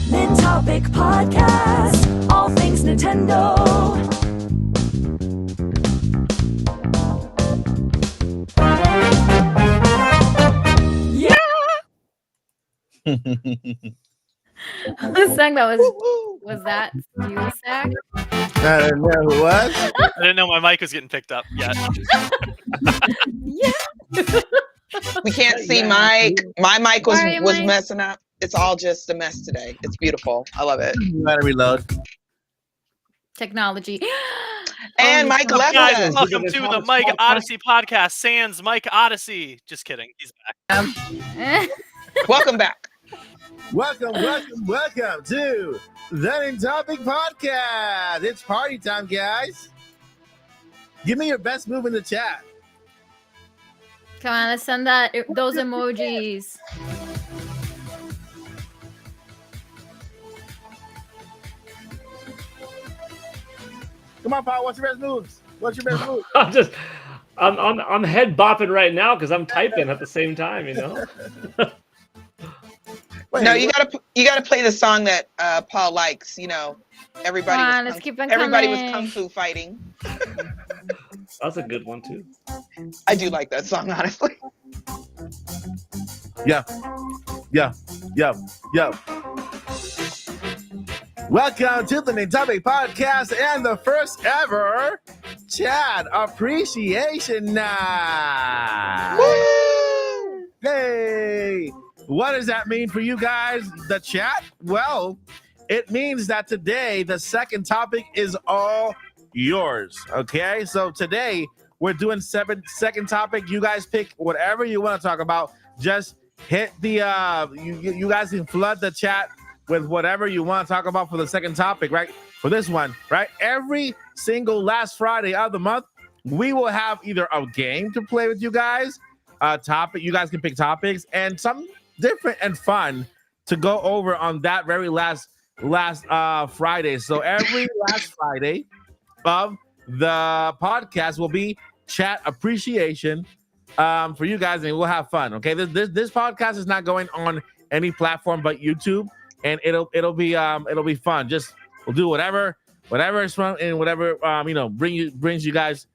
Nintopic Podcast, all things Nintendo. Yeah! The song that was that you, Zach? I don't know who it was. I didn't know my mic was getting picked up yet. Yeah. We can't see Mike. My mic was Sorry, Mike. messing up. It's all just a mess today. It's beautiful. I love it. You gotta reload. Technology. And Mike left Guys, us. welcome to the Mike Odyssey podcast. Sans Mike Odyssey. Just kidding. He's back. Welcome back. Welcome to the Nintopic Podcast. It's party time, guys. Give me your best move in the chat. Come on, let's send those emojis. Come on, Paul. What's your best moves? I'm head bopping right now because I'm typing at the same time, you know. Wait, No, you gotta play the song that Paul likes. You know, everybody. Come on, was let's keep on everybody was coming. kung fu fighting. That's a good one too. I do like that song, honestly. Yeah. Welcome to the Nintopic Podcast and the first ever Chat Appreciation Night. Woo! Hey, what does that mean for you guys, the chat? Well, it means that today the second topic is all yours. Okay, so today we're doing second topic. You guys pick whatever you want to talk about. Just hit the you guys can flood the chat with whatever you want to talk about for the second topic, right? For this one, right? Every single last Friday of the month, we will have either a game to play with you guys, a topic. You guys can pick topics and something different and fun to go over on that very last Friday. So every last Friday of the podcast will be chat appreciation for you guys, and we'll have fun. Okay, this podcast is not going on any platform but YouTube. And it'll be fun. Just we'll do whatever is fun and whatever brings you guys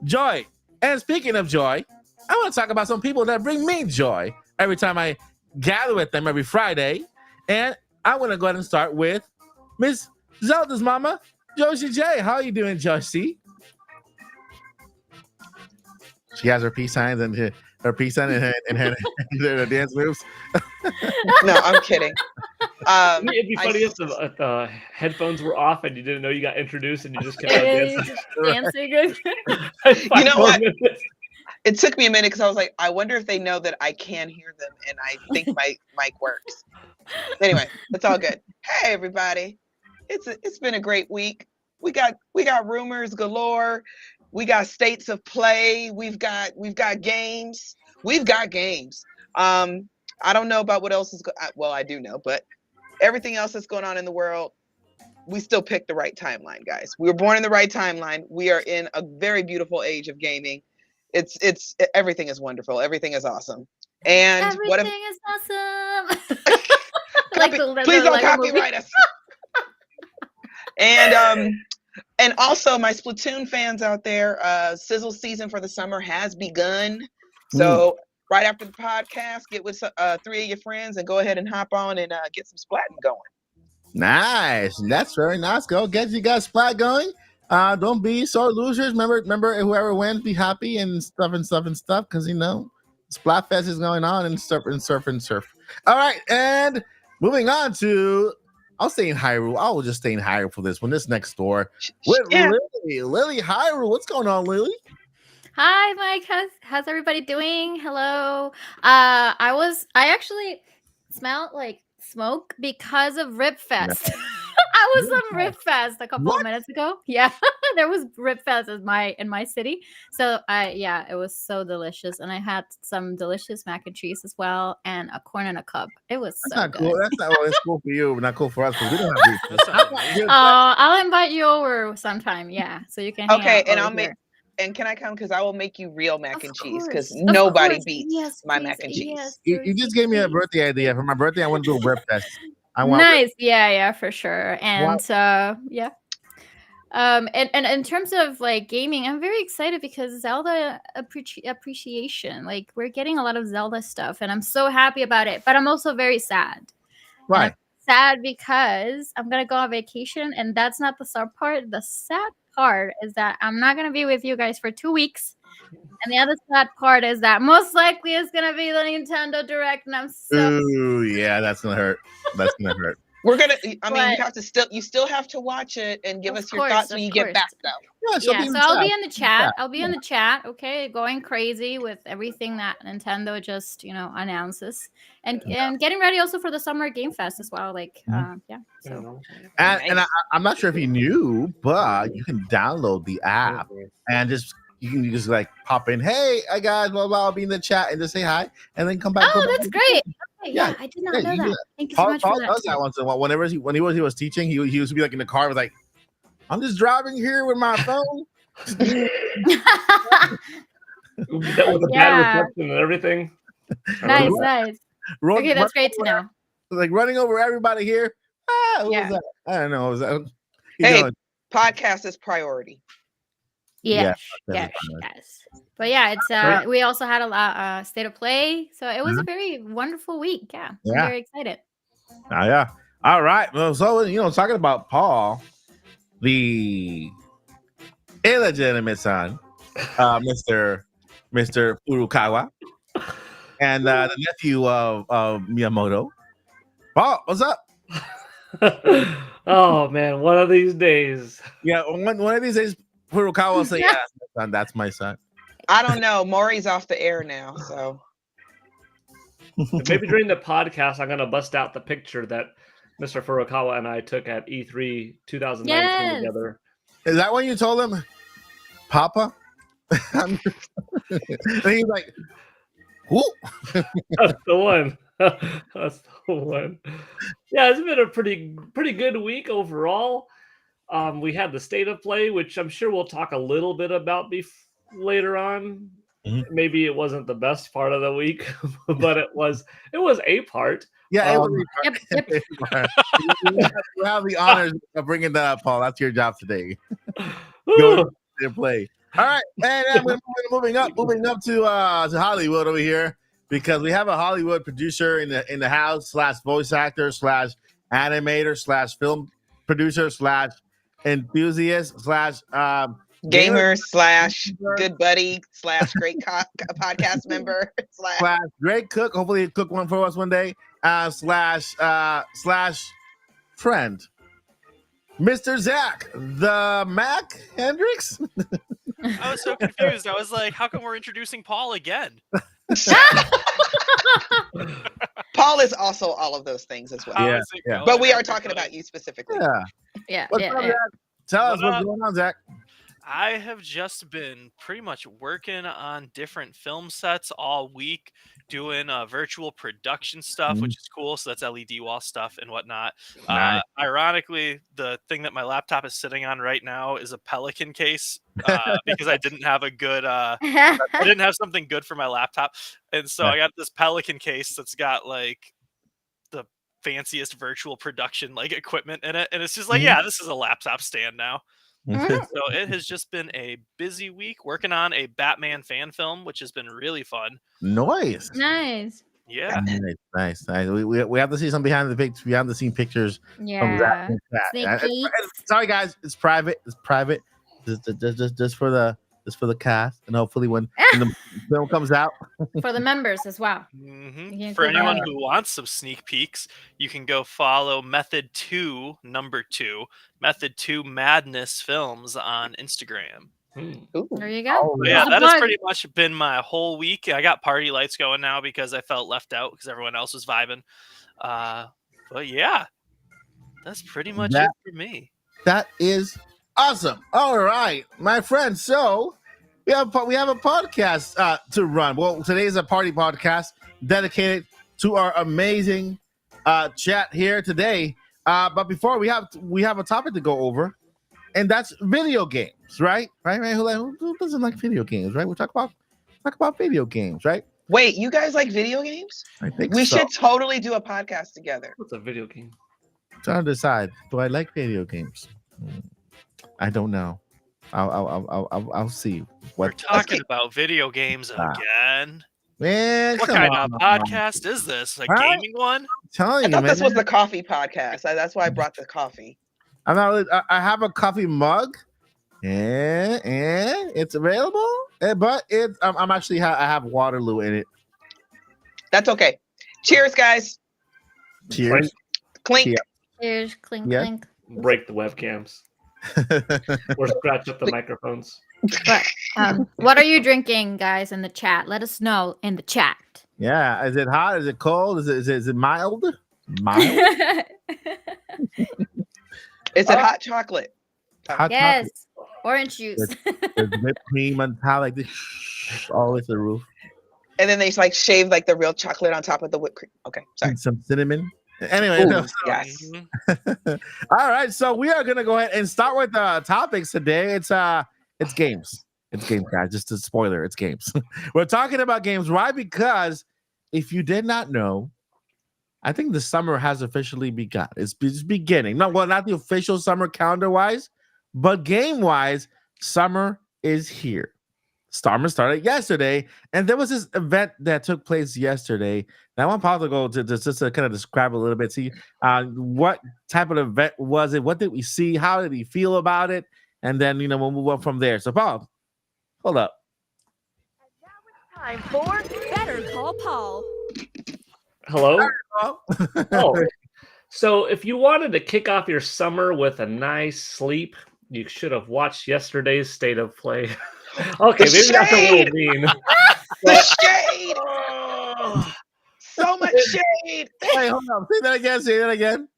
joy. And speaking of joy, I want to talk about some people that bring me joy every time I gather with them every Friday. And I want to go ahead and start with Miss Zelda's mama, Josie J. How are you doing, Josie? She has her peace signs and her peace sign and her dance moves. No, I'm kidding. It'd be funny if the headphones were off and you didn't know you got introduced and you just kept on dancing. You know what? It took me a minute because I was like, I wonder if they know that I can hear them and I think my mic works. Anyway, it's all good. Hey, everybody! It's been a great week. We got rumors galore. We got states of play. We've got games. I don't know about what else is well, I do know, but everything else that's going on in the world, we still picked the right timeline, guys. We were born in the right timeline. We are in a very beautiful age of gaming. It's everything is wonderful. Everything is awesome. And Everything is awesome. Please don't copyright us. And also my Splatoon fans out there, Sizzle season for the summer has begun. So right after the podcast, get with 3 of your friends and go ahead and hop on and get some splatting going. Nice. That's very nice. Go get you guys splat going. Don't be sore losers. Remember, whoever wins, be happy and stuff. Because Splatfest is going on and surf. All right, and moving on to, I'll stay in Hyrule. I will just stay in Hyrule for this one. This next door with Lilly Hyrule. What's going on, Lilly? Hi, Mike. How's everybody doing? Hello. I actually smelled like smoke because of Rip Fest. I was on Rip Fest a couple of minutes ago. Yeah, there was Rip Fest in my city. So it was so delicious, and I had some delicious mac and cheese as well, and a corn in a cup. It was That's so not good. cool. That's not it's cool for you, but not cool for us because we don't have I'll invite you over sometime. Yeah, so you can. Hang out And over here. And can I come? Because I will make you real mac Of and cheese. course, Because of nobody course. beats Yes, my please. mac and cheese. Yes, You just gave me a birthday idea. For my birthday, I want to do a rip fest. I want Nice. Yeah, for sure. And yeah. And in terms of like gaming, I'm very excited because Zelda appreciation. Like we're getting a lot of Zelda stuff, and I'm so happy about it. But I'm also very sad. And I'm right. sad because I'm gonna go on vacation, and that's not the sad part. The sad part is that I'm not gonna be with you guys for 2 weeks. And the other sad part is that most likely it's gonna be the Nintendo Direct, and I'm so Ooh, yeah, that's gonna hurt. That's gonna hurt. We're gonna. I mean, But- you still have to watch it and give Of us your course, thoughts when of you get course. back, though. Yeah, she'll be Yeah, in so the I'll chat. be in the chat. I'll be in the chat, okay, going crazy with everything that Nintendo just, announces. And getting ready also for the Summer Game Fest as well. Like, yeah. So And I'm not sure if you knew, but you can download the app and you can just like pop in. Hey, I guys, blah blah. I'll be in the chat and just say hi, and then come back. Oh, that's great. Okay, Yeah, yeah, I did not know you do that. that. Thank you so much Paul for that. does that once in a while. Whenever when he was teaching, he used to be like in the car with like, I'm just driving here with my phone. With the Yeah. bad reception and everything. Nice. Okay, that's great to know. Like running over everybody here. What Yeah. was that? I don't know. What was that? Hey, podcast is priority. Yes. that's But yeah, it's we also had a state of play, so it was a very wonderful week. Yeah, I'm very excited. Yeah. All right. Well, so talking about Paul, the illegitimate son, Mr. Furukawa, and the nephew of Miyamoto. Paul, what's up? Oh man, one of these days. Yeah, one of these days, Furukawa will say, "Yeah, that's my son." I don't know. Maury's off the air now, so Maybe during the podcast, I'm gonna bust out the picture that Mr. Furukawa and I took at E3 2019 together. Is that when you told him, Papa? And he's like, who? That's the one. That's the one. Yeah, it's been a pretty good week overall. We had the state of play, which I'm sure we'll talk a little bit about later on. Mhm. Maybe it wasn't the best part of the week, but it was a part. Yeah, Yep. you have the honors of bringing that up, Paul. That's your job today. Ooh. Go to play. All right, and we're moving up to Hollywood over here because we have a Hollywood producer in the house / voice actor / animator / film producer / enthusiast / gamer / good buddy / great podcast member / great cook. Hopefully, he'll cook one for us one day. / friend, Mr. Zach, the Mac Hendricks. I was so confused. I was like, how come we're introducing Paul again? Paul is also all of those things as well. How Yeah, is it yeah. going, But we are everybody? talking about you specifically. Yeah. What's up, Zach? Tell us What what's up? going on, Zach. I have just been pretty much working on different film sets all week, doing virtual production stuff, which is cool. So that's LED wall stuff and whatnot. Nice. Ironically, the thing that my laptop is sitting on right now is a Pelican case because I didn't have a good, I didn't have something good for my laptop, and so I got this Pelican case that's got like the fanciest virtual production like equipment in it, and it's just like, yeah, this is a laptop stand now. So it has just been a busy week working on a Batman fan film, which has been really fun. Nice. Nice. Yeah. Nice. We have to see some behind the scene pictures from Yeah. Zach. Sneak peeks. Sorry, guys, it's private. Just for the cast, and hopefully when the film comes out, For the members as well. You can For click anyone on who wants some sneak peeks, you can go follow Method 2 Method 2 Madness Films on Instagram. There you go. But yeah, There's a that has plug. pretty much been my whole week. I got party lights going now because I felt left out because everyone else was vibing. But yeah, that's pretty much it for me. that is awesome. All right, my friend. So we have a podcast to run. Well, today is a party podcast dedicated to our amazing chat here today. But before we have a topic to go over. and that's video games, right? Right? Who doesn't like video games, right? We talk about video games, right? Wait, you guys like video games? I think We so. should totally do a podcast together. What's a video game? Trying to decide. Do I like video games? I don't know. I'll see. We're talking about video games again. Man, What come kind on. of podcast is this? A Huh? gaming one? Telling I you, thought man. this was the coffee podcast. That's why I brought the coffee. I'm not. I have a coffee mug, and it's available. But it's. I'm actually. I have Waterloo in it. That's okay. Cheers, guys. Cheers. Clink. Yeah. Cheers, clink, Yeah. clink. Break the webcams or scratch up the microphones. But what are you drinking, guys, in the chat? Let us know in the chat. Yeah. Is it hot? Is it cold? Is it mild? Mild. It's a hot chocolate. Hot Yes, orange juice. There's whipped cream on top like this, all the way to the roof. And then they like shave like the real chocolate on top of the whipped cream. Okay, sorry. And some cinnamon. Anyway, Ooh, no, yes. all right. So we are gonna go ahead and start with topics today. It's games. It's games, guys. Just a spoiler. It's games. We're talking about games. Why? Because if you did not know, I think the summer has officially begun. It's beginning. No, well, not the official summer calendar wise, but game wise, summer is here. Summer started yesterday, and there was this event that took place yesterday. And I want Paul to go to just to kind of describe a little bit, see what type of event was it? What did we see? How did he feel about it? And then we'll move on from there. So Paul, hold up. Time for Better Call Paul. Hello. Paul. Oh, so if you wanted to kick off your summer with a nice sleep, you should have watched yesterday's State of Play. Okay, The maybe that's a shade! little mean. The shade. Oh. So much shade. Wait, hold on. Say that again. Say that again.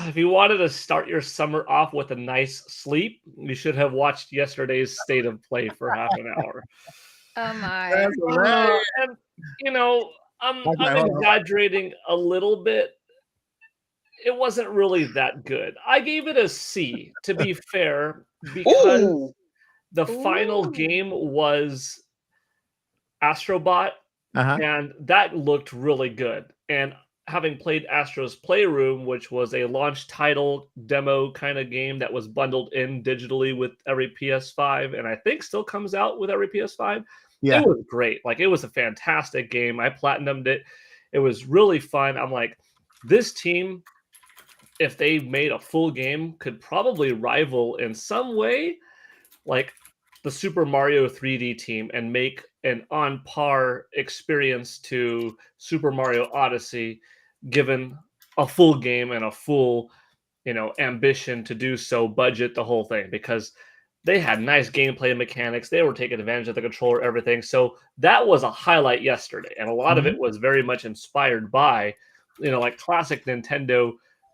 If you wanted to start your summer off with a nice sleep, you should have watched yesterday's State of Play for half an hour. Oh my. That's hilarious. And I'm Okay, hold on. exaggerating a little bit. It wasn't really that good. I gave it a C, to be fair, because Ooh. the final game was Astrobot, Uh-huh. and that looked really good. And having played Astro's Playroom, which was a launch title demo kind of game that was bundled in digitally with every PS5, and I think still comes out with every PS5, Yeah. it was great. Like, it was a fantastic game. I platinumed it. It was really fun. I'm like, this team, if they made a full game, could probably rival in some way like the Super Mario 3D team and make an on par experience to Super Mario Odyssey, given a full game and a full ambition to do so, budget the whole thing, because they had nice gameplay mechanics. They were taking advantage of the controller, everything. So that was a highlight yesterday, and a lot of it was very much inspired by like classic Nintendo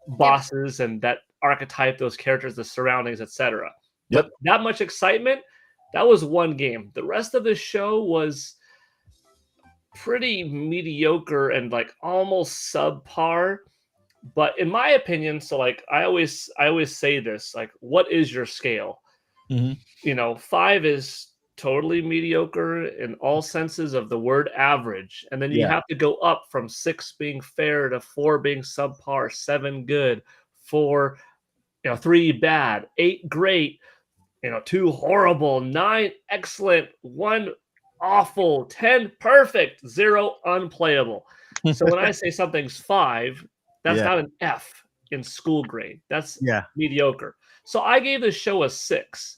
bosses and that archetype, those characters, the surroundings, etc. Yep. But that much excitement, that was one game. The rest of the show was pretty mediocre and like almost subpar. But in my opinion, so like I always say this, like, what is your scale? Mhm. 5 is totally mediocre in all senses of the word average, and then you Yeah. have to go up from 6 being fair to 4 being subpar, 7 good, 4 3 bad, 8 great, 2 horrible, 9 excellent, 1 awful, 10 perfect, 0 unplayable. So when I say something's 5, that's Yeah. not an F in school grade. That's Yeah. mediocre. So I gave this show a 6.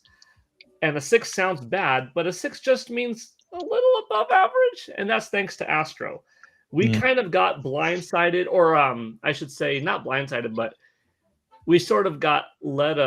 And a 6 sounds bad, but a 6 just means a little above average, and that's thanks to Astro. We kind of got blindsided, or I should say not blindsided, but we sort of got led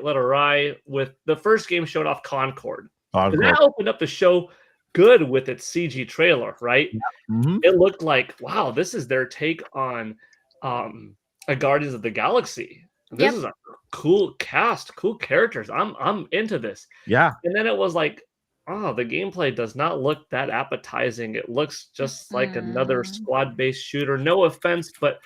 awry with the first game showed off Concord. And that opened up the show good with its CG trailer, right? Mhm. It looked like, wow, this is their take on a Guardians of the Galaxy. This is a cool cast, cool characters. I'm into this. Yeah. And then it was like, oh, the gameplay does not look that appetizing. It looks just like another squad-based shooter. No offense, but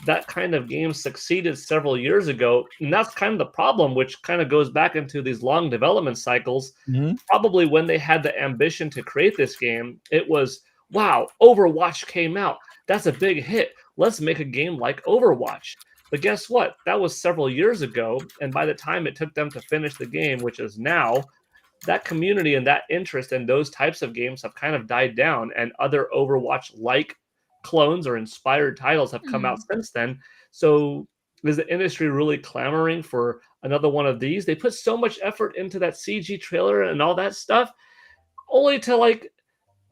that kind of game succeeded several years ago. And that's kind of the problem, which kind of goes back into these long development cycles. Mhm. Probably when they had the ambition to create this game, it was, wow, Overwatch came out. That's a big hit. Let's make a game like Overwatch. But guess what? That was several years ago. And by the time it took them to finish the game, which is now, that community and that interest in those types of games have kind of died down. And other Overwatch-like clones or inspired titles have come out since then. So is the industry really clamoring for another one of these? They put so much effort into that CG trailer and all that stuff, only to like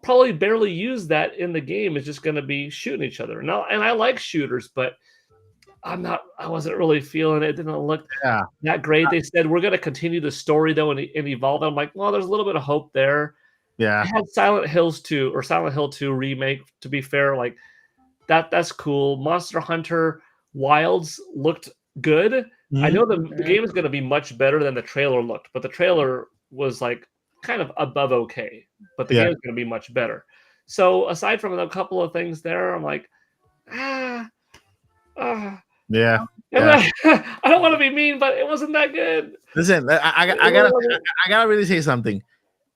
probably barely use that in the game. Is just going to be shooting each other. Now, and I like shooters, but I wasn't really feeling it. It didn't look Yeah. that great. They said we're going to continue the story though and evolve. I'm like, well, there's a little bit of hope there. Yeah. I had Silent Hill 2 remake, to be fair. Like that's cool. Monster Hunter Wilds looked good. I Mhm. know the game is going to be much better than the trailer looked, but the trailer was like kind of above okay. But the Yeah. game is going to be much better. So aside from a couple of things there, I'm like, ah. Yeah. I don't want to be mean, but it wasn't that good. Listen, I gotta really say something.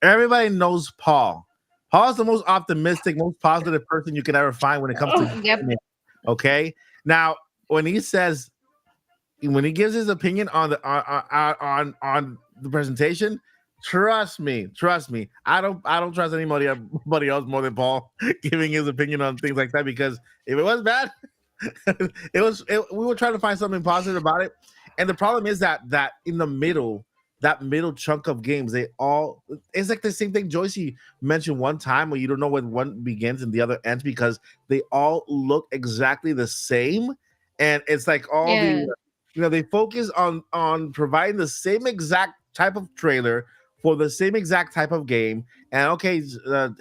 Everybody knows Paul. Paul's the most optimistic, most positive person you can ever find when it comes to Yep. gaming. Okay. Now, when he gives his opinion on the presentation, trust me. I don't trust anybody else more than Paul giving his opinion on things like that, because if it was bad, we were trying to find something positive about it. And the problem is that in the middle, that middle chunk of games, it's like the same thing Joycey mentioned one time, where you don't know when one begins and the other ends, because they all look exactly the same. And it's like they focus on providing the same exact type of trailer for the same exact type of game. And okay,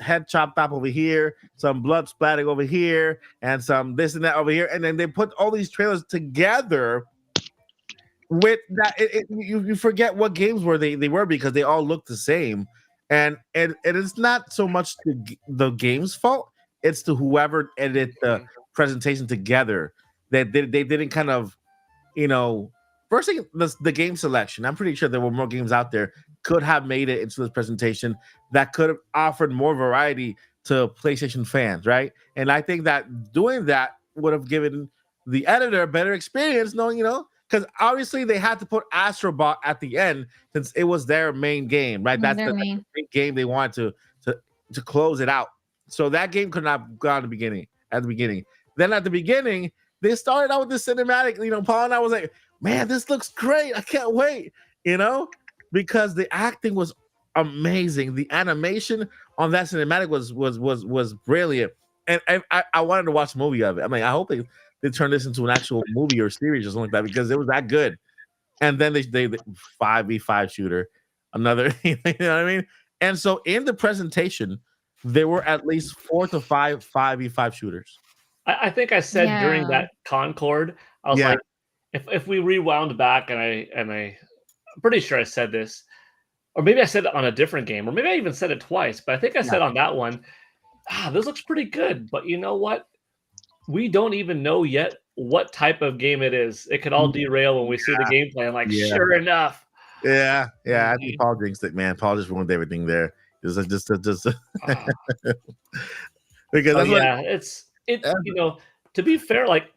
head chopped up over here, some blood splatting over here, and some this and that over here. And then they put all these trailers together with that. You forget what games they were, because they all look the same. And it's not so much the game's fault. It's to whoever edited the presentation together. They didn't kind of, first thing, the game selection. I'm pretty sure there were more games out there could have made it into this presentation that could have offered more variety to PlayStation fans, right? And I think that doing that would have given the editor a better experience, knowing, because obviously they had to put Astrobot at the end since it was their main game, right? That's the main game they wanted to close it out. So that game could not have gone at the beginning. Then at the beginning, they started out with the cinematic. Paul and I was like, man, this looks great. I can't wait, because the acting was amazing. The animation on that cinematic was brilliant. And I wanted to watch a movie of it. I mean, I hope they turn this into an actual movie or series or something like that, because it was that good. And then they 5v5 shooter, another, you know what I mean? And so in the presentation, there were at least 4 to 5 5v5 shooters. I think I said during that Concord, I was like, if we rewound back, and I'm pretty sure I said this, or maybe I said it on a different game, or maybe I even said it twice, but I think I said on that one, this looks pretty good. But you know what? We don't even know yet what type of game it is. It could all derail when we see the gameplay. I'm like, sure enough. Yeah. I think Paul jinxed it, man. Paul just ruined everything there. Just because to be fair, like,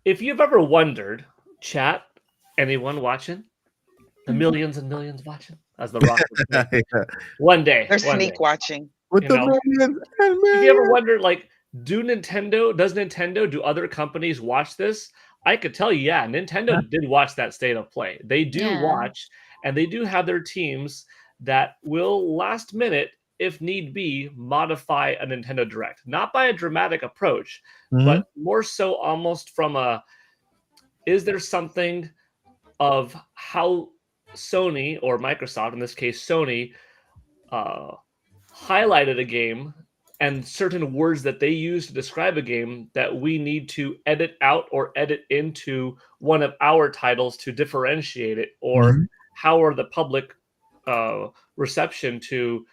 if you've ever wondered, chat, anyone watching, the millions and millions watching, as the Rock would say, one day they're sneak watching with the millions. If you ever wondered, like, do other companies watch this? I could tell you, Nintendo did watch that State of Play. They do watch, and they do have their teams that will last minute, if need be, modify a Nintendo Direct. Not by a dramatic approach, but more so almost from is there something of how Sony, or Microsoft, in this case Sony, highlighted a game and certain words that they use to describe a game that we need to edit out or edit into one of our titles to differentiate it, or how are the public reception to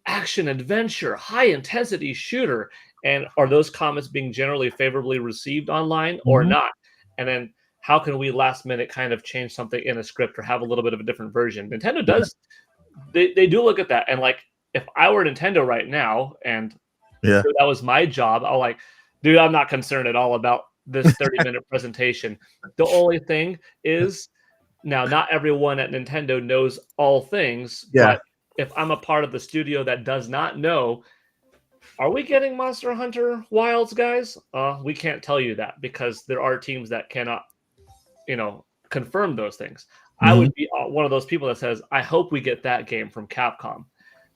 action adventure, high intensity shooter, And are those comments being generally favorably received online or not? And then how can we last minute kind of change something in a script or have a little bit of a different version? Nintendo does, they do look at that. And like, if I were Nintendo right now and that was my job, I'll like, dude, I'm not concerned at all about this 30-minute presentation. The only thing is, now not everyone at Nintendo knows all things, but if I'm a part of the studio that does not know, are we getting Monster Hunter Wilds, guys? We can't tell you that because there are teams that cannot, confirm those things. I would be one of those people that says, I hope we get that game from Capcom.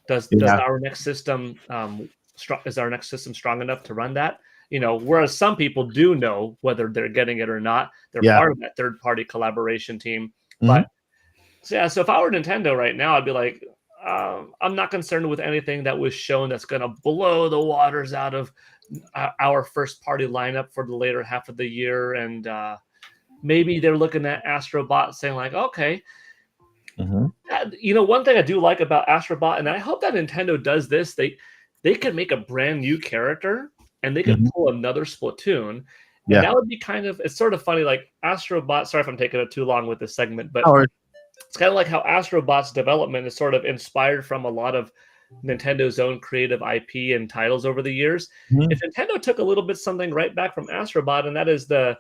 Does our next system is our next system strong enough to run that? Whereas some people do know whether they're getting it or not. They're part of that third-party collaboration team. But so if I were Nintendo right now, I'd be like, I'm not concerned with anything that was shown that's going to blow the waters out of our first-party lineup for the later half of the year. And maybe they're looking at Astro Bot saying like, okay, one thing I do like about Astro Bot, and I hope that Nintendo does this, they could make a brand new character and they could pull another Splatoon. And that would be it's sort of funny, like Astro Bot, sorry if I'm taking it too long with this segment, but it's kind of like how Astro Bot's development is sort of inspired from a lot of Nintendo's own creative IP and titles over the years. If Nintendo took a little bit something right back from Astro Bot, and that is the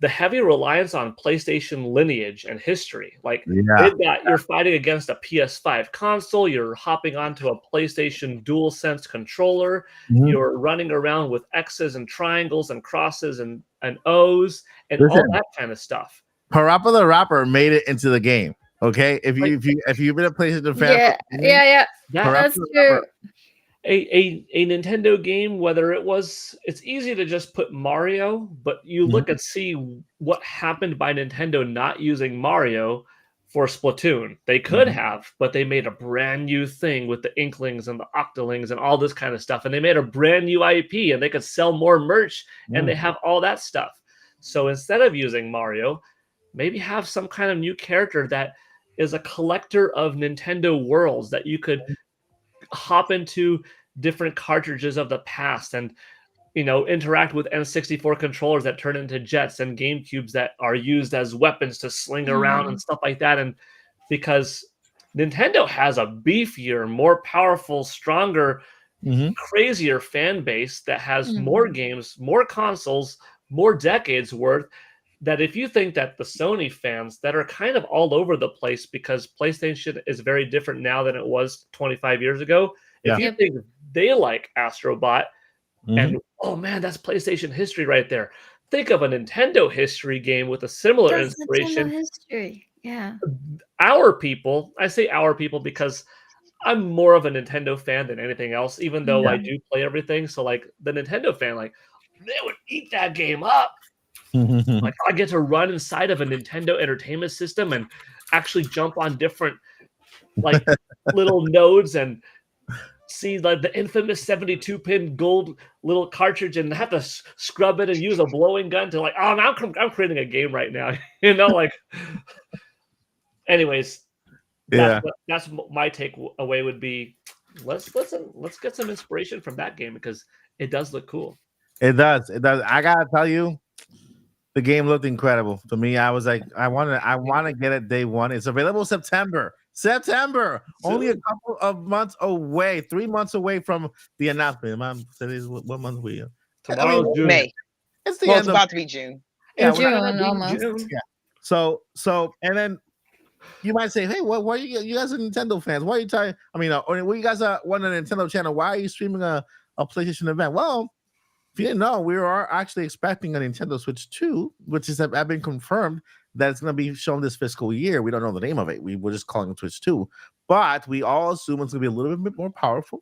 heavy reliance on PlayStation lineage and history. Like you're fighting against a PS5 console, you're hopping onto a PlayStation DualSense controller, you're running around with X's and triangles and crosses and O's and all that kind of stuff. Parappa the Rapper made it into the game. Okay, if you've been a PlayStation fan, that's true. A Nintendo game, whether it's easy to just put Mario, but you look and see what happened by Nintendo not using Mario for Splatoon. They could have, but they made a brand new thing with the Inklings and the Octolings and all this kind of stuff. And they made a brand new IP and they could sell more merch and they have all that stuff. So instead of using Mario, maybe have some kind of new character that is a collector of Nintendo worlds that you could hop into different cartridges of the past and interact with N64 controllers that turn into jets and GameCubes that are used as weapons to sling around and stuff like that. And because Nintendo has a beefier, more powerful, stronger, crazier fan base that has more games, more consoles, more decades worth, that if you think that the Sony fans that are kind of all over the place because PlayStation is very different now than it was 25 years ago, if you think they like Astro Bot and, oh man, that's PlayStation history right there. Think of a Nintendo history game with a similar inspiration. Nintendo history. Yeah. Our people, I say our people because I'm more of a Nintendo fan than anything else, even though I do play everything. So like the Nintendo fan, like they would eat that game up. Like I get to run inside of a Nintendo Entertainment System and actually jump on different like little nodes and see like the infamous 72-pin gold little cartridge and have to scrub it and use a blowing gun to like, oh, I'm creating a game right now, like. Anyways, that's my takeaway would be let's get some inspiration from that game because it does look cool. It does. I gotta tell you, the game looked incredible to me. I was like, I want to get it day one. It's available September. Only a couple of months away, 3 months away from the announcement. What month are we in? Tomorrow's June. May. It's the Well, end it's about to be June. In June almost. Yeah. So and then you might say, hey, why are you guys are Nintendo fans? Why are you talking? I mean, when you guys are on the Nintendo channel, why are you streaming a PlayStation event? Well, if you didn't know, we are actually expecting a Nintendo Switch 2, which have been confirmed that it's going to be shown this fiscal year. We don't know the name of it. We're just calling it Switch 2. But we all assume it's going to be a little bit more powerful.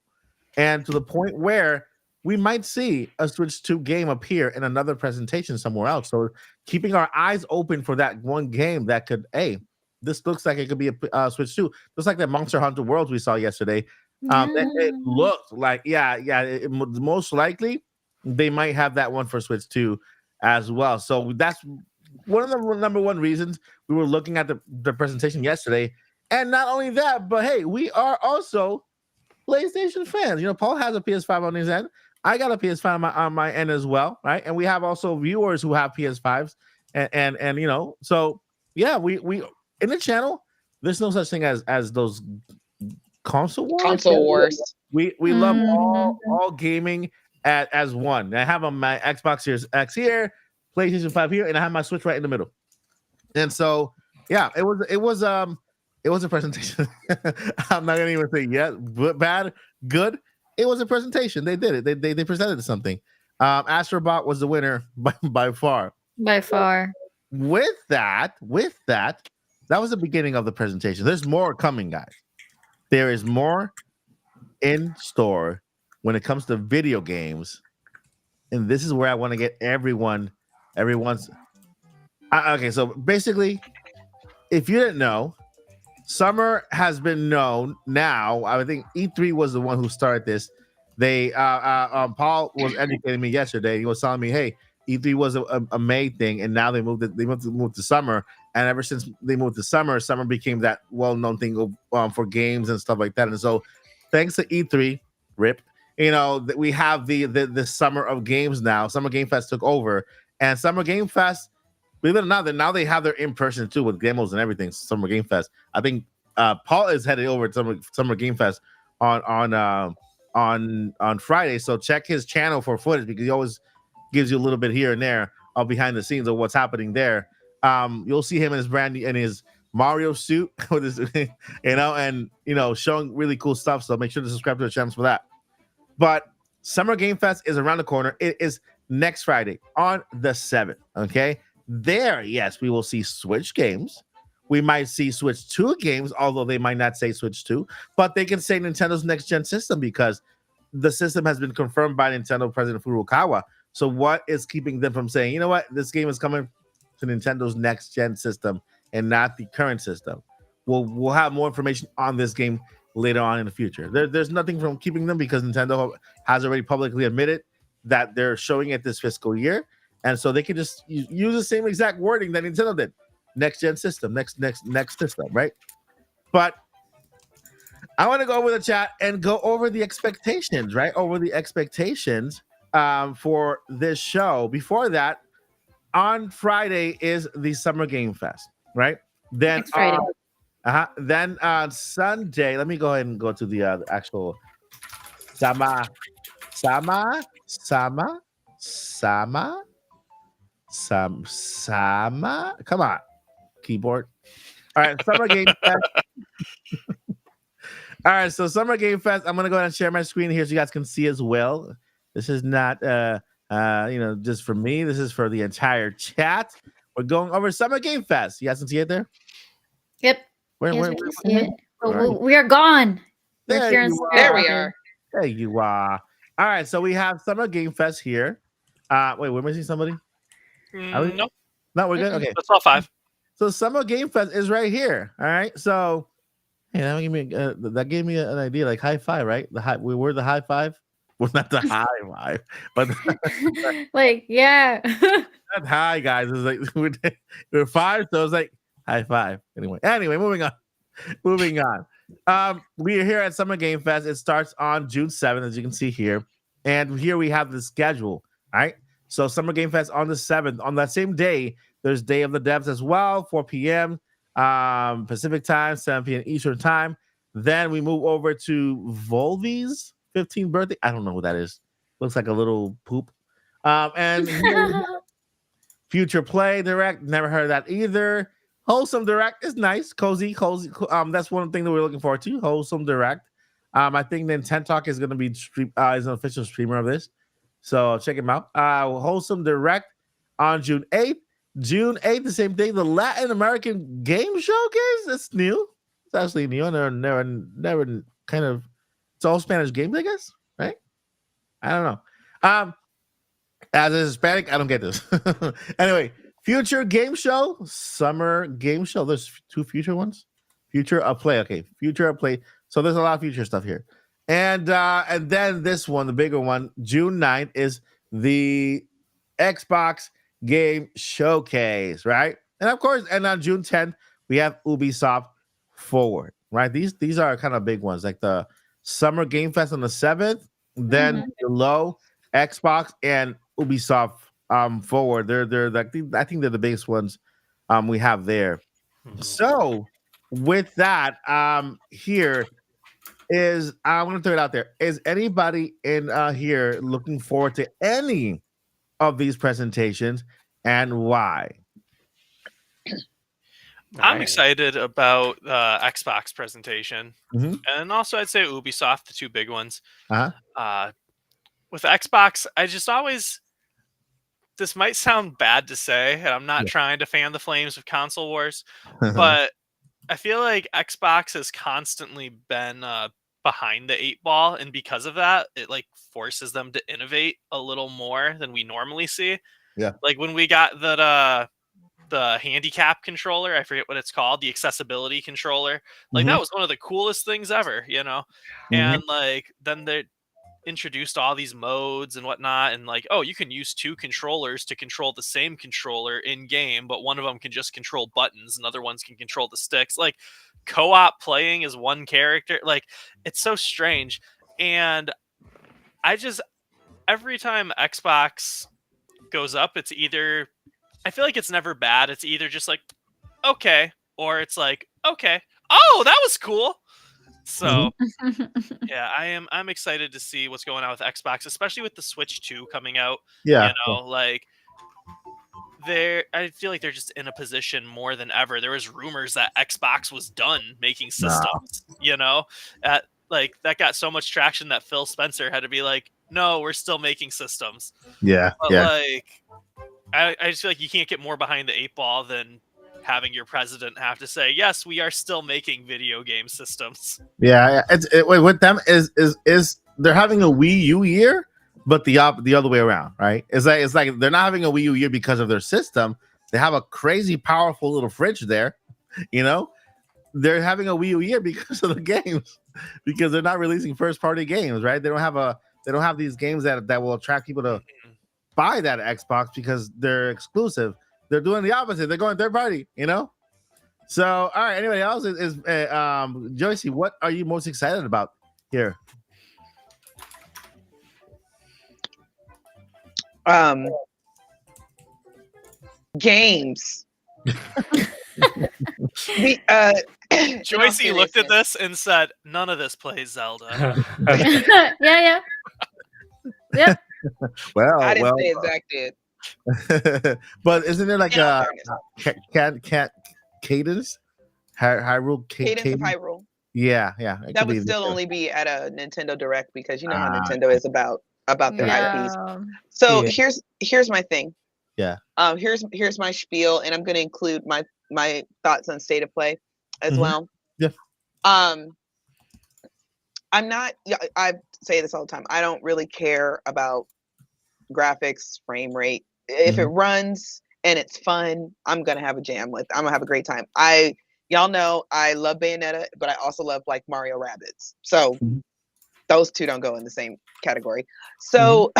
And to the point where we might see a Switch 2 game appear in another presentation somewhere else. So keeping our eyes open for that one game that could, hey, this looks like it could be a Switch 2. Just like that Monster Hunter World we saw yesterday. It looked like, most likely they might have that one for Switch 2 as well. So that's one of the number one reasons we were looking at the presentation yesterday. And not only that, but hey, we are also PlayStation fans. You know, Paul has a PS5 on his end. I got a PS5 on my end as well, right? And we have also viewers who have PS5s, and you know, so yeah, we in the channel. There's no such thing as those console wars. Console wars. We love Mhm. all gaming as one. I have on my Xbox Series X here, PlayStation 5 here, and I have my Switch right in the middle. And so yeah, it was a presentation. I'm not gonna even say but bad, good. It was a presentation. They did it. They presented something. Astrobot was the winner by far. By far. With that, that was the beginning of the presentation. There's more coming, guys. There is more in store when it comes to video games, and this is where I want to get everyone's. Okay, so basically, if you didn't know, summer has been known now. I think E3 was the one who started this. They Paul was educating me yesterday. He was telling me, hey, E3 was a May thing, and now they moved to summer. And ever since they moved to summer became that well-known thing for games and stuff like that. And so, thanks to E3, RIP, you know, that we have the summer of games now. Summer Game Fest took over, and Summer Game Fest, believe it or not, now they have their in-person too with demos and everything. Summer Game Fest. I think Paul is headed over to Summer Game Fest on Friday. So check his channel for footage because he always gives you a little bit here and there of behind the scenes of what's happening there. You'll see him in his Mario suit with his, you know, and you know, showing really cool stuff. So make sure to subscribe to the channel for that. But Summer Game Fest is around the corner. It is next Friday on the 7th. Okay, there, yes, we will see Switch games. We might see Switch 2 games, although they might not say Switch 2, but they can say Nintendo's next gen system because the system has been confirmed by Nintendo President Furukawa. So what is keeping them from saying, you know what, this game is coming to Nintendo's next gen system and not the current system? We'll have more information on this game later on in the future. There's nothing from keeping them because Nintendo has already publicly admitted that they're showing it this fiscal year, and so they can just use the same exact wording that Nintendo did. Next gen system, next system, right? But I want to go over the chat and go over the expectations, right? Over the expectations for this show. Before that, on Friday is the Summer Game Fest, right? Then Next Friday. Then on Sunday, let me go ahead and go to the actual Sama. Come on, keyboard. All right, Summer Game Fest. All right, so Summer Game Fest. I'm gonna go ahead and share my screen here so you guys can see as well. This is not just for me. This is for the entire chat. We're going over Summer Game Fest. You guys can see it there? Yep. Where Yes, where, we where, can see where? it. But Where are you? we are gone. We're There here in you spirit. There we are. There you are. All right, so we have Summer Game Fest here. Wait, we're missing somebody? No, No, we're good. Okay, that's all 5. so Summer Game Fest is right here. All right, so hey, that gave me an idea, like high five, right? We were the high five. Well, not the high five, but Like, yeah. not high, guys. It's like we're 5, so it's like high five. Anyway, moving on. We are here at Summer Game Fest. It starts on June 7th, as you can see here, and here we have the schedule. All right, so Summer Game Fest on the 7th. On that same day, there's Day of the Devs as well, 4 p.m. Pacific time, 7 p.m. Eastern time. Then we move over to Volvi's 15th birthday. I don't know who that is. Looks like a little poop. And Future Play Direct. Never heard of that either. Wholesome Direct is nice, cozy. That's one thing that we're looking forward to. Wholesome Direct. I think Nintopics is going to be is an official streamer of this, so check him out. Wholesome Direct on June 8th. June 8th, the same thing. The Latin American Game Showcase. That's new. It's actually new. Never kind of. It's all Spanish games, I guess, right? I don't know. As a Hispanic, I don't get this. Anyway, Future Game Show, Summer Game Show. There's 2 future ones. Future of Play. Okay, Future of Play. So there's a lot of future stuff here. And then this one, the bigger one, June 9th, is the Xbox Game Showcase, right? And of course, and on June 10th, we have Ubisoft Forward, right? These are kind of big ones, like the Summer Game Fest on the 7th. Then below Xbox and Ubisoft forward. They're like I think they're the biggest ones we have there. So with that, here is I'm gonna throw it out there. Is anybody in here looking forward to any of these presentations and why? I'm excited about the Xbox presentation, Mhm. and also I'd say Ubisoft, the two big ones. Uh-huh. With Xbox, I just always. This might sound bad to say, and I'm not trying to fan the flames of console wars, but I feel like Xbox has constantly been behind the 8 ball, and because of that, it like forces them to innovate a little more than we normally see. Yeah. Like when we got the handicap controller, I forget what it's called, the accessibility controller. Like that was one of the coolest things ever, you know? And like then they introduced all these modes and whatnot, and like, oh, you can use 2 controllers to control the same controller in game, but one of them can just control buttons and other ones can control the sticks. Like co-op playing as one character, like it's so strange. And I just every time Xbox goes up, it's either I feel like it's never bad. It's either just like okay, or it's like okay, oh, that was cool. So yeah, I'm excited to see what's going on with Xbox, especially with the Switch 2 coming out. Yeah. You know, like I feel like they're just in a position more than ever. There was rumors that Xbox was done making systems, you know, like that got so much traction that Phil Spencer had to be like, no, we're still making systems. Yeah. But Yeah. like I just feel like you can't get more behind the 8 ball than having your president have to say, yes, we are still making video game systems. Yeah, with them is they're having a Wii U year, but the other way around, right? It's like they're not having a Wii U year because of their system. They have a crazy powerful little fridge there, you know. They're having a Wii U year because of the games, because they're not releasing first party games, right? They don't have these games that will attract people to buy that Xbox because they're exclusive. They're doing the opposite. They're going third party, you know. So, all right. Anybody else is Joycey? What are you most excited about here? Games. Joycey looked at this and said, "None of this plays Zelda." Yeah. Yep. Well, I didn't say exact did. but isn't there like Yeah, cadence? Hyrule Cadence of Hyrule. Yeah. That would still only be at a Nintendo Direct because you know how Nintendo is about their IPs. So here's my thing. Yeah. Here's my spiel, and I'm going to include my thoughts on State of Play as well. Yeah. I'm not. I say this all the time. I don't really care about graphics, frame rate. If it runs and it's fun, I'm gonna have a jam with. I'm gonna have a great time. Y'all know I love Bayonetta, but I also love like Mario Rabbids. So those two don't go in the same category. So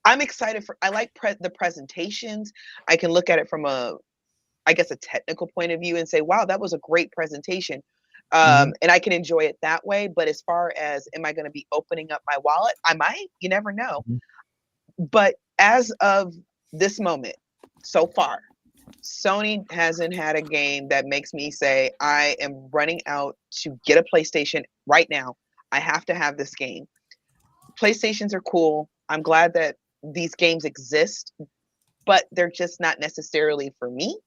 I'm excited for. I like the presentations. I can look at it from a technical point of view and say, wow, that was a great presentation. And I can enjoy it that way. But as far as am I going to be opening up my wallet? I might. You never know. But as of this moment, so far, Sony hasn't had a game that makes me say I am running out to get a PlayStation right now. I have to have this game. PlayStations are cool. I'm glad that these games exist, but they're just not necessarily for me.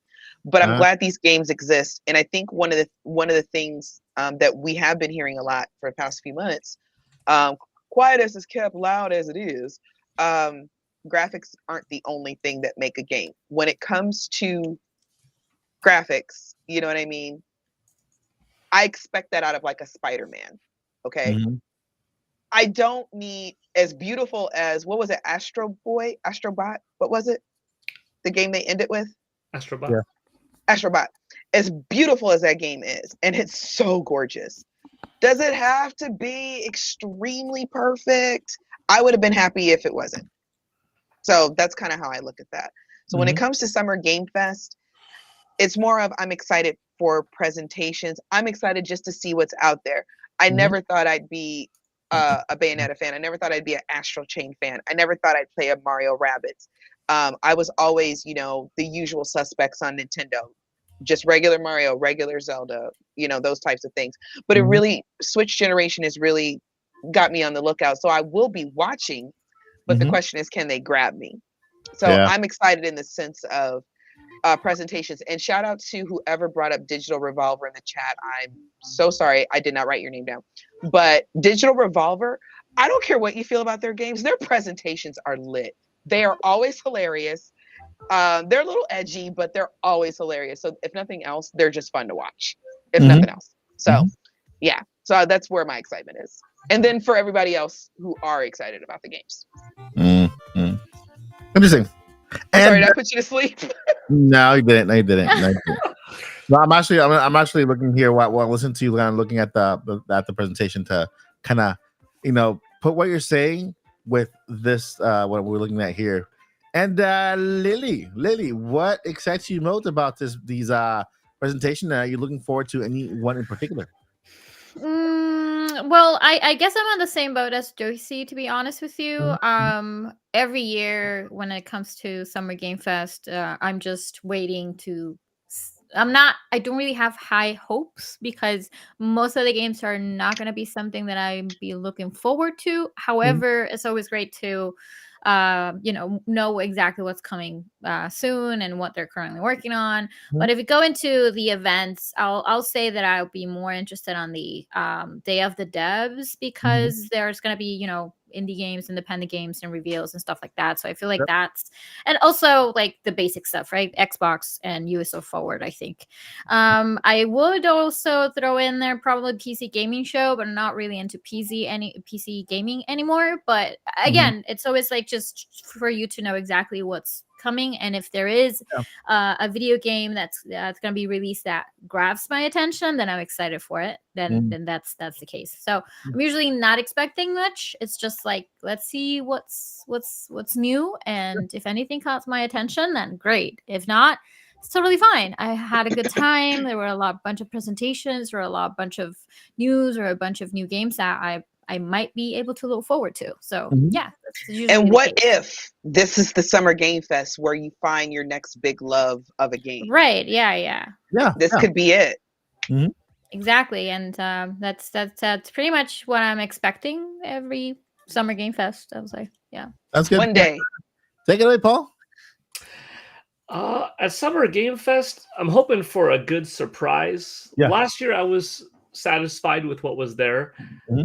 But I'm glad these games exist. And I think one of the things that we have been hearing a lot for the past few months, quiet as is kept, loud as it is, graphics aren't the only thing that make a game. When it comes to graphics, you know what I mean? I expect that out of like a Spider-Man. Okay. I don't need as beautiful as, what was it? Astrobot? What was it? The game they ended with? Astrobot. Yeah. Astrobot. As beautiful as that game is, and it's so gorgeous, does it have to be extremely perfect? I would have been happy if it wasn't. So that's kind of how I look at that. So when it comes to Summer Game Fest, it's more of I'm excited for presentations. I'm excited just to see what's out there. I never thought I'd be a Bayonetta fan. I never thought I'd be an Astral Chain fan. I never thought I'd play a Mario Rabbids. I was always, the usual suspects on Nintendo, just regular Mario, regular Zelda, those types of things. But it really, Switch generation has really got me on the lookout. So I will be watching, but the question is, can they grab me? So I'm excited in the sense of presentations. And shout out to whoever brought up Digital Revolver in the chat. I'm so sorry I did not write your name down. But Digital Revolver, I don't care what you feel about their games. Their presentations are lit. They are always hilarious. They're a little edgy, but they're always hilarious. So if nothing else, they're just fun to watch. If nothing else. So yeah. So that's where my excitement is. And then for everybody else who are excited about the games. Interesting. Sorry, did I put you to sleep? No, you didn't. No, you didn't. No, I'm actually looking here while listening to you, looking at the presentation to kind of, put what you're saying with this what we're looking at here. And Lily, what excites you most about these presentation? Are you looking forward to any one in particular? Well, I guess I'm on the same boat as Joycey, to be honest with you. Every year when it comes to Summer Game Fest, I'm just waiting to. I don't really have high hopes because most of the games are not going to be something that I'd be looking forward to. However, it's always great to know exactly what's coming soon and what they're currently working on. But if you go into the events, I'll say that I'll be more interested on the Day of the Devs because there's going to be indie games, independent games, and reveals and stuff like that. So I feel like that's, and also like the basic stuff, right? Xbox and USO Forward, I think. I would also throw in there probably PC gaming show, but I'm not really into PC gaming anymore. But again, it's always like just for you to know exactly what's coming, and if there is a video game that's going to be released that grabs my attention, then I'm excited for it. Then that's the case. So I'm usually not expecting much. It's just like, let's see what's new, and if anything caught my attention, then great. If not, it's totally fine. I had a good time. There were bunch of presentations, or bunch of news, or a bunch of new games that I might be able to look forward to. So yeah. That's usually and the what case. if this is the Summer Game Fest where you find your next big love of a game? Right. Yeah. This could be it. Exactly. And that's pretty much what I'm expecting every Summer Game Fest. I was like, yeah. That's good. One day. Take it away, Paul. At Summer Game Fest, I'm hoping for a good surprise. Last year, I was satisfied with what was there.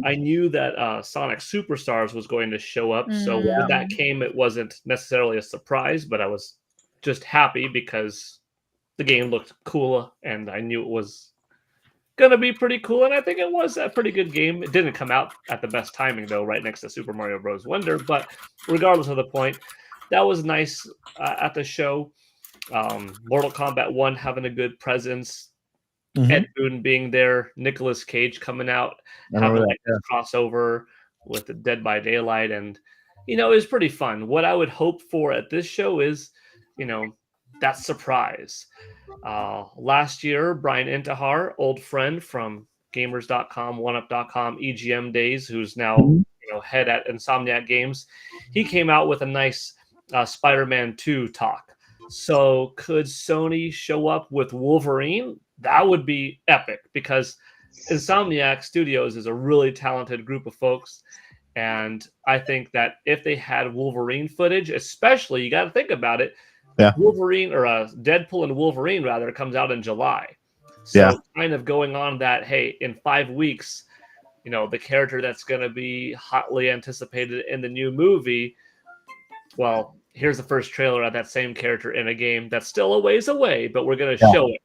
I knew that Sonic Superstars was going to show up, so when that came, it wasn't necessarily a surprise, but I was just happy because the game looked cool, and I knew it was gonna be pretty cool, and I think it was a pretty good game. It didn't come out at the best timing, though, right next to Super Mario Bros. Wonder, but regardless of the point, that was nice at the show. Mortal Kombat 1 having a good presence, Ed Boon being there, Nicolas Cage coming out, having like this crossover with the Dead by Daylight, and it was pretty fun. What I would hope for at this show is, that surprise. Last year, Brian Intihar, old friend from Gamers.com, OneUp.com, EGM days, who's now head at Insomniac Games, he came out with a nice Spider-Man 2 talk. So could Sony show up with Wolverine? That would be epic because Insomniac Studios is a really talented group of folks. And I think that if they had Wolverine footage, especially, you got to think about it, Wolverine, or Deadpool and Wolverine, rather, comes out in July. So kind of going on that, hey, in 5 weeks, the character that's going to be hotly anticipated in the new movie, well, here's the first trailer of that same character in a game that's still a ways away, but we're going to show it.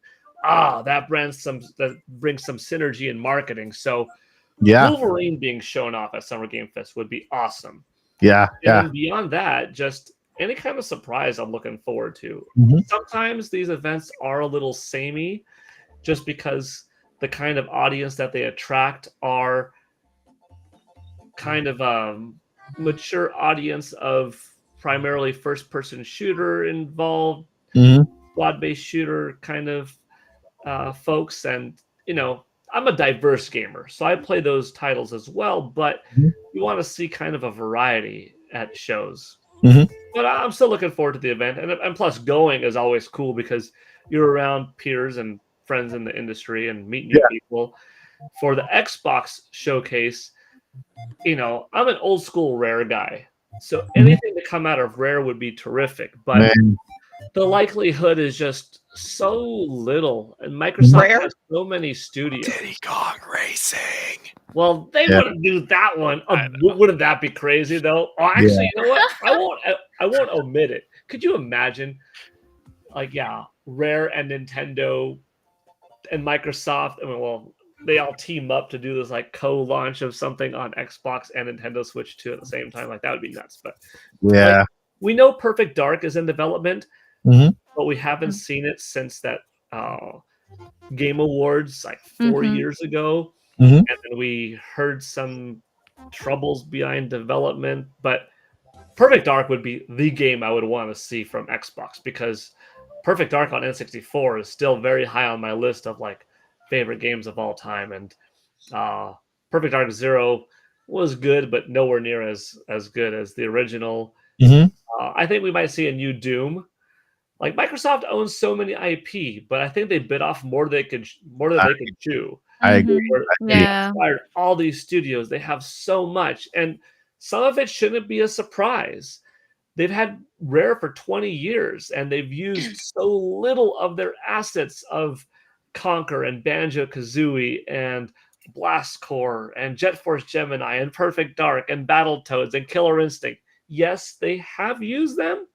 That brings some synergy in marketing. So Wolverine being shown off at Summer Game Fest would be awesome. And beyond that, just any kind of surprise I'm looking forward to. Sometimes these events are a little samey just because the kind of audience that they attract are kind of a mature audience of primarily first-person shooter involved, squad-based shooter kind of folks. And, I'm a diverse gamer, so I play those titles as well. But Mhm. you want to see kind of a variety at shows. Mhm. But I'm still looking forward to the event, and plus going is always cool because you're around peers and friends in the industry and meet new people. For the Xbox showcase, I'm an old school Rare guy, so anything to come out of Rare would be terrific. But Man, the likelihood is just so little, and Microsoft Rare? has so many studios. Diddy Kong Racing. Well, they Yeah. wouldn't do that one. Oh, I know. wouldn't that be crazy though? Oh, actually, you know what? I won't omit it. Could you imagine, like, Rare and Nintendo and Microsoft? I mean, well, they all team up to do this like co-launch of something on Xbox and Nintendo Switch 2 at the same time. Like that would be nuts. But yeah. we know Perfect Dark is in development, Mhm. but we haven't seen it since that Game Awards like 4 Mhm. years ago. Mhm. And then we heard some troubles behind development. But Perfect Dark would be the game I would want to see from Xbox, because Perfect Dark on N64 is still very high on my list of like favorite games of all time. And Perfect Dark Zero was good, but nowhere near as good as the original. Mhm. I think we might see a new Doom. Like Microsoft owns so many IP, but I think they bit off more than they could chew. I agree. Mhm. They Yeah. acquired all these studios. They have so much, and some of it shouldn't be a surprise. They've had Rare for 20 years, and they've used so little of their assets of Conquer and Banjo Kazooie and Blast Corps and Jet Force Gemini and Perfect Dark and Battletoads and Killer Instinct. Yes, they have used them,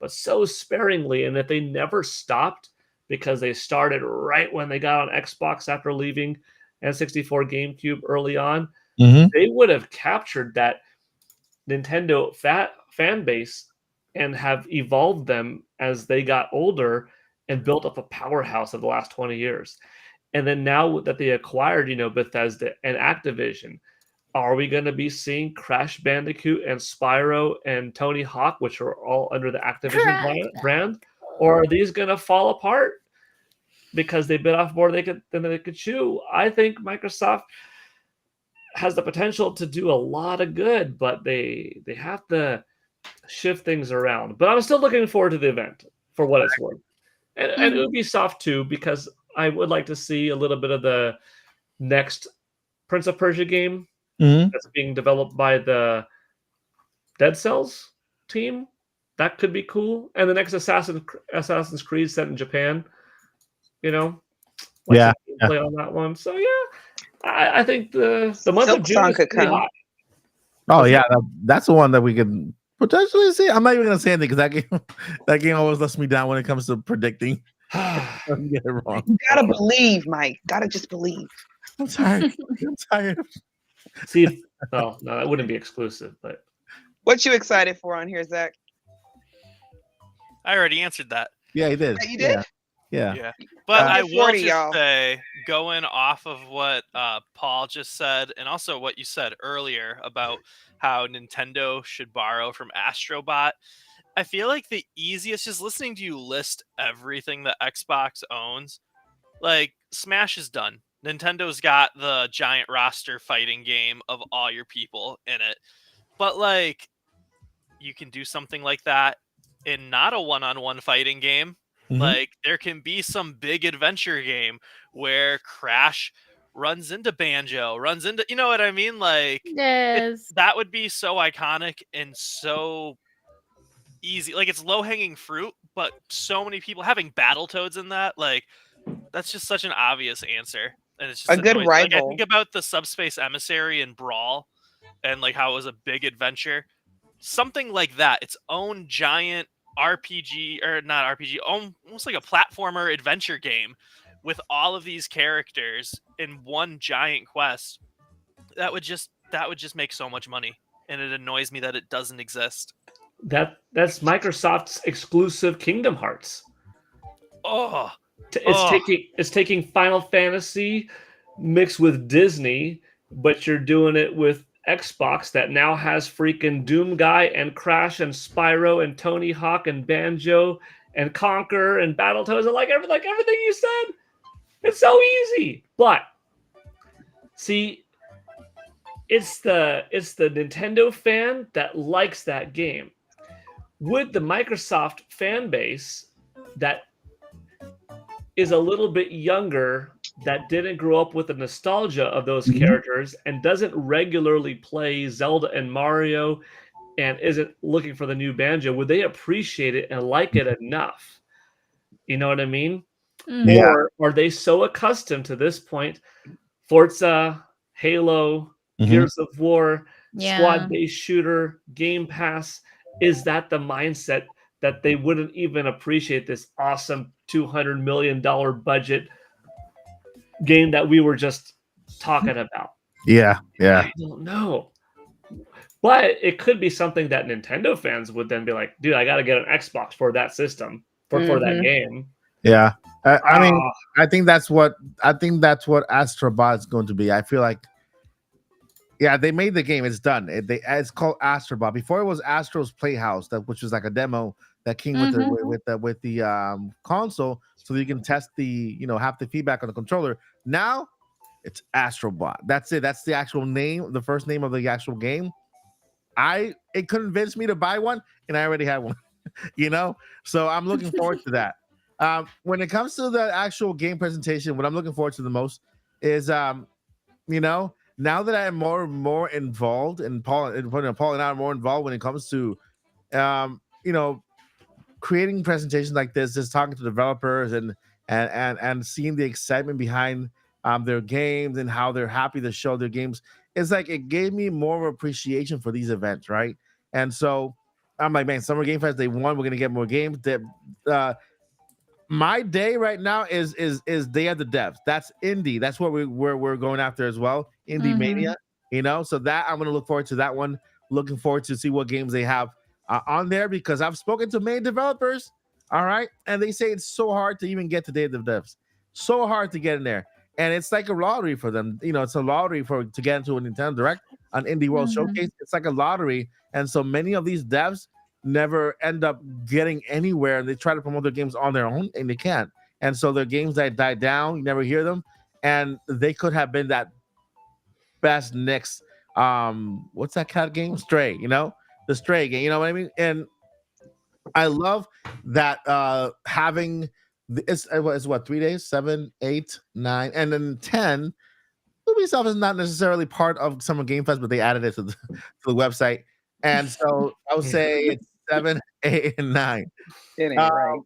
but so sparingly, and that they never stopped because they started right when they got on Xbox after leaving N64 GameCube early on. Mhm. They would have captured that Nintendo fan base and have evolved them as they got older and built up a powerhouse of the last 20 years. And then now that they acquired, Bethesda and Activision, are we going to be seeing Crash Bandicoot and Spyro and Tony Hawk, which are all under the Activision brand, or are these going to fall apart because they bit off more than they could chew? I think Microsoft has the potential to do a lot of good, but they have to shift things around. But I'm still looking forward to the event for what it's worth, and Ubisoft too, because I would like to see a little bit of the next Prince of Persia game Mhm. that's being developed by the Dead Cells team. That could be cool. And the next Assassin's Creed set in Japan, like Yeah. play on that one. So I think the month Silk of June Song is could pretty come. hot. Oh yeah, that's the one that we could potentially see. I'm not even gonna say anything because that game always lets me down when it comes to predicting. Get it wrong. You gotta believe, Mike. Gotta just believe. I'm tired. I'm tired. See if no, that wouldn't be exclusive, but What you excited for on here, Zach? I already answered that. Yeah, he did. That you did? Yeah. Yeah. But I You're will 40, just y'all. say, going off of what Paul just said, and also what you said earlier about how Nintendo should borrow from Astrobot, I feel like the easiest, just listening to you list everything that Xbox owns, like Smash is done. Nintendo's got the giant roster fighting game of all your people in it. But like, you can do something like that in not a one-on-one fighting game. Mhm. Like, there can be some big adventure game where Crash runs into Banjo, you know what I mean? Like, Yes. that would be so iconic and so easy. Like, it's low-hanging fruit, but so many people having Battletoads in that, like, that's just such an obvious answer. And it's just A good annoying. Like, I rival. think about the Subspace Emissary and Brawl and like how it was a big adventure. Something like that, its own giant RPG, or not RPG, almost like a platformer adventure game with all of these characters in one giant quest. That would just make so much money, and it annoys me that it doesn't exist. that's Microsoft's exclusive Kingdom Hearts. Oh, It's taking Final Fantasy mixed with Disney, but you're doing it with Xbox that now has freaking Doom Guy and Crash and Spyro and Tony Hawk and Banjo and Conquer and Battletoads and like everything you said. It's so easy. But See, it's the Nintendo fan that likes that game. With the Microsoft fan base that is a little bit younger, that didn't grow up with the nostalgia of those characters and doesn't regularly play Zelda and Mario and isn't looking for the new Banjo, would they appreciate it and like it enough? You know what I mean? Yeah. Or are they so accustomed to this point, Forza, Halo, Gears of War, Yeah. squad-based shooter, Game Pass, is that the mindset that they wouldn't even appreciate this awesome $200 million budget game that we were just talking about? Yeah. I don't know. But it could be something that Nintendo fans would then be like, dude, I got to get an Xbox for that system, for that game. Yeah. I mean, I think that's what Astrobot is going to be. I feel like, yeah, they made the game. It's done. It's called Astrobot. Before it was Astro's Playhouse, which was like a demo that came with the console, so that you can test have the feedback on the controller. Now it's Astrobot. That's it. That's the actual name, the first name of the actual game. It convinced me to buy one, and I already had one. So I'm looking forward to that. When it comes to the actual game presentation, what I'm looking forward to the most is now that I'm more involved, and Paul and I are more involved when it comes to creating presentations like this, just talking to developers and seeing the excitement behind their games and how they're happy to show their games. It's like it gave me more appreciation for these events, right? And so I'm like, man, Summer Game Fest, they won. We're gonna get more games. My day right now is Day of the Devs. That's indie. That's what we're going after as well. Indie Mania, So that I'm gonna look forward to that one. Looking forward to see what games they have on there, because I've spoken to many developers. All right, and they say it's so hard to even get to Day of the Devs. So hard to get in there, and it's like a lottery for them. It's a lottery to get into a Nintendo Direct, an Indie World Showcase. It's like a lottery, and so many of these devs never end up getting anywhere, and they try to promote their games on their own, and they can't. And so their games that die down, you never hear them, and they could have been that best next what's that cat game? Stray, the Stray game, you know what I mean? And I love that having it's what, 3 days, 7, 8, 9, and then 10. Ubisoft is not necessarily part of Summer Game Fest, but they added it to the website. And so I would say it's 7, 8, and 9. It ain't right.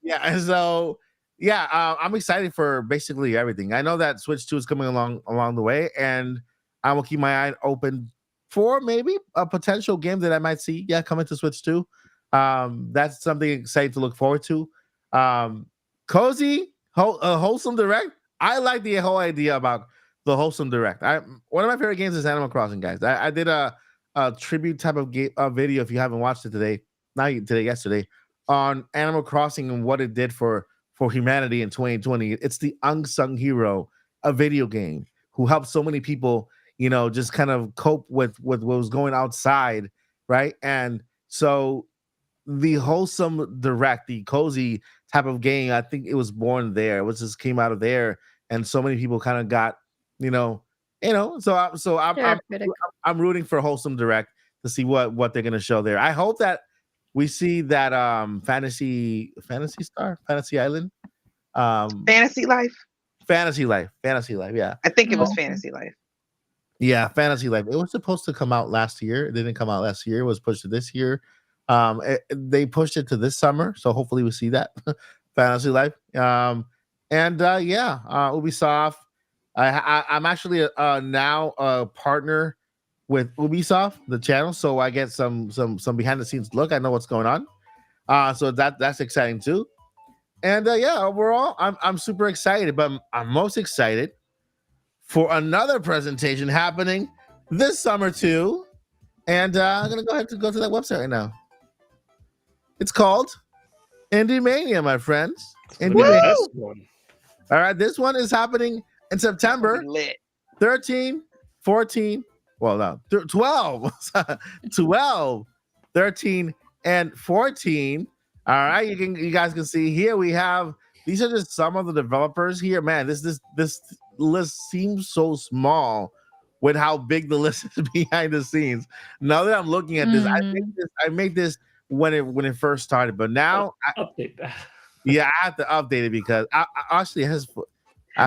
Yeah, and so I'm excited for basically everything. I know that Switch 2 is coming along the way, and I will keep my eye open for maybe a potential game that I might see coming to Switch 2. That's something exciting to look forward to. Cozy, wholesome direct. I like the whole idea about the wholesome direct. One of my favorite games is Animal Crossing, guys. I did a tribute type of video, if you haven't watched it yesterday, on Animal Crossing and what it did for humanity in 2020. It's the unsung hero, a video game who helped so many people, just kind of cope with what was going outside, right? And so the wholesome direct, the cozy type of game, I think it was born there. It just came out of there, and so many people kind of got, So I'm rooting for wholesome direct to see what they're gonna show there. I hope that we see that Fantasy Island, Fantasy Life. Yeah. I think it was Fantasy Life. Yeah, Fantasy Life. It was supposed to come out last year. It didn't come out last year. It was pushed to this year. They pushed it to this summer, so hopefully we see that Fantasy Life. Ubisoft. I'm actually now a partner with Ubisoft, the channel, so I get some behind the scenes look. I know what's going on. So that's exciting too. And overall, I'm super excited, but I'm most excited for another presentation happening this summer too. And I'm gonna go ahead and go to that website right now. It's called Indie Mania, my friends. Indie Mania. All right, this one is happening in September 13, 14, 12, 12, 13, and 14. All right, you guys can see here we have, these are just some of the developers here. Man, this list seems so small with how big the list is behind the scenes. Now that I'm looking at this, I made this when it first started, but now Update that. I have to update it because I actually it has.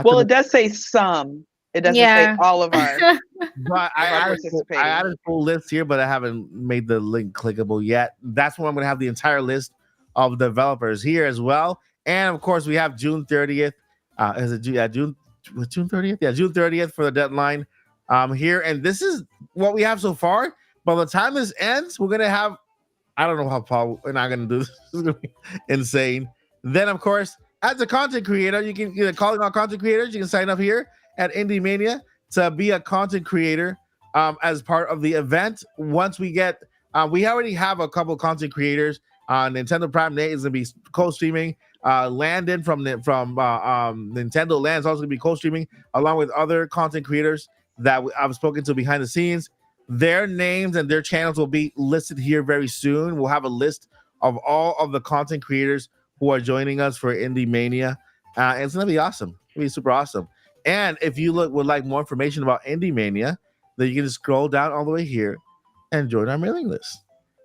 Well, it does say some. It doesn't say all of our. But I added full list here, but I haven't made the link clickable yet. That's when I'm going to have the entire list of developers here as well. And of course, we have June 30th. Is it June 30th? Yeah, June 30th for the deadline here. And this is what we have so far. By the time this ends, we're going to have, I don't know how Paul, we're not going to do this. This is going to be insane. Then, of course, as a content creator, you can calling on content creators. You can sign up here at Indie Mania to be a content creator as part of the event. Once we get, we already have a couple content creators. Nintendo Prime Nate is going to be co-streaming. Landon from Nintendo Land is also going to be co-streaming along with other content creators that I've spoken to behind the scenes. Their names and their channels will be listed here very soon. We'll have a list of all of the content creators who are joining us for Indie Mania. And it's going to be awesome. It's going to be super awesome. And if you would like more information about Indie Mania, then you can just scroll down all the way here and join our mailing list.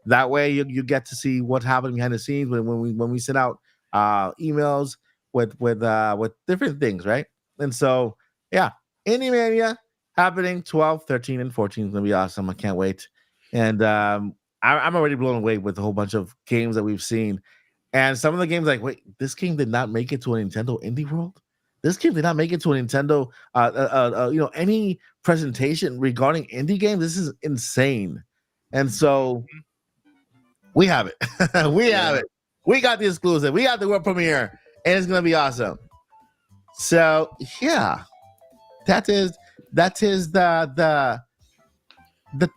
That way you get to see what's happening behind the scenes when we send out emails with different things, right? And so Indie Mania happening 12, 13, and 14 is gonna be awesome. I can't wait. And I'm already blown away with a whole bunch of games that we've seen. And some of the games, like, wait, this game did not make it to a Nintendo Indie World. This game did not make it to a Nintendo, any presentation regarding indie games. This is insane. And so we have it. We have it. We got the exclusive. We got the world premiere, and it's gonna be awesome. So yeah, that is the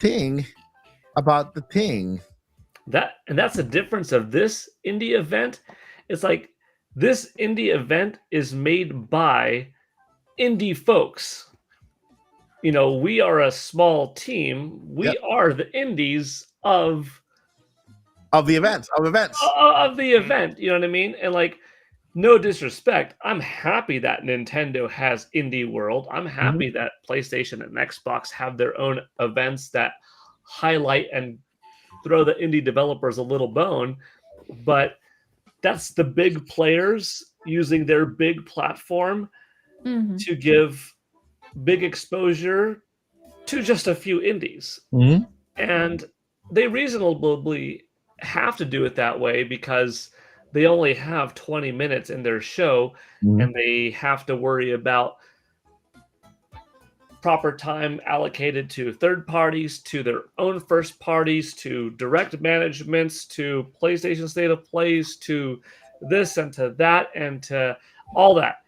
thing about the thing. That's the difference of this indie event. It's like this indie event is made by indie folks. You know, we are a small team. We are the indies of the event. You know what I mean? And like, no disrespect, I'm happy that Nintendo has Indie World. I'm happy that PlayStation and Xbox have their own events that highlight and throw the indie developers a little bone. But that's the big players using their big platform to give big exposure to just a few indies. And they reasonably have to do it that way because they only have 20 minutes in their show and they have to worry about proper time allocated to third parties, to their own first parties, to direct managements, to PlayStation State of Plays, to this and to that and to all that.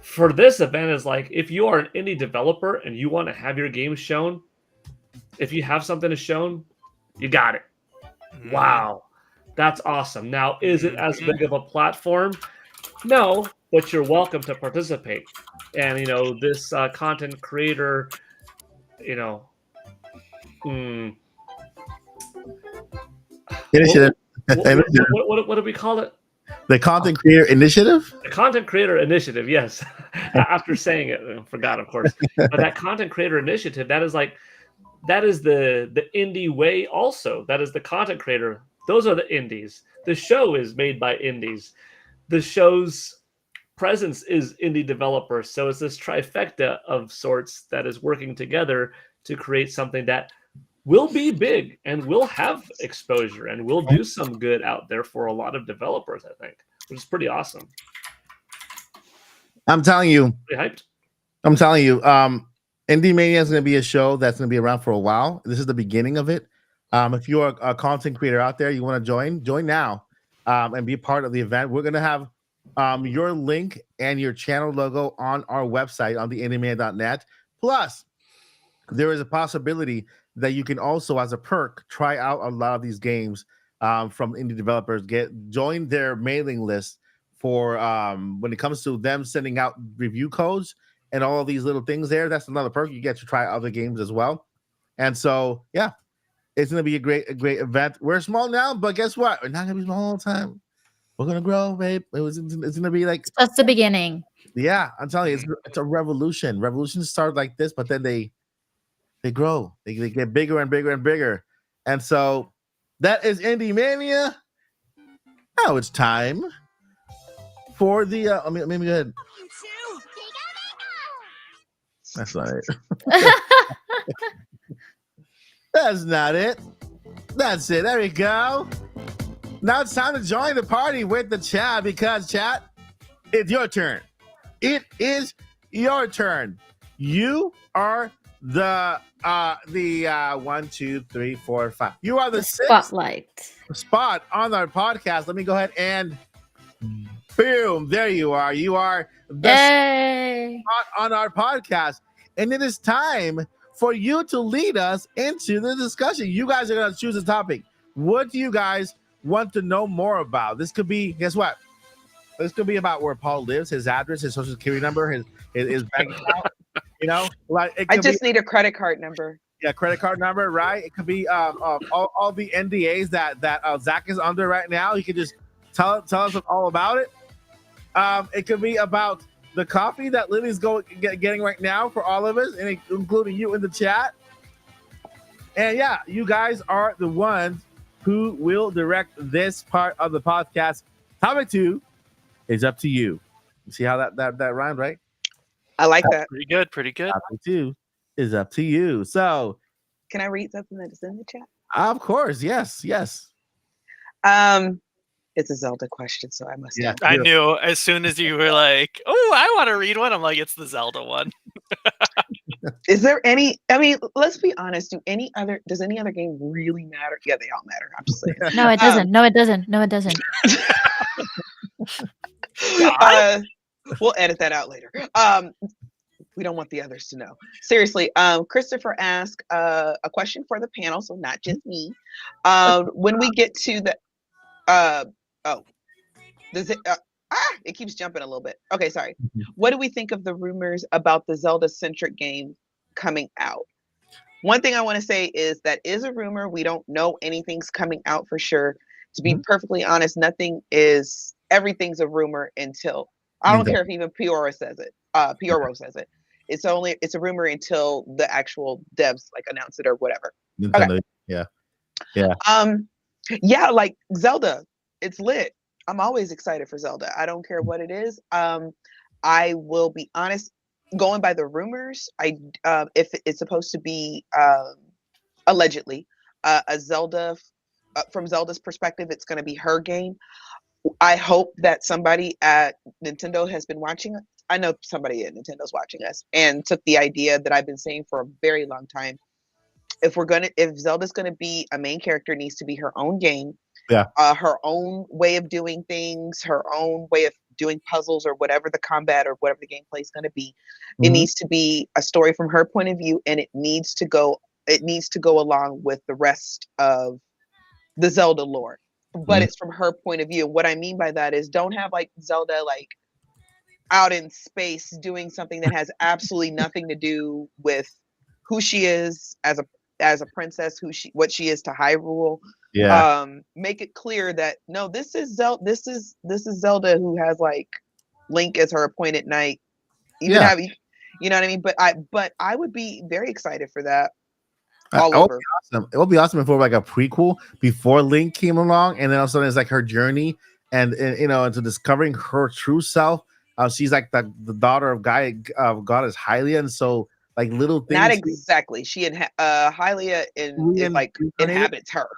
For this event is like, if you are an indie developer and you want to have your game shown, if you have something to show, you got it. Wow, that's awesome. Now, is it as big of a platform? No, but you're welcome to participate. And, you know, this content creator, you know, initiative. What do we call it? The Content Creator Initiative? The Content Creator Initiative, yes. After saying it, I forgot, of course. But that Content Creator Initiative, that is the indie way also. That is the content creator. Those are the indies. The show is made by indies. The show's presence is indie developers. So it's this trifecta of sorts that is working together to create something that will be big and will have exposure and will do some good out there for a lot of developers, I think, which is pretty awesome. I'm telling you. Pretty hyped. I'm telling you, Indie Mania is going to be a show that's going to be around for a while. This is the beginning of it. If you're a content creator out there, you want to join now and be part of the event. We're going to have your link and your channel logo on our website on the indiemania.net. Plus, there is a possibility that you can also, as a perk, try out a lot of these games from indie developers. Join their mailing list for when it comes to them sending out review codes and all of these little things there. That's another perk. You get to try other games as well. And so, yeah, it's going to be a great event. We're small now, but guess what? We're not going to be small all the time. We're going to grow, babe. It's going to be like... That's the beginning. Yeah, I'm telling you, it's a revolution. Revolutions start like this, but then they grow. They get bigger and bigger and bigger. And so that is Indie Mania. Now it's time for the let me go ahead. That's not it. That's not it. That's it. There we go. Now it's time to join the party with the chat because chat, it's your turn. It is your turn. You are the 1, 2, 3, 4, 5. You are the sixth Spotlight. spot on our podcast. Let me go ahead and boom, there you are. You are the Yay! spot on our podcast. And it is time for you to lead us into the discussion. You guys are going to choose a topic. What do you guys want to know more about? This could be, guess what? This could be about where Paul lives, his address, his social security number, his bank account. You know, like it I could just need a credit card number. yeah, credit card number, right? It could be all the NDAs that Zach is under right now. He could just tell us all about it. It could be about the coffee that Lily's getting right now for all of us, and including you in the chat. And yeah, you guys are the ones who will direct this part of the podcast. Topic 2 is up to you. You see how that rhymed, right? I like that. Pretty good. Pretty good. Topic 2 is up to you. So, Can I read something that is in the chat? of course, yes. It's a Zelda question, so I must. Yeah. I knew as soon as you were like, "Oh, I want to read one." I'm like, "It's the Zelda one." Is there any? I mean, let's be honest. Does any other game really matter? Yeah, they all matter. I'm just saying. No, it doesn't. No, it doesn't. No, it doesn't. We'll edit that out later. We don't want the others to know. Seriously, Christopher asked a question for the panel, so not just me. When we get to the, it keeps jumping a little bit. Okay, sorry. What do we think of the rumors about the Zelda-centric game coming out? One thing I want to say is that is a rumor. We don't know anything's coming out for sure. To be perfectly honest, everything's a rumor until, I don't care if even Pioro says it. Pioro says it. It's a rumor until the actual devs like announce it or whatever. Nintendo, okay. Yeah, like Zelda, it's lit. I'm always excited for Zelda. I don't care what it is. I will be honest, going by the rumors, if it's supposed to be allegedly a Zelda, from Zelda's perspective, it's going to be her game. I hope that somebody at Nintendo has been watching. I know somebody at Nintendo's watching us and took the idea that I've been saying for a very long time. If Zelda's gonna be a main character, it needs to be her own game. Yeah. Her own way of doing things, her own way of doing puzzles or whatever the combat or whatever the gameplay is gonna be. It needs to be a story from her point of view, and it needs to go along with the rest of the Zelda lore. But it's from her point of view. What I mean by that is don't have like Zelda like out in space doing something that has absolutely nothing to do with who she is as a princess, what she is to Hyrule. Yeah. Make it clear that no, this is Zelda who has like Link as her appointed knight. You know what I mean? But I would be very excited for that. All over. Awesome. It would be awesome if it were like a prequel before Link came along, and then all of a sudden it's like her journey and into discovering her true self. She's like the daughter of goddess Hylia, and so like little things. Not exactly. She Hylia inhabits her.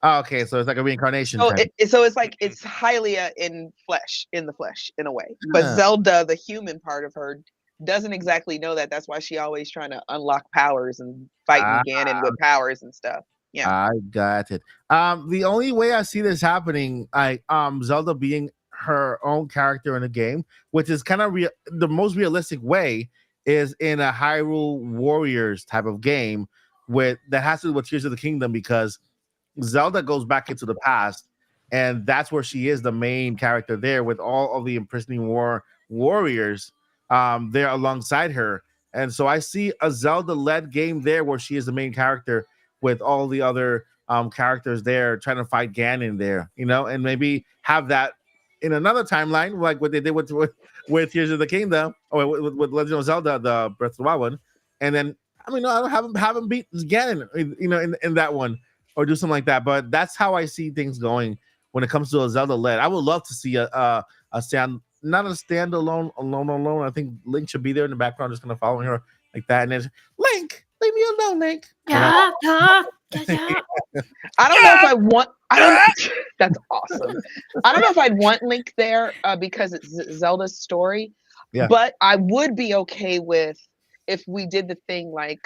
Oh, okay, so it's like a reincarnation. So it's like it's Hylia in the flesh in a way. But Zelda, the human part of her, doesn't exactly know that. That's why she always trying to unlock powers and fighting Ganon with powers and stuff. Yeah, I got it. The only way I see this happening, Zelda being her own character in the game, which is kind of the most realistic way, is in a Hyrule Warriors type of game that has to do with Tears of the Kingdom, because Zelda goes back into the past, and that's where she is the main character there, with all of the imprisoning warriors there alongside her. And so I see a Zelda-led game there where she is the main character with all the other characters there trying to fight Ganon there, and maybe have that in another timeline, like what they did with Tears of the Kingdom, or with Legend of Zelda, the Breath of the Wild one, and then I mean, no, I don't have him beat Ganon, in that one, or do something like that. But that's how I see things going when it comes to a Zelda led. I would love to see a not a standalone alone. I think Link should be there in the background, just kind of following her like that, and then Link, leave me alone, Link. Yeah. I don't know if I want. I don't. That's awesome. I don't know if I'd want Link there because it's Zelda's story. Yeah. But I would be okay with if we did the thing like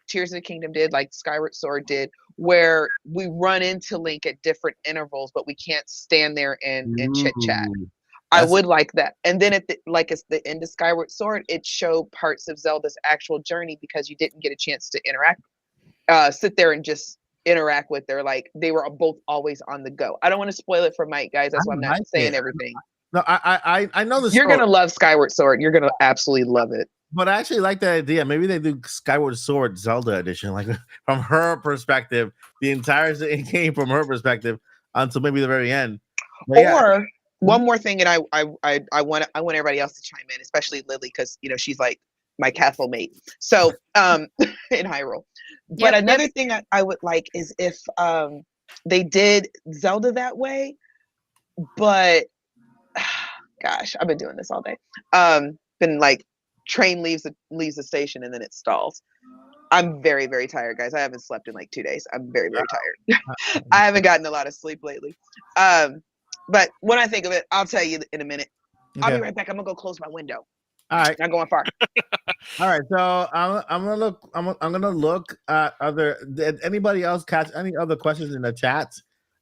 Tears of the Kingdom did, like Skyward Sword did, where we run into Link at different intervals, but we can't stand there and chit chat. I would like that. And then it's the end of Skyward Sword, it showed parts of Zelda's actual journey because you didn't get a chance to interact, sit there and just interact with her. Like they were both always on the go. I don't want to spoil it for Mike, guys. That's why I'm not saying everything. No, I know this. You're gonna love Skyward Sword. You're gonna absolutely love it. But I actually like that idea. Maybe they do Skyward Sword Zelda edition, like from her perspective, the entire game from her perspective until maybe the very end. But one more thing, and I want everybody else to chime in, especially Lily, because she's like my castle mate. So in Hyrule. But another thing I would like is if they did Zelda that way, but gosh, I've been doing this all day. Been like train leaves the station and then it stalls. I'm very, very tired, guys. I haven't slept in like 2 days. I'm very, very tired. I haven't gotten a lot of sleep lately. But when I think of it, I'll tell you in a minute. I'll be right back. I'm gonna go close my window. All right, not going far. All right, so I'm gonna look. I'm gonna look at other. Did anybody else catch any other questions in the chat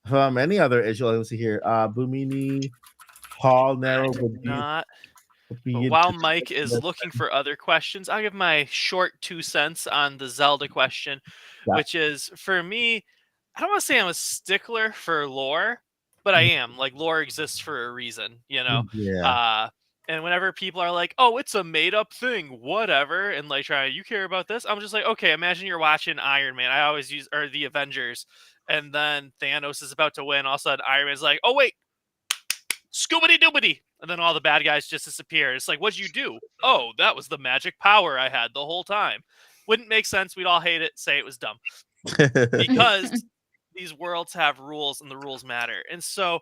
from any other issue? Let's see here. Bumini, Paul, Narrow, not. But while Mike is looking for other questions, I'll give my short 2 cents on the Zelda question, which is, for me, I don't want to say I'm a stickler for lore, but I am. Like, lore exists for a reason, Yeah. And whenever people are like, oh, it's a made-up thing, whatever, and like, you care about this? I'm just like, okay, imagine you're watching Iron Man. I always use, or the Avengers, and then Thanos is about to win. All of a sudden, Iron Man's like, oh, wait, scoobity-doobity. And then all the bad guys just disappear. It's like, what'd you do? Oh, that was the magic power I had the whole time. Wouldn't make sense. We'd all hate it, say it was dumb. Because these worlds have rules and the rules matter. And so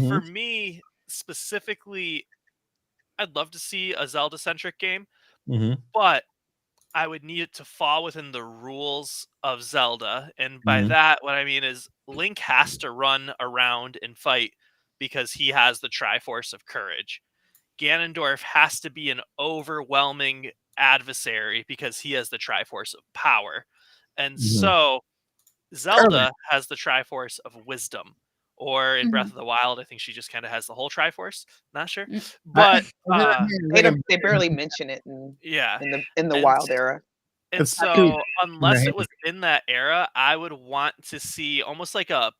for me, specifically, I'd love to see a Zelda-centric game, but I would need it to fall within the rules of Zelda. And by that, what I mean is Link has to run around and fight because he has the Triforce of Courage. Ganondorf has to be an overwhelming adversary because he has the Triforce of Power. And so Zelda has the Triforce of Wisdom. Or in Breath of the Wild, I think she just kind of has the whole Triforce. Not sure. But they barely mention it in the Wild era. And so unless it was in that era, I would want to see almost like a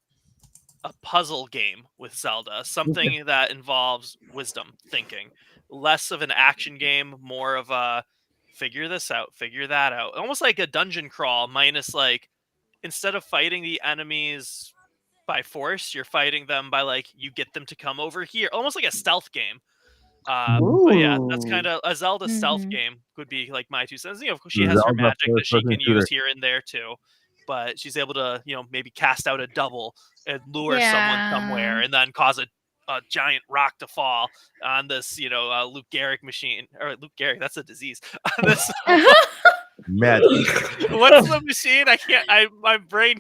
puzzle game with Zelda, something that involves wisdom thinking, less of an action game, more of a figure this out, figure that out, almost like a dungeon crawl, minus like instead of fighting the enemies by force, you're fighting them by like you get them to come over here, almost like a stealth game. But yeah, that's kind of a Zelda stealth game would be like my 2 cents. She has her magic that she can use here and there too, but she's able to, maybe cast out a double and lure someone somewhere and then cause a giant rock to fall on this, Luke Gehrig machine. Or Luke Gehrig, that's a disease. This magic. What's the machine? I can't. My brain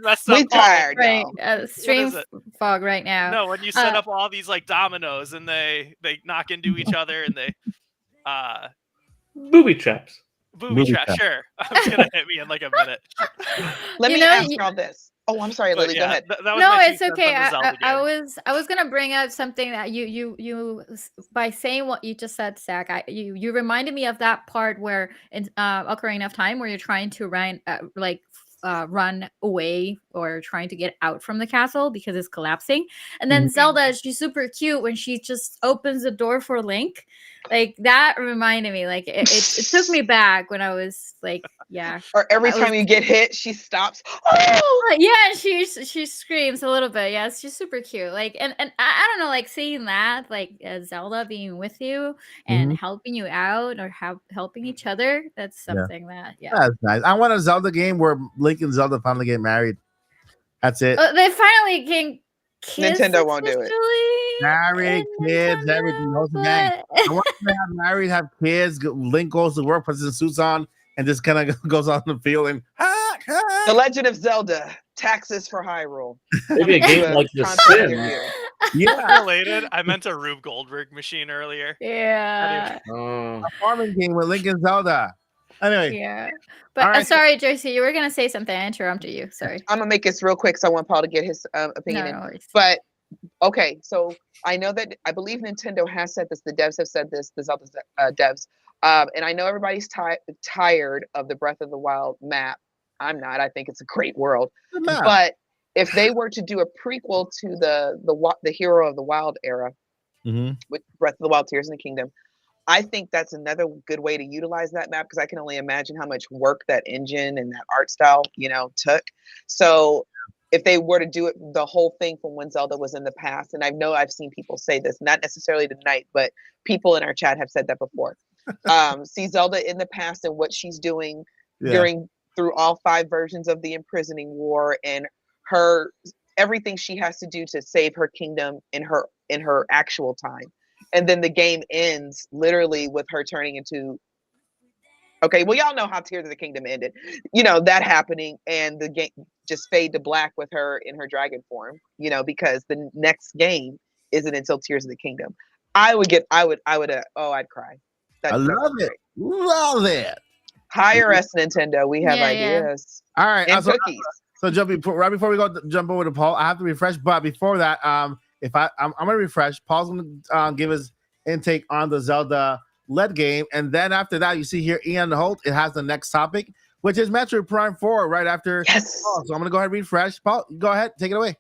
messed up. We tired. Right. Stream fog right now. No, when you set up all these like dominoes and they knock into each other and they booby traps. Booby trap, sure. I'm gonna hit me in like a minute. Let me ask all this. Oh, I'm sorry, Lily. Go ahead. No, it's okay. I was gonna bring up something that you by saying what you just said, Zach. You reminded me of that part where in Ocarina of Time where you're trying to run away or trying to get out from the castle because it's collapsing, and then Zelda, she's super cute when she just opens the door for Link. Like that reminded me, like it took me back when I was like Yeah. Or every I time was- you get hit, she stops. Oh! Yeah, she screams a little bit. Yeah, she's super cute. Like, and I don't know, like seeing that, like Zelda being with you and helping you out or helping each other. That's Yeah. something that That's nice. I want a Zelda game where Link and Zelda finally get married. That's it. They finally can kiss. Nintendo won't do it. officially Married, in kids, Nintendo, everything. Goes to gang. I want them to have married, have kids. Link goes to work, puts his suits on, and just kind of goes on the field and The Legend of Zelda, Taxes for Hyrule. Maybe a game like The Concept Sims. review. yeah, Related. I meant a Rube Goldberg machine earlier. Yeah. Oh. a farming game with Link and Zelda. Anyway, Yeah. But All right. sorry, Joycey, you were gonna say something. I interrupted you. Sorry. I'm gonna make this real quick, so I want Paul to get his No, opinion in. no worries. But okay, so I know that I believe Nintendo has said this. The devs have said this. The Zelda devs, and I know everybody's tired of the Breath of the Wild map. I'm not. I think it's a great world. good map. But if they were to do a prequel to the Hero of the Wild era Mhm. with Breath of the Wild, Tears in the Kingdom, I think that's another good way to utilize that map because I can only imagine how much work that engine and that art style, took. So if they were to do it, the whole thing from when Zelda was in the past, and I know I've seen people say this, not necessarily tonight, but people in our chat have said that before. See Zelda in the past and what she's doing Yeah. through all 5 versions of the imprisoning war and everything she has to do to save her kingdom in her actual time. And then the game ends literally with her turning into, okay, well, y'all know how Tears of the Kingdom ended, that happening, and the game just fade to black with her in her dragon form, because the next game isn't until Tears of the Kingdom. I'd cry. I love it. Great. Love it. Hire us, Nintendo. We have Yeah, yeah. ideas All right. and So, cookies. right before we jump over to Paul, I have to refresh. But before that, if I'm gonna refresh, Paul's gonna give his intake on the Zelda LED game, and then after that, you see here Ian Holt. It has the next topic, which is Metroid Prime 4, right after. Yes. Paul. So I'm gonna go ahead and refresh. Paul, go ahead, take it away.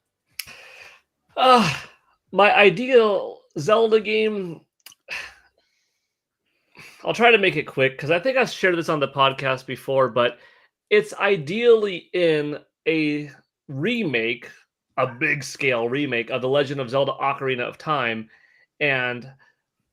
My ideal Zelda game. I'll try to make it quick because I think I've shared this on the podcast before, but it's ideally in a remake, a big scale remake of The Legend of Zelda Ocarina of Time. And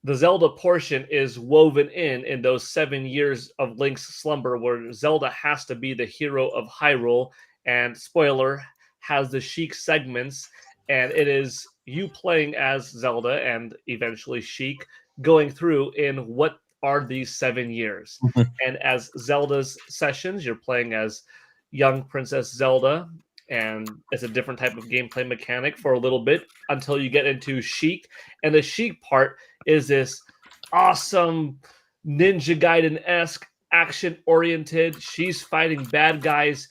the Zelda portion is woven in those 7 years of Link's slumber where Zelda has to be the hero of Hyrule. And spoiler, has the Sheik segments. And it is you playing as Zelda and eventually Sheik going through in what are these 7 years. And as Zelda's sessions, you're playing as young Princess Zelda, and it's a different type of gameplay mechanic for a little bit until you get into Sheik. And the Sheik part is this awesome Ninja Gaiden-esque action-oriented. She's fighting bad guys.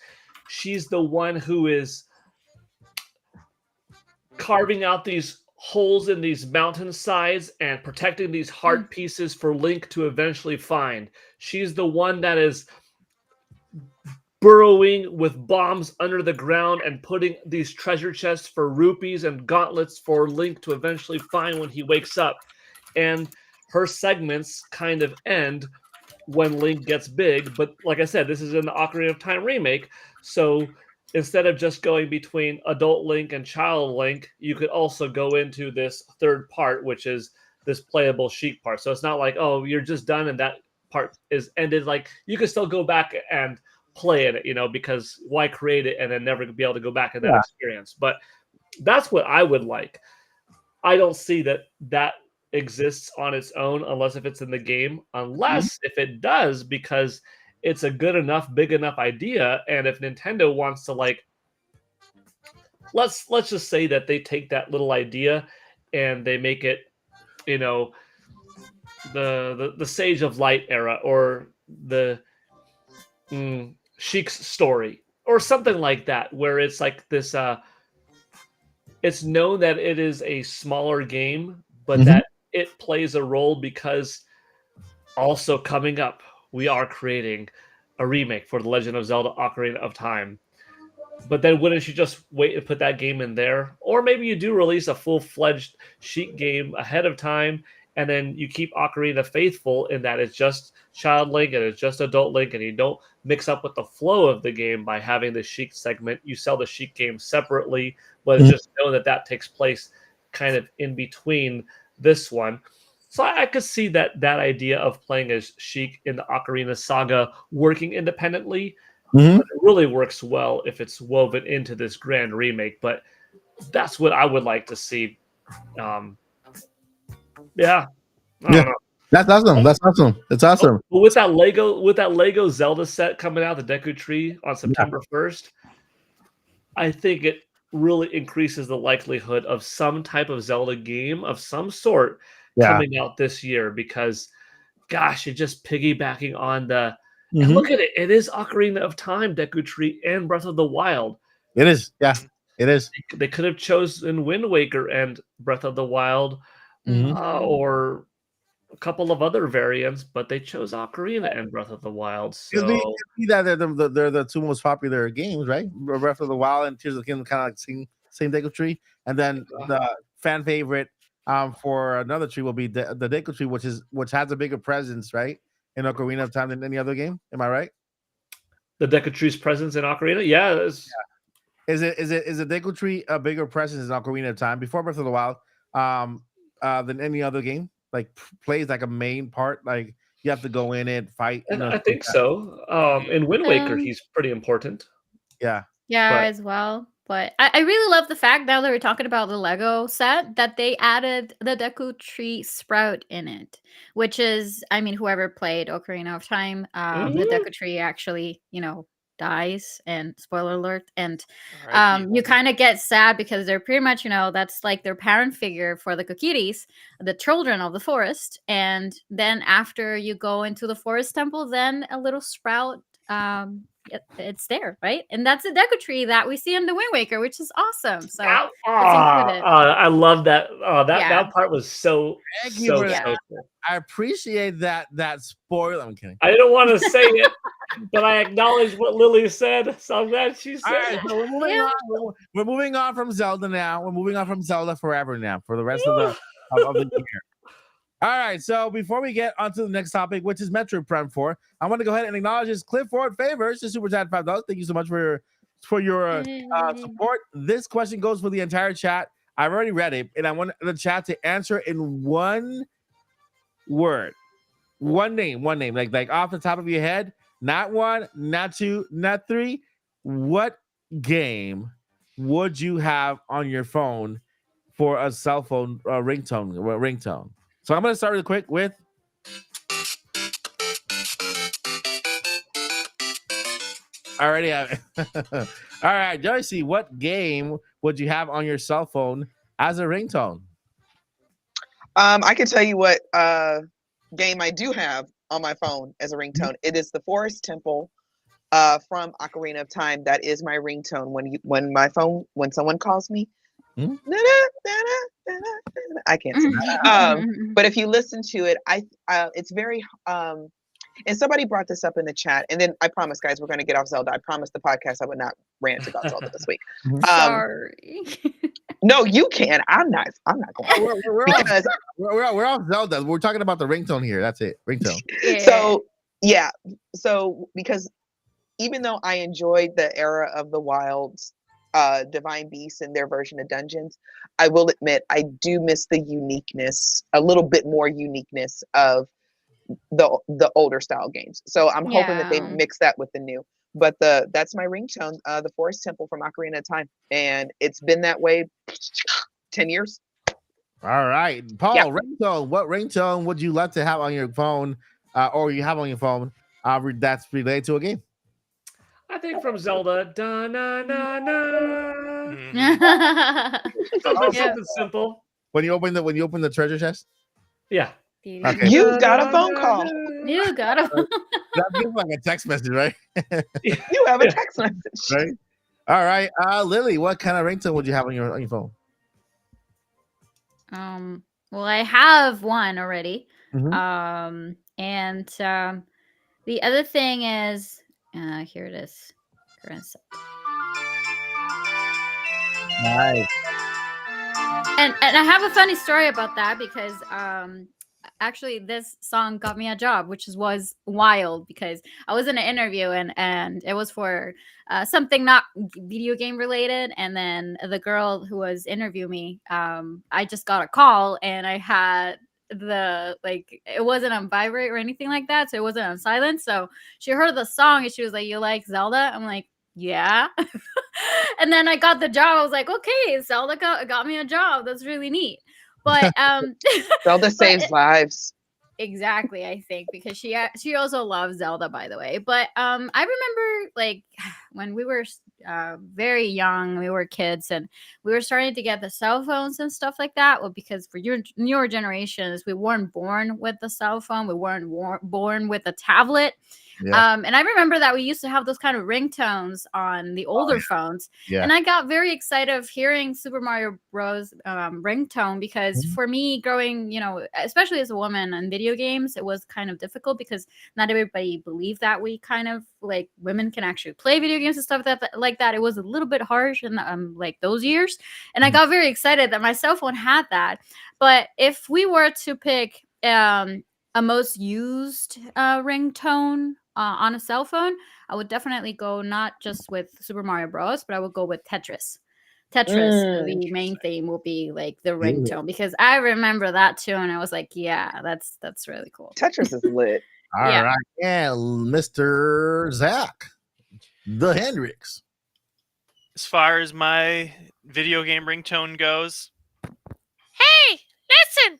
She's the one who is carving out these holes in these mountain sides and protecting these heart pieces for Link to eventually find. She's the one that is burrowing with bombs under the ground and putting these treasure chests for rupees and gauntlets for Link to eventually find when he wakes up. And her segments kind of end when Link gets big. But like I said, this is in the Ocarina of Time remake. So instead of just going between adult Link and child Link, you could also go into this third part, which is this playable Sheik part. So it's not like, oh, you're just done and that part is ended. Like you can still go back and play it, because why create it and then never be able to go back in that experience? But that's what I would like. I don't see that exists on its own unless if it's in the game, unless if it does, because it's a good enough, big enough idea. And if Nintendo wants to let's just say that they take that little idea and they make it, the Sage of Light era or the Sheik's story or something like that, where it's like this, it's known that it is a smaller game, but that it plays a role because also coming up, we are creating a remake for The Legend of Zelda Ocarina of Time. But then wouldn't you just wait and put that game in there? Or maybe you do release a full-fledged Sheik game ahead of time and then you keep Ocarina faithful in that it's just Child Link and it's just Adult Link, and you don't mix up with the flow of the game by having the Sheik segment. You sell the Sheik game separately, but it's just know that takes place kind of in between this one. So I could see that idea of playing as Sheik in the Ocarina Saga working independently. Mhm. But it really works well if it's woven into this grand remake. But that's what I would like to see. Yeah, I don't know. That's awesome. That's awesome. It's awesome. But with that Lego Zelda set coming out, the Deku Tree on September 1st, I think it really increases the likelihood of some type of Zelda game of some sort coming out this year, because gosh, it's just piggybacking on the and look at it. It is Ocarina of Time, Deku Tree, and Breath of the Wild. It is. Yeah, it is. They could have chosen Wind Waker and Breath of the Wild, or a couple of other variants, but they chose Ocarina and Breath of the Wild. So that they're the two most popular games, right? Breath of the Wild and Tears of the Kingdom, kind of like same Deku Tree, and then the fan favorite for another tree will be the Deku Tree, which has a bigger presence, right, in Ocarina of Time than any other game. Am I right? The Deku Tree's presence in Ocarina, yeah. Is the Deku Tree a bigger presence in Ocarina of Time before Breath of the Wild than any other game? Like plays like a main part, like you have to go in it, fight. And I think so. In Wind Waker, he's pretty important. Yeah, as well. But I really love the fact, now that we're talking about the Lego set, that they added the Deku Tree sprout in it, which is, I mean, whoever played Ocarina of Time, the Deku Tree actually, dies, and spoiler alert, and you kind of get sad because they're pretty much, that's like their parent figure for the Kokiris, the children of the forest. And then after you go into the forest temple, then a little sprout, it's there, right? And that's a Deku Tree that we see in the Wind Waker, which is awesome. So it's included. I love that. That part was so cool. I appreciate that spoiler. I'm kidding. I didn't want to say it, but I acknowledge what Lily said, so I'm glad she said it. So we're moving on from Zelda now. We're moving on from Zelda forever now for the rest of the year. All right, so before we get onto the next topic, which is Metroid Prime 4, I want to go ahead and acknowledge his Clifford Favors, the super chat $5. Thank you so much for your support. This question goes for the entire chat. I've already read it, and I want the chat to answer in one word, one name, like off the top of your head. Not one, not two, not three. What game would you have on your phone for a cell phone ringtone? So I'm going to start real quick with I already have it. All right, Joycey, what game would you have on your cell phone as a ringtone? I can tell you what game I do have on my phone as a ringtone. It is the Forest Temple from Ocarina of Time. That is my ringtone when someone calls me. I can't sing. But if you listen to it, it's very and somebody brought this up in the chat, and then I promise, guys, we're going to get off Zelda. I promised the podcast I would not rant about Zelda this week. Sorry. No, you can. I'm not going. We're off Zelda. We're talking about the ringtone here. That's it, ringtone. So because even though I enjoyed the era of the Wilds, Divine Beasts and their version of Dungeons, I will admit I do miss the uniqueness, a little bit more uniqueness of the older style games. So I'm hoping that they mix that with the new. But that's my ringtone, the Forest Temple from Ocarina of Time, and it's been that way 10 years. All right, Paul, ringtone. What ringtone would you like to have on your phone, or you have on your phone that's related to a game? I think from Zelda, something simple. When you open the treasure chest. Yeah. Okay. You got a phone call. You got a That's like a text message, right? You have a text message, right? All right, Lily, what kind of ringtone would you have on your phone? Well, I have one already. Mhm. And the other thing is, here it is. Nice. And I have a funny story about that because actually this song got me a job, which was wild because I was in an interview and it was for something not video game related. And then the girl who was interviewing me, I just got a call and I had it wasn't on vibrate or anything like that, so it wasn't on silent. So she heard the song and she was like, "You like Zelda?" I'm like, "Yeah." And then I got the job. I was like, "Okay, Zelda got me a job. That's really neat." But Zelda saves lives. exactly, I think, because she also loves Zelda, by the way. But I remember like when we were very young, we were kids, and we were starting to get the cell phones and stuff like that. Well, because for your newer generations, we weren't born with the cell phone, we weren't born with a tablet. Yeah. And I remember that we used to have those kind of ringtones on the older phones. Yeah. And I got very excited of hearing Super Mario Bros. Ringtone because for me, growing, especially as a woman in video games, it was kind of difficult because not everybody believed that we kind of like women can actually play video games and stuff like that. It was a little bit harsh in like those years. And I got very excited that my cell phone had that. But if we were to pick a most used ringtone on a cell phone, I would definitely go not just with Super Mario Bros, but I would go with Tetris. The main theme will be like the ringtone because I remember that too, and I was like, yeah, that's really cool. Tetris is lit. All right, yeah, Mr. Zach, the Hendrix. As far as my video game ringtone goes, hey, listen.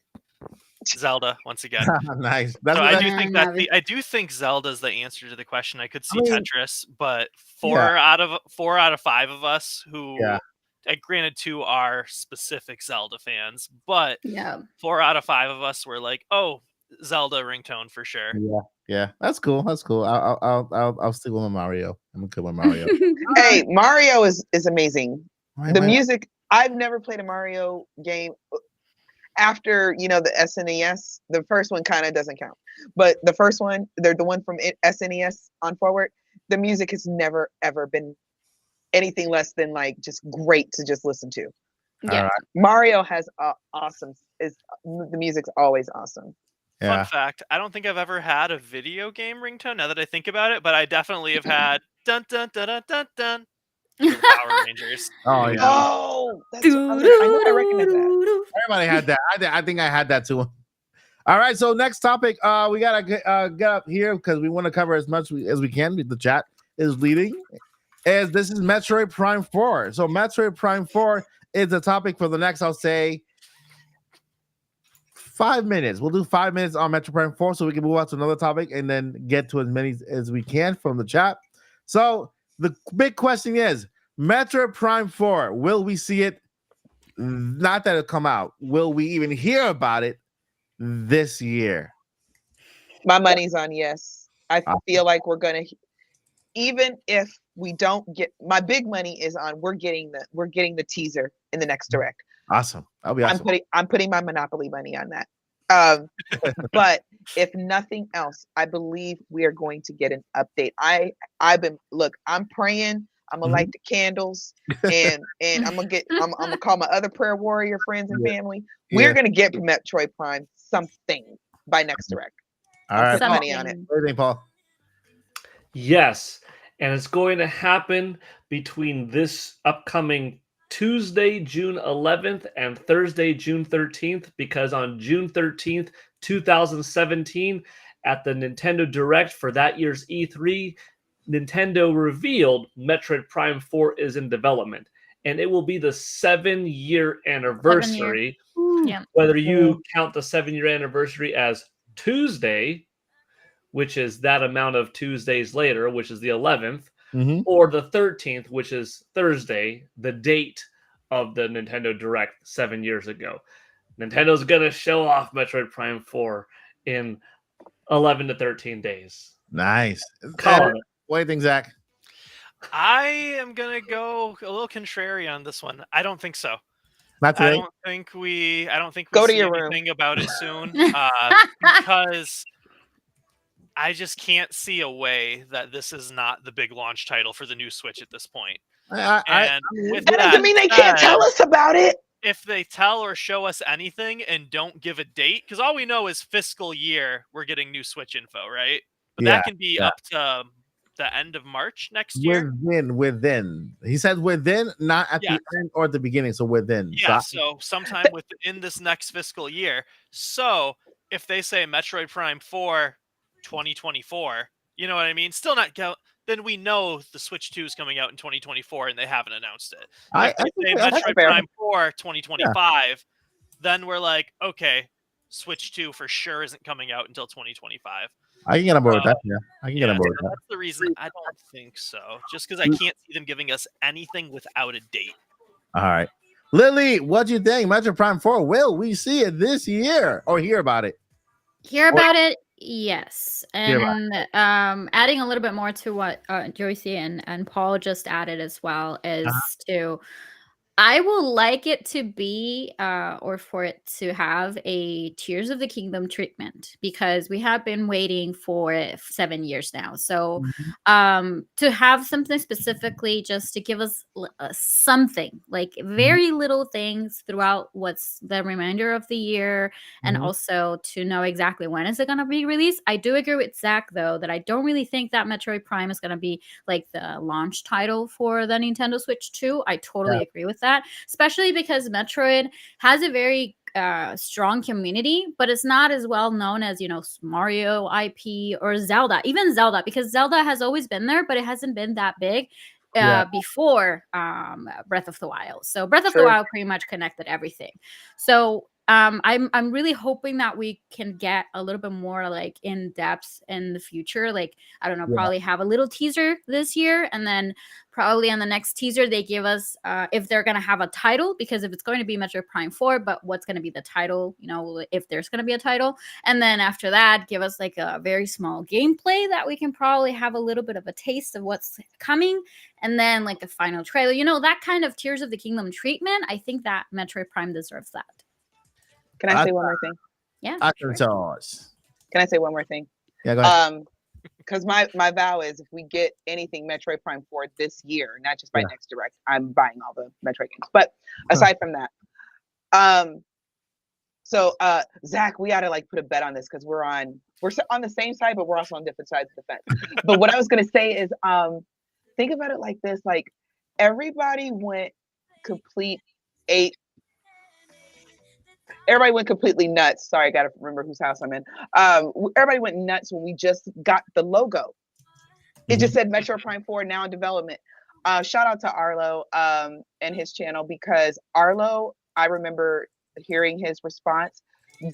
Zelda once again. Nice. So I do think Zelda's the answer to the question. I could see Tetris, but four out of 5 of us who, granted 2 are specific Zelda fans, but 4 out of 5 of us were like, oh, Zelda ringtone for sure. Yeah, that's cool. I'll stick with Mario. I'm good with Mario. Hey, Mario is amazing. The music. I've never played a Mario game. After the SNES, the first one kind of doesn't count, but the first one, the one from SNES on forward, the music has never ever been anything less than like just great to just listen to. Yeah, right. Mario has the music's always awesome. Fun fact: I don't think I've ever had a video game ringtone. Now that I think about it, but I definitely have had dun dun dun dun dun dun. Power Rangers. Oh yeah. Oh, I know I recognize that. Everybody had that. I think I had that too. All right. So next topic, we gotta get up here because we want to cover as much as we can. The chat is leading. As this is Metroid Prime 4. So Metroid Prime 4 is the topic for the next, I'll say, 5 minutes. We'll do 5 minutes on Metroid Prime 4 so we can move on to another topic and then get to as many as we can from the chat. So the big question is, Metroid Prime 4, will we see it? Not that it'll come out. Will we even hear about it this year? My money's on yes. I feel like we're going to, even if we don't get, my big money is on we're getting the teaser in the next direct. Awesome. That'll be awesome. I'm putting my Monopoly money on that. But if nothing else, I believe we are going to get an update. I'm praying. I'm gonna light the candles and I'm gonna call my other prayer warrior friends and family. We're gonna get Metroid Prime something by next direct. All right, put money on it. What do you think, Paul? Yes, and it's going to happen between this upcoming Tuesday, June 11th and Thursday, June 13th, because on June 13th, 2017, at the Nintendo Direct for that year's E3, Nintendo revealed Metroid Prime 4 is in development, and it will be the 7-year anniversary. Whether you count the 7-year anniversary as Tuesday, which is that amount of Tuesdays later, which is the 11th, or the 13th, which is Thursday, the date of the Nintendo Direct 7 years ago. Nintendo's going to show off Metroid Prime 4 in 11 to 13 days. Nice. What do you think, Zach? I am going to go a little contrary on this one. I don't think so. Not today? I don't think we Go to see your anything room. about it soon because I just can't see a way that this is not the big launch title for the new Switch at this point. That doesn't mean they can't tell us about it. if they tell or show us anything and don't give a date, because all we know is fiscal year, we're getting new Switch info, right? But Yeah, that can be yeah. up to the end of March next year. Within. He said within, not at Yes. the end or the beginning. So within. Yeah, so sometime within this next fiscal year. So if they say Metroid Prime 4 2024, you know what I mean? Still not go. Then we know the Switch 2 is coming out in 2024 and they haven't announced it. I If they say think that's Metroid fair. Prime 4 2025, then we're like, okay, Switch 2 for sure isn't coming out until 2025. I can get on board with that. Yeah, I can get on Yeah, board so with that. that's the reason I don't think so. Just because I can't see them giving us anything without a date. All right. Lily, what do you think? Metroid Prime 4, will we see it this year or hear about it? Hear about it? Yes. Hear about And adding a little bit more to what Joycey and Paul just added as well is to I would like it to be or for it to have a Tears of the Kingdom treatment, because we have been waiting for it 7 years now. So to have something specifically just to give us something, like very little things throughout what's the remainder of the year, and also to know exactly when is it going to be released. I do agree with Zach, though, that I don't really think that Metroid Prime is going to be like the launch title for the Nintendo Switch 2. I totally agree with that, especially because Metroid has a very strong community, but it's not as well known as, you know, Mario IP or Zelda, even Zelda, because Zelda has always been there, but it hasn't been that big before Breath of the Wild. So Breath of the Wild pretty much connected everything. So I'm really hoping that we can get a little bit more like in depth in the future. Like, I don't know, probably have a little teaser this year, and then probably on the next teaser they give us if they're gonna have a title, because if it's going to be Metroid Prime 4, but what's gonna be the title, you know, if there's gonna be a title. And then after that, give us like a very small gameplay that we can probably have a little bit of a taste of what's coming, and then like a final trailer, you know, that kind of Tears of the Kingdom treatment. I think that Metroid Prime deserves that. Can I say one more thing? Yeah. Can I say one more thing? Yeah, go ahead. Because my vow is, if we get anything Metroid Prime 4 this year, not just by next direct, I'm buying all the Metroid games. But aside from that, so Zach, we gotta like put a bet on this, because we're on the same side, but we're also on different sides of the fence. But what I was gonna say is, think about it like this: like, everybody went everybody went completely nuts. Sorry, I gotta remember whose house I'm in. Everybody went nuts when we just got the logo. It just said Metroid Prime 4 now in development. Shout out to Arlo and his channel, because Arlo, I remember hearing his response.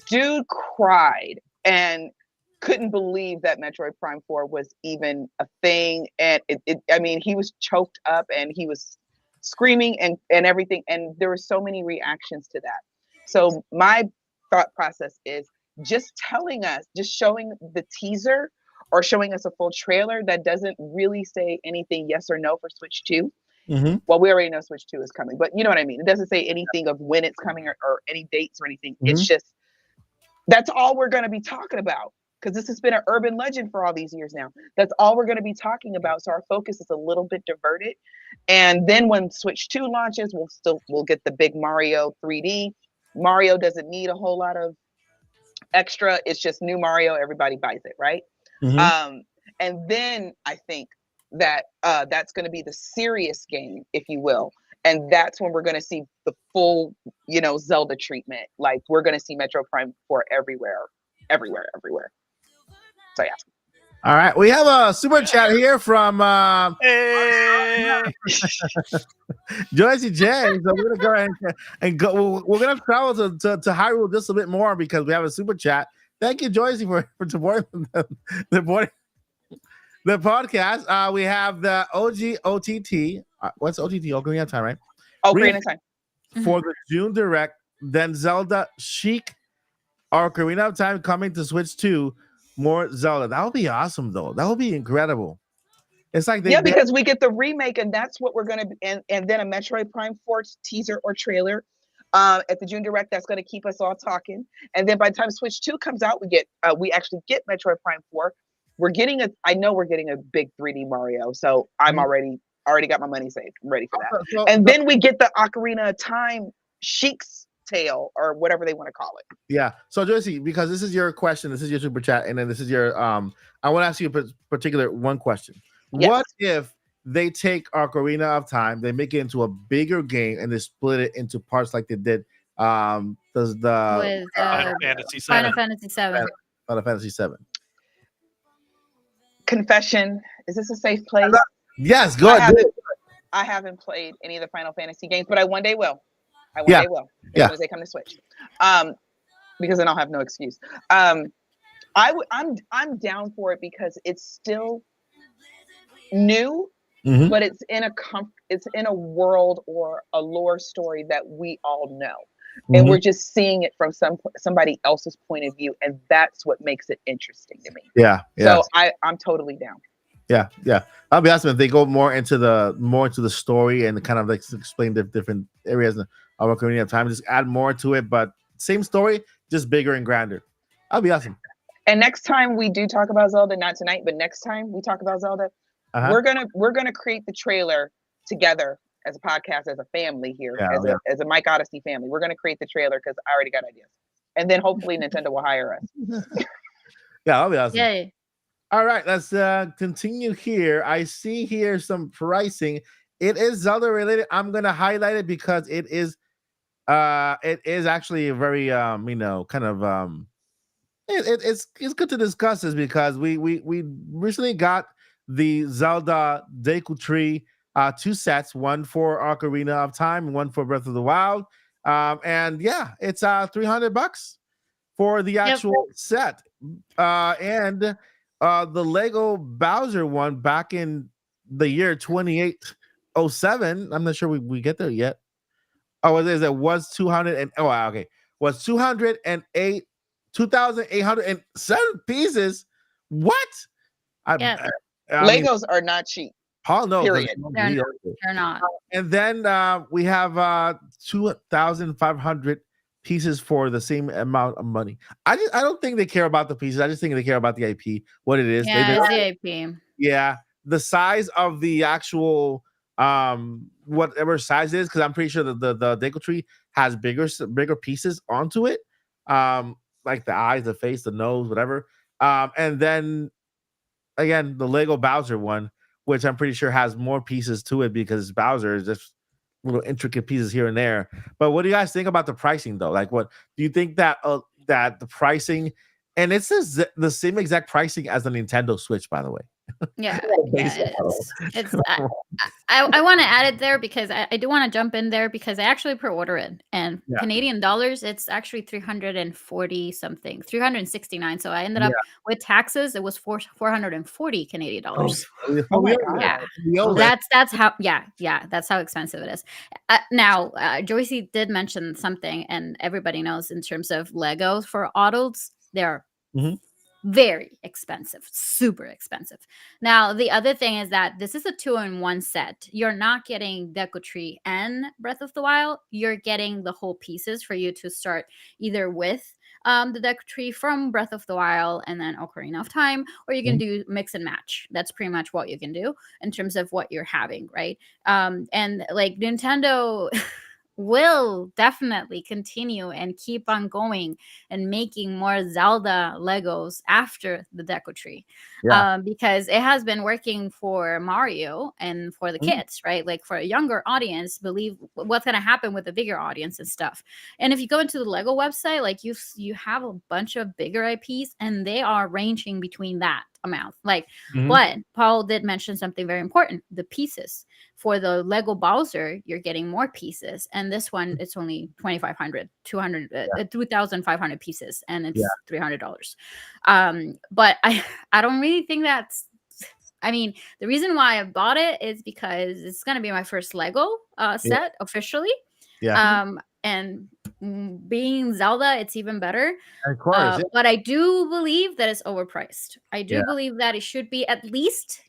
Dude cried and couldn't believe that Metroid Prime 4 was even a thing. And I mean, he was choked up and he was screaming and everything. And there were so many reactions to that. So my thought process is just telling us, just showing the teaser or showing us a full trailer that doesn't really say anything yes or no for Switch 2. Well, we already know Switch 2 is coming, but you know what I mean? It doesn't say anything of when it's coming or any dates or anything. It's just, that's all we're going to be talking about, because this has been an urban legend for all these years now. That's all we're going to be talking about. So our focus is a little bit diverted. And then when Switch 2 launches, we'll get the big Mario 3D. Mario doesn't need a whole lot of extra. It's just new Mario. Everybody buys it, right? And then I think that that's going to be the serious game, if you will. And that's when we're going to see the full, you know, Zelda treatment. Like, we're going to see Metroid Prime 4 everywhere. So yeah. All right, we have a super chat here from Joycey James. So we're gonna go ahead and go. We're gonna travel to Hyrule just a bit more, because we have a super chat. Thank you, Joycey, for supporting the podcast. We have the OTT. What's OTT? Ocarina of Time, right? Ocarina of Time. For the June Direct, then Zelda Chic, Ocarina of Time coming to Switch 2. More Zelda. That would be awesome, though. That would be incredible. It's like because we get the remake, and that's what we're gonna be, and then a Metroid Prime 4 teaser or trailer at the June Direct. That's gonna keep us all talking. And then by the time Switch 2 comes out, we actually get Metroid Prime 4. I know we're getting a big 3D Mario, so I'm already got my money saved. I'm ready for that. And then we get the Ocarina of Time Sheik's tale or whatever they want to call it. Yeah. So Joycey, because this is your question, this is your super chat, and then this is your I want to ask you a particular one question. Yes. What if they take Ocarina of Time, they make it into a bigger game, and they split it into parts like they did does the With Final Fantasy Final VII. Fantasy 7. Final Fantasy 7? Confession, is this a safe place? Yes, go I ahead. haven't played any of the Final Fantasy games, but I one day will. As Yeah. soon as they come to Switch. Because then I'll have no excuse. I'm down for it because it's still new, Mhm. but it's in a world or a lore story that we all know. And Mhm. we're just seeing it from somebody else's point of view, and that's what makes it interesting to me. Yeah. So I'm totally down. Yeah. I'll be asking if they go more into the story and kind of like explain the different areas of Ocarina of Time, just add more to it, but same story, just bigger and grander. That'll be awesome. And next time we do talk about Zelda, not tonight, but next time we talk about Zelda, we're gonna create the trailer together as a podcast, as a family here, as a Mike Odyssey family. We're gonna create the trailer because I already got ideas, and then hopefully Nintendo will hire us. Yeah, that'll be awesome. Yay. All right, let's continue here. I see here some pricing. It is Zelda related. I'm gonna highlight it because it is actually a very kind of it's good to discuss this because we recently got the Zelda Deku Tree 2 sets, one for Ocarina of Time and one for Breath of the Wild. And yeah, it's $300 for the actual set. And the Lego Bowser one back in the year 2807. I'm not sure we get there yet. Oh, it is. It was 200 and okay. Was 2,807 pieces. What? Legos are not cheap. Paul knows. Period. They're not. And then we have 2,500 pieces for the same amount of money. I don't think they care about the pieces. I just think they care about the IP, what it is. Yeah, it's the IP. Yeah, the size of the actual whatever size it is, because I'm pretty sure the Deku Tree has bigger pieces onto it, like the eyes, the face, the nose, whatever. And then again, the Lego Bowser one, which I'm pretty sure has more pieces to it because Bowser is just little intricate pieces here and there. But what do you guys think about the pricing though? Like, what do you think that that the pricing, and it's the same exact pricing as the Nintendo Switch, by the way. Yeah, it's I want to add it there because I do want to jump in there because I actually pre-order it, and Canadian dollars it's actually 340 something, 369. So I ended up with taxes, it was 440 Canadian dollars. Oh my God. Yeah, that's how that's how expensive it is. Now Joycey did mention something, and everybody knows in terms of Legos for adults, they're very expensive, super expensive. Now, the other thing is that this is a 2-in-1 set. You're not getting Deku Tree and Breath of the Wild. You're getting the whole pieces for you to start either with the Deku Tree from Breath of the Wild and then Ocarina of Time, or you can do mix and match. That's pretty much what you can do in terms of what you're having, right? And like Nintendo will definitely continue and keep on going and making more Zelda Legos after the Deku Tree, because it has been working for Mario and for the kids, right? Like for a younger audience, believe what's going to happen with the bigger audience and stuff. And if you go into the Lego website, like you have a bunch of bigger IPs, and they are ranging between that amount. Like, but Paul did mention something very important: the pieces. For the Lego Bowser, you're getting more pieces, and this one it's only 2,500, 2,500 pieces, and it's $300. But I don't really think that's. I mean, the reason why I bought it is because it's gonna be my first Lego set officially. And being Zelda, it's even better. Of course, but I do believe that it's overpriced. I do believe that it should be at least,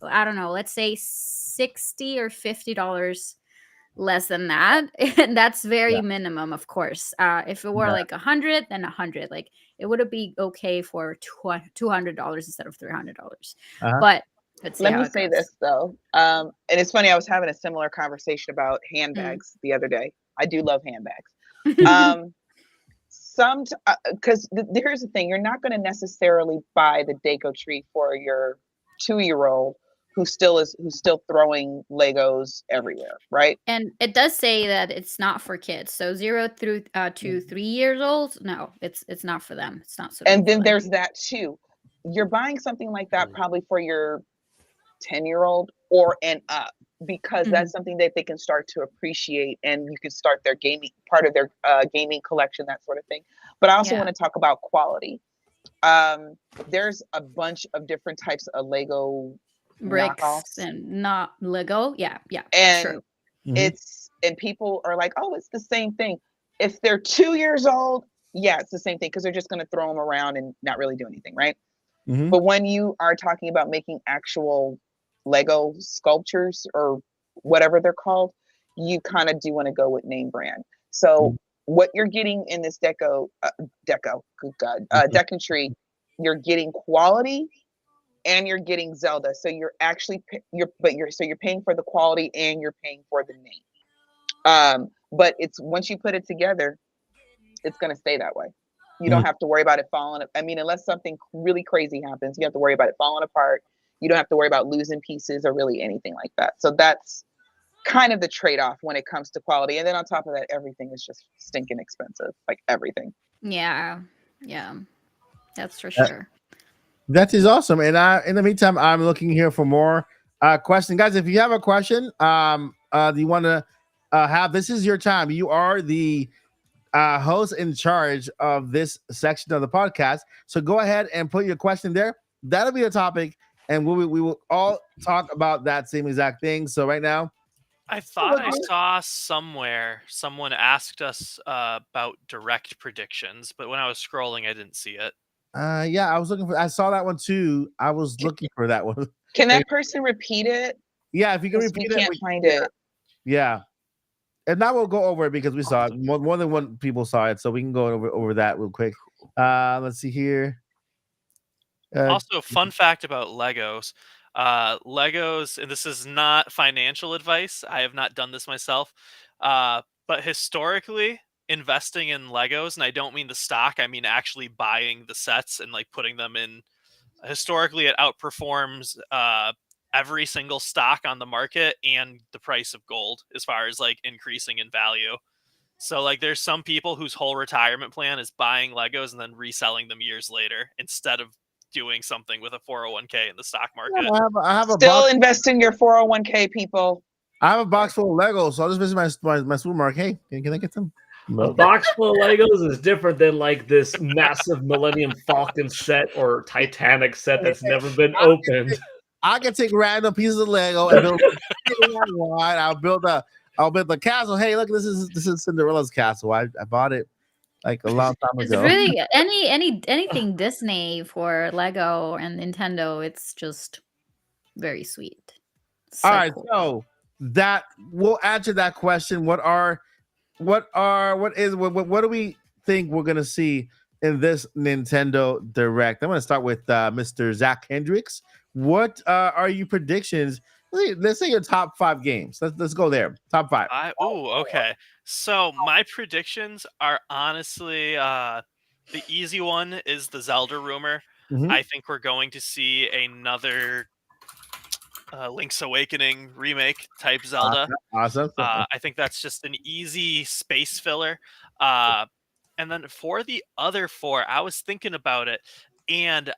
I don't know, let's say $60 or $50 less than that. And that's very minimum, of course. If it were like 100, then 100. Like it would be okay for $200 instead of $300. But let me say this though, and it's funny. I was having a similar conversation about handbags the other day, I do love handbags. Because here's the thing, you're not going to necessarily buy the deco tree for your 2-year-old who's still throwing Legos everywhere, right? And it does say that it's not for kids. So 0 through to 3 years old. No, it's not for them. It's not suitable. And then for them. there's that too. You're buying something like that probably for your 10-year-old or and up, because that's something that they can start to appreciate, and you can start their gaming part of their gaming collection, that sort of thing. But I also want to talk about quality. There's a bunch of different types of Lego bricks knockoffs. And not Lego. Yeah, and true. And people are like, oh, it's the same thing. If they're 2 years old, yeah, it's the same thing, because they're just going to throw them around and not really do anything, right? But when you are talking about making actual Lego sculptures or whatever they're called, you kind of do want to go with name brand. So what you're getting in this deco tree, you're getting quality and you're getting Zelda. So you're actually you're paying for the quality and you're paying for the name. But it's once you put it together, it's going to stay that way. You don't have to worry about it falling. I mean, unless something really crazy happens, you have to worry about it falling apart. You don't have to worry about losing pieces or really anything like that. So that's kind of the trade-off when it comes to quality. And then on top of that, everything is just stinking expensive, like everything. Yeah, that's for sure. That is awesome. And in the meantime, I'm looking here for more questions, guys. If you have a question, do you want to have? This is your time. You are the host in charge of this section of the podcast. So go ahead and put your question there. That'll be a topic, and we will all talk about that same exact thing. So right now, I thought I saw somewhere someone asked us about direct predictions, but when I was scrolling, I didn't see it. Yeah, I was looking for. I saw that one too. I was looking for that one. Can that person repeat it? Yeah, if you can repeat it, we can't find it. Yeah. And now we'll go over it because we saw it. More than one people saw it, so we can go over that real quick. Let's see here. Also, fun fact about Legos. Legos, and this is not financial advice. I have not done this myself. But historically, investing in Legos, and I don't mean the stock, I mean actually buying the sets and like putting them in. Historically, it outperforms every single stock on the market and the price of gold as far as like increasing in value. So like there's some people whose whole retirement plan is buying Legos and then reselling them years later instead of doing something with a 401k in the stock market. Yeah, I have a Still box. invest in your 401k, people. I have a box full of Legos, so I'll just visit my supermarket. Hey, can I get some? A box full of Legos is different than like this massive Millennium Falcon set or Titanic set that's never been opened. I can take random pieces of Lego and build one. I'll build the castle. Hey, look, this is Cinderella's castle. I bought it like a long time It's ago. really anything Disney for Lego and Nintendo. It's just very sweet. So All right, cool. so that we'll answer that question. What do we think we're gonna see in this Nintendo Direct? I'm gonna start with Mr. Zach Hendricks. What are your predictions? Let's say your top 5 games. Let's go there. Top 5. Okay. So my predictions are honestly the easy one is the Zelda rumor. I think we're going to see another Link's Awakening remake type Zelda. Awesome. I think that's just an easy space filler. And then for the other 4, I was thinking about it, and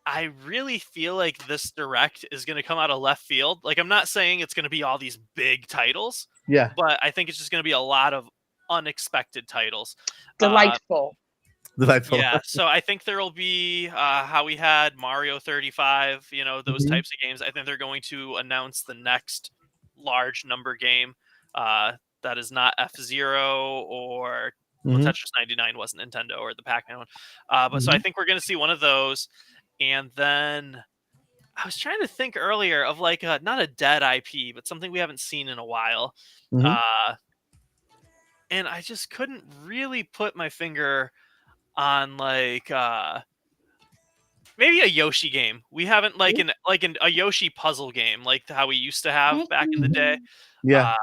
I really feel like this Direct is going to come out of left field. Like, I'm not saying it's going to be all these big titles, but I think it's just going to be a lot of unexpected titles. Delightful. Yeah, so I think there will be how we had Mario 35, those types of games. I think they're going to announce the next large number game that is not F-Zero or Tetris 99 wasn't Nintendo or the Pac-Man one. But so I think we're going to see one of those. And then I was trying to think earlier of like not a dead IP, but something we haven't seen in a while. And I just couldn't really put my finger on like maybe a Yoshi game. We haven't a Yoshi puzzle game like how we used to have back in the day. Yeah.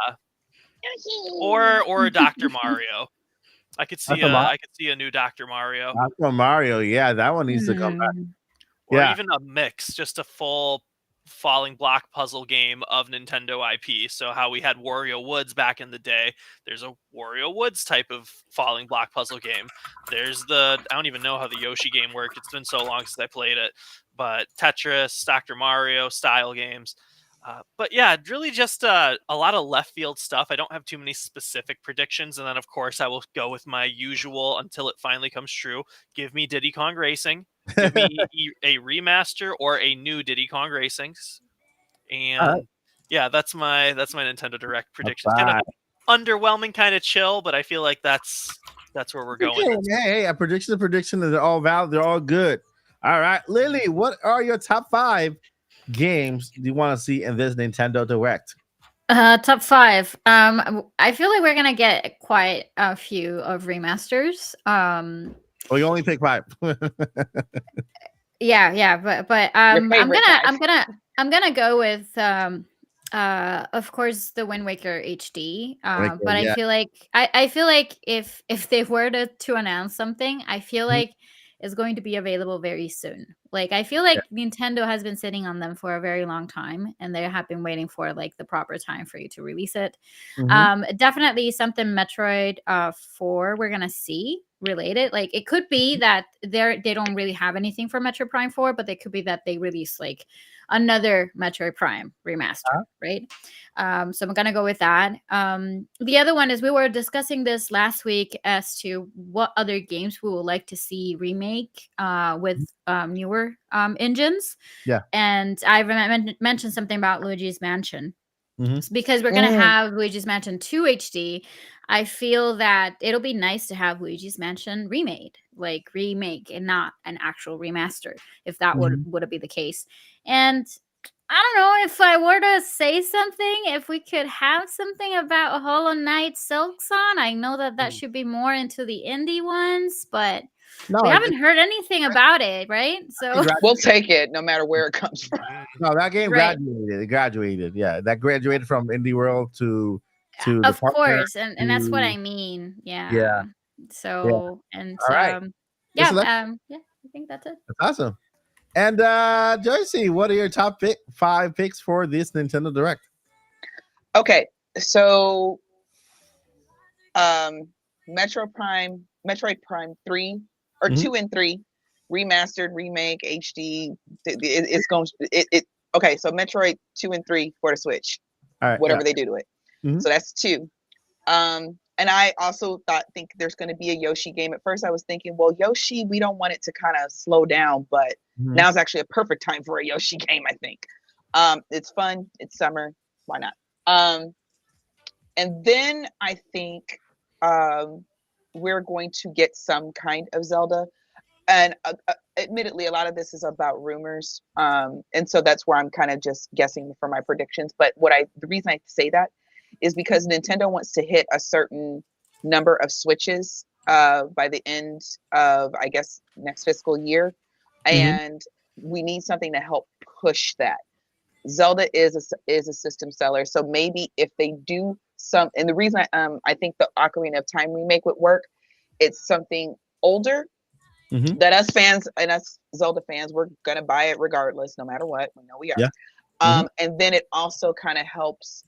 or Dr. Mario. I could see Dr. I could see a new Dr. Mario, Dr. Mario, yeah, that one needs to come back. or Yeah. even a mix, just a full falling block puzzle game of Nintendo IP. So how we had Wario Woods back in the day, there's a Wario Woods type of falling block puzzle game. There's I don't even know how the Yoshi game worked. It's been so long since I played it. But Tetris, Dr. Mario style games. But yeah, really just a lot of left field stuff. I don't have too many specific predictions. And then, of course, I will go with my usual until it finally comes true. Give me Diddy Kong Racing. Give me a remaster or a new Diddy Kong Racings. And yeah, that's my Nintendo Direct prediction. Kind of underwhelming, kind of chill, but I feel like that's where we're going. Hey, a prediction, they're all valid, they're all good. All right, Lily, what are your top 5 games you want to see in this Nintendo Direct? Top 5. I feel like we're gonna get quite a few of remasters. Well, you only pick 5. Yeah, but I'm gonna go with of course the Wind Waker HD. But I feel like I feel like if they were to announce something, I feel like it's going to be available very soon. Like I feel like Nintendo has been sitting on them for a very long time, and they have been waiting for like the proper time for you to release it. Definitely something Metroid 4 we're gonna see related. Like it could be that they don't really have anything for Metroid Prime 4, but it could be that they release like another Metroid Prime remaster, right? So I'm gonna go with that. The other one is we were discussing this last week as to what other games we would like to see remake with newer engines. Yeah, and I mentioned something about Luigi's Mansion. Because we're gonna have Luigi's Mansion 2 HD. I feel that it'll be nice to have Luigi's Mansion remake and not an actual remaster, if that would be the case. And I don't know if I were to say something, if we could have something about Hollow Knight Silksong. I know that should be more into the indie ones, but we haven't heard anything about it, right? So we'll take it no matter where it comes from. No, that game graduated. It graduated. Yeah, that graduated from indie world to of course, and that's what I mean. Yeah. So and all right. I think that's it. That's awesome. And Joycey, what are your top 5 picks for this Nintendo Direct? Okay, so Metroid Prime 3 or 2 and 3 remastered, remake, HD. Okay, so Metroid 2 and 3 for the Switch. All right, whatever they do to it. So that's 2. And I also think there's going to be a Yoshi game. At first I was thinking, well, Yoshi, we don't want it to kind of slow down, but now's actually a perfect time for a Yoshi game, I think. It's fun. It's summer. Why not? And then I think we're going to get some kind of Zelda. And admittedly, a lot of this is about rumors. And so that's where I'm kind of just guessing for my predictions. But the reason I say that is because Nintendo wants to hit a certain number of Switches by the end of, I guess, next fiscal year. And we need something to help push that. Zelda is a system seller. So maybe if they do and the reason I think the Ocarina of Time remake would work, it's something older that us fans and us Zelda fans, we're going to buy it regardless, no matter what. We know we are. Yeah. And then it also kind of helps,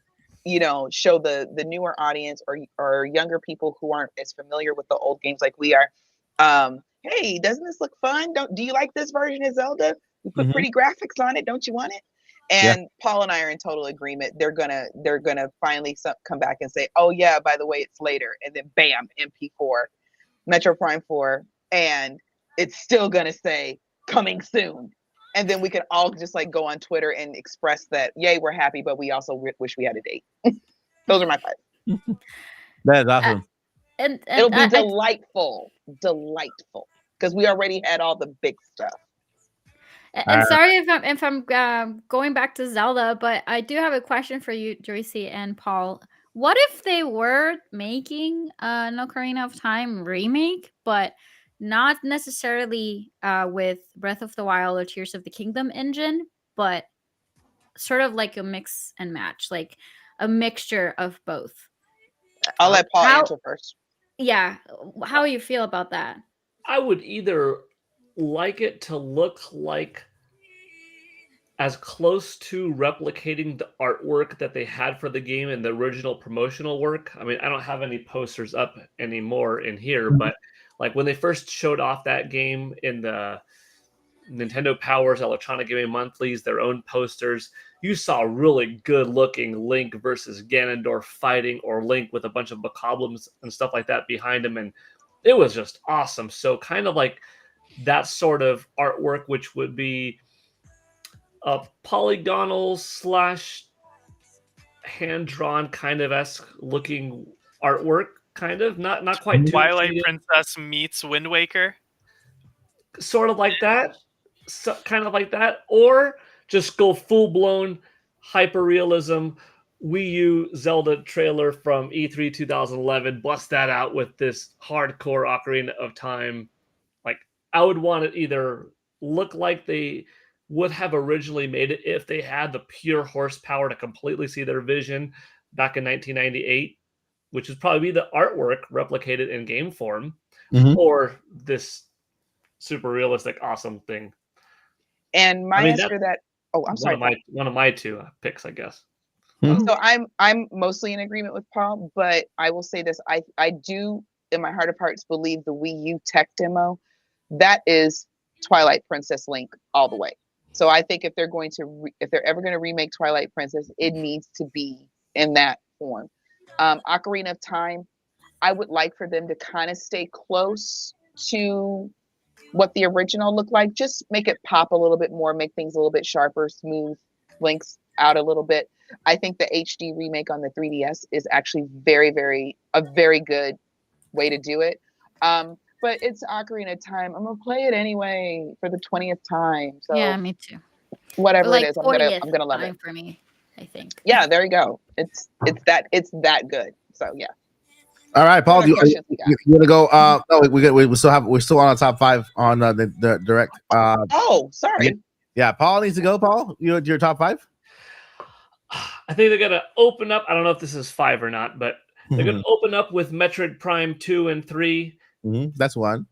show the newer audience or younger people who aren't as familiar with the old games like we are. Hey, doesn't this look fun? Do you like this version of Zelda? We put pretty graphics on it. Don't you want it? And Paul and I are in total agreement. They're gonna finally come back and say, oh yeah, by the way, it's later. And then bam, MP4, Metro Prime 4, and it's still gonna say coming soon. And then we can all just like go on Twitter and express that, yay, we're happy, but we also wish we had a date. Those are my 5. That's awesome. And it'll be delightful, because we already had all the big stuff. And sorry if I'm going back to Zelda, but I do have a question for you, Joycey and Paul. What if they were making an Ocarina of Time remake, but not necessarily with Breath of the Wild or Tears of the Kingdom engine, but sort of like a mix and match, like a mixture of both? I'll let Paul How- answer first. Yeah. How you feel about that? I would either like it to look like as close to replicating the artwork that they had for the game in the original promotional work. I mean, I don't have any posters up anymore in here, but like when they first showed off that game in the Nintendo Powers Electronic Gaming Monthlies, their own posters, you saw really good looking Link versus Ganondorf fighting, or Link with a bunch of bokoblins and stuff like that behind him, and it was just awesome. So kind of like that sort of artwork, which would be a polygonal slash hand-drawn kind of esque looking artwork, kind of not quite Twilight 2D, Princess meets Wind Waker. sort of like that, kind of like that, or just go full-blown hyper-realism Wii U Zelda trailer from E3 2011, bust that out with this hardcore Ocarina of Time. Like, I would want it either look like they would have originally made it if they had the pure horsepower to completely see their vision back in 1998, which would probably be the artwork replicated in game form, or this super realistic, awesome thing. And my answer to that. Oh, I'm sorry. One of my two picks, I guess. So I'm mostly in agreement with Paul, but I will say this: I do, in my heart of hearts, believe the Wii U tech demo, that is Twilight Princess Link all the way. So I think if they're going to if they're ever going to remake Twilight Princess, it needs to be in that form. Ocarina of Time, I would like for them to kind of stay close to what the original looked like. Just make it pop a little bit more, make things a little bit sharper, smooth Links out a little bit. I think the HD remake on the 3DS is actually a very good way to do it. But it's Ocarina of Time. I'm gonna play it anyway for the 20th time. So Yeah, me too. whatever Like it is, I'm 40th gonna love it. time for me, I think. Yeah, there you go. It's that good. So yeah. All right, Paul, What you questions we got? want to go? No, we're still on top 5 on the direct. Oh, sorry. Yeah, Paul needs to go. Paul, your top 5. I think they're gonna open up. I don't know if this is 5 or not, but they're gonna open up with Metroid Prime 2 and 3. That's one.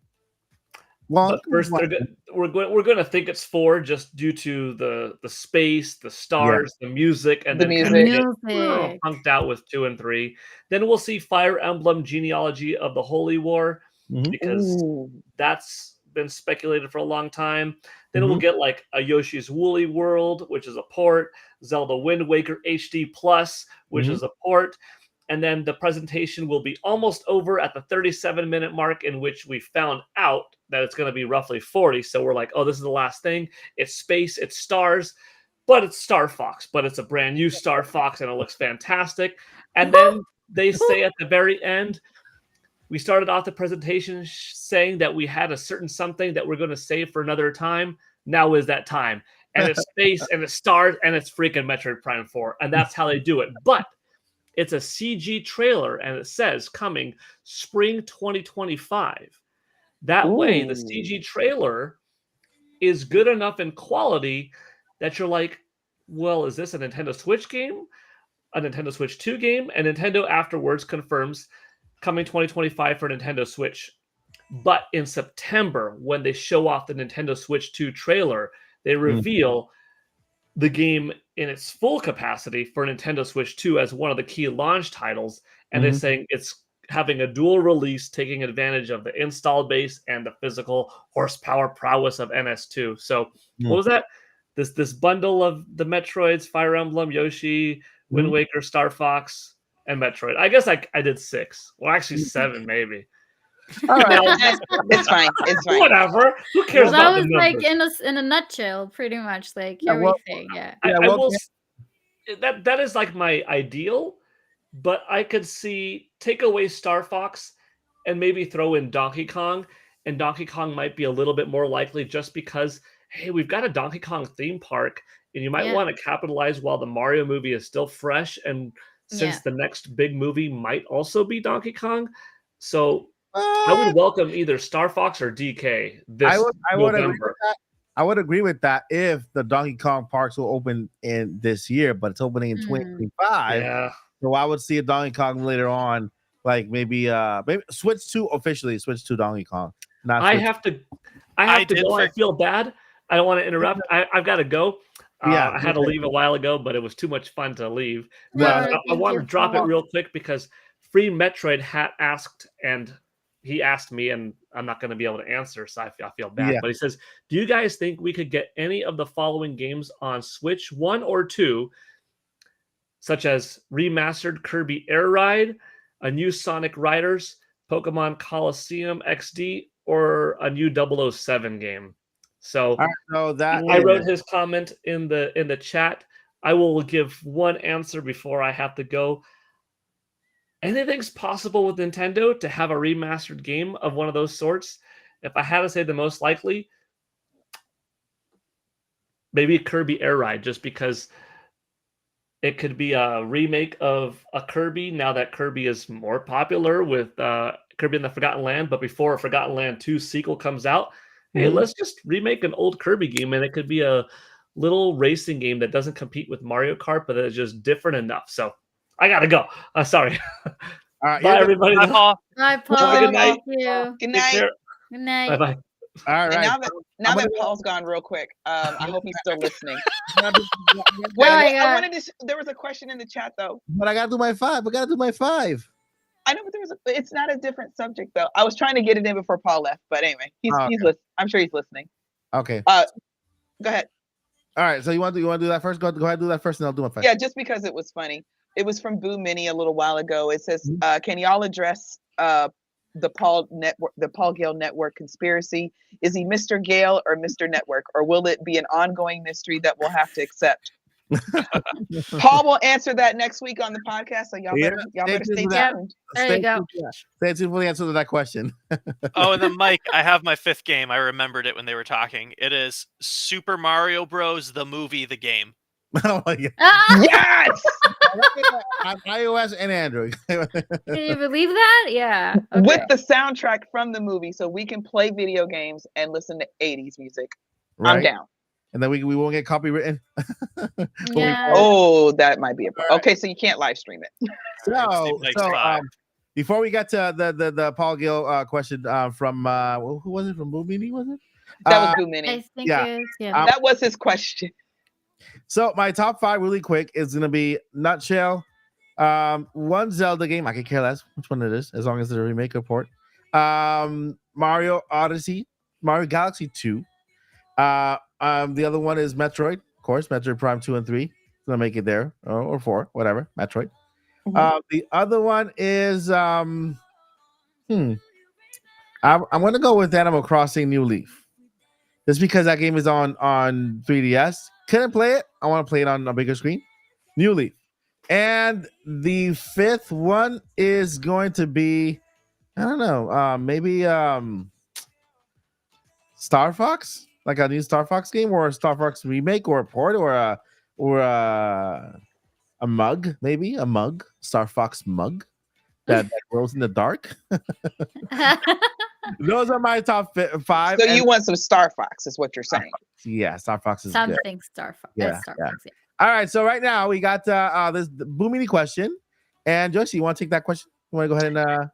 But first, we're going to think it's 4 just due to the space, the stars, the music, and The then kind music. of get punked out with 2 and 3. Then we'll see Fire Emblem Genealogy of the Holy War, because that's been speculated for a long time. Then we'll get like a Yoshi's Woolly World, which is a port, Zelda Wind Waker HD Plus, which is a port. And then the presentation will be almost over at the 37-minute mark, in which we found out that it's going to be roughly 40. So we're like, oh, this is the last thing. It's space, it's stars, but it's Star Fox. But it's a brand new Star Fox, and it looks fantastic. And then they say at the very end, we started off the presentation saying that we had a certain something that we're going to save for another time. Now is that time. And it's space, and it's stars, and it's freaking Metroid Prime 4. And that's how they do it. But it's a CG trailer, and it says coming spring 2025. That way, the CG trailer is good enough in quality that you're like, well, is this a Nintendo Switch game? A Nintendo Switch 2 game? And Nintendo afterwards confirms coming 2025 for Nintendo Switch. But in September, when they show off the Nintendo Switch 2 trailer, they reveal the game in its full capacity for Nintendo Switch 2 as one of the key launch titles, and they're saying it's having a dual release, taking advantage of the install base and the physical horsepower prowess of NS2. So what was that? This bundle of the Metroids, Fire Emblem, Yoshi, Wind Waker, Star Fox, and Metroid. I guess I did 6. Well, actually 7 maybe. All right. It's fine. It's fine. Whatever. Who cares Well, about that was the numbers? like in a nutshell, pretty much, like Yeah, well, everything. Yeah. I will. That is like my ideal, but I could see take away Star Fox and maybe throw in Donkey Kong, and Donkey Kong might be a little bit more likely just because, hey, we've got a Donkey Kong theme park, and you might want to capitalize while the Mario movie is still fresh, and since the next big movie might also be Donkey Kong, so I would welcome either Star Fox or DK this November. I would agree with that if the Donkey Kong parks will open in this year, but it's opening in 2025. Yeah. So I would see a Donkey Kong later on Like maybe Switch 2 officially Switch 2 Donkey Kong. Not I Switch. have to I go. did I feel bad. I don't want to interrupt. I've got to go. Yeah, I had to okay. leave a while ago, but it was too much fun to leave. No, But I thank want to you. drop it real quick because Free Metroid Hat asked, and he asked me, and I'm not going to be able to answer, so I feel bad. Yeah. But he says, "Do you guys think we could get any of the following games on Switch 1 or 2, such as remastered Kirby Air Ride, a new Sonic Riders, Pokemon Coliseum XD, or a new 007 game?" So All right, so that I wrote is- his comment in the chat. I will give one answer before I have to go. Anything's possible with Nintendo to have a remastered game of one of those sorts. If I had to say the most likely, maybe Kirby Air Ride, just because it could be a remake of a Kirby now that Kirby is more popular with Kirby in the Forgotten Land. But before Forgotten Land 2 sequel comes out, hey, Mhm. let's just remake an old Kirby game, and it could be a little racing game that doesn't compete with Mario Kart, but it's just different enough. So I gotta go. Sorry. all right, Bye, everybody. Bye, Paul. Bye, Paul. Have a good night. Thank you. Good Take night. care. Good Bye night. bye. all And right. now that I'm gonna Paul's gone real quick, I hope he's still listening. Oh Wait, my I God. wanted to. There was a question in the chat though. But I gotta do my 5. I gotta do my 5. I know, but it's not a different subject though. I was trying to get it in before Paul left, but anyway, he's Oh, okay. I'm sure he's listening. Okay. Go ahead. All right. So you want to do that first? Go ahead and do that first, and I'll do my 5. Yeah, just because it was funny. It was from Boo Mini a little while ago. It says, Mm-hmm. "Can y'all address the Paul Gale network conspiracy? Is he Mr. Gale or Mr. Network, or will it be an ongoing mystery that we'll have to accept?" Paul will answer that next week on the podcast. So y'all better stay tuned for that. tuned. There you go. Stay tuned for the answer to that question. Oh, and then Mike, I have my 5th game. I remembered it when they were talking. It is Super Mario Bros. The movie, the game. Oh my God. Ah, Yes. On iOS and Android. can you believe that? Yeah. Okay. With the soundtrack from the movie, so we can play video games and listen to 80s music. I'm Right? down. And then we won't get copywritten. Yeah. Oh, that might be a problem. Okay, so you can't live stream it. So, Mike's 5. before we got to the Paul Gill question from who was it, from Boomini, was it? That was Boo Mini. I think yeah. it is. Yeah. That was his question. So my top 5 really quick is gonna be nutshell. One Zelda game, I could care less which one it is, as long as it's a remake or port. Mario Odyssey, Mario Galaxy 2. The other one is Metroid, of course, Metroid Prime 2 and 3. Gonna make it there, or 4, whatever. Metroid. The other one is I'm gonna go with Animal Crossing New Leaf. Just because that game is on 3DS. Couldn't play it. I want to play it on a bigger screen. New Leaf. And the 5th one is going to be, I don't know, maybe Star Fox, like a new Star Fox game, or a Star Fox remake, or a port, or a mug, maybe a mug, Star Fox mug that glows in the dark. Those are my top 5. So you want some Star Fox, is what you're saying. Yeah, Star Fox is good. Something Star Fox. Yeah, Star yeah. Fox. Yeah. All right, so right now we got this Boomini question, and Joyce, you want to take that question? You want to go ahead and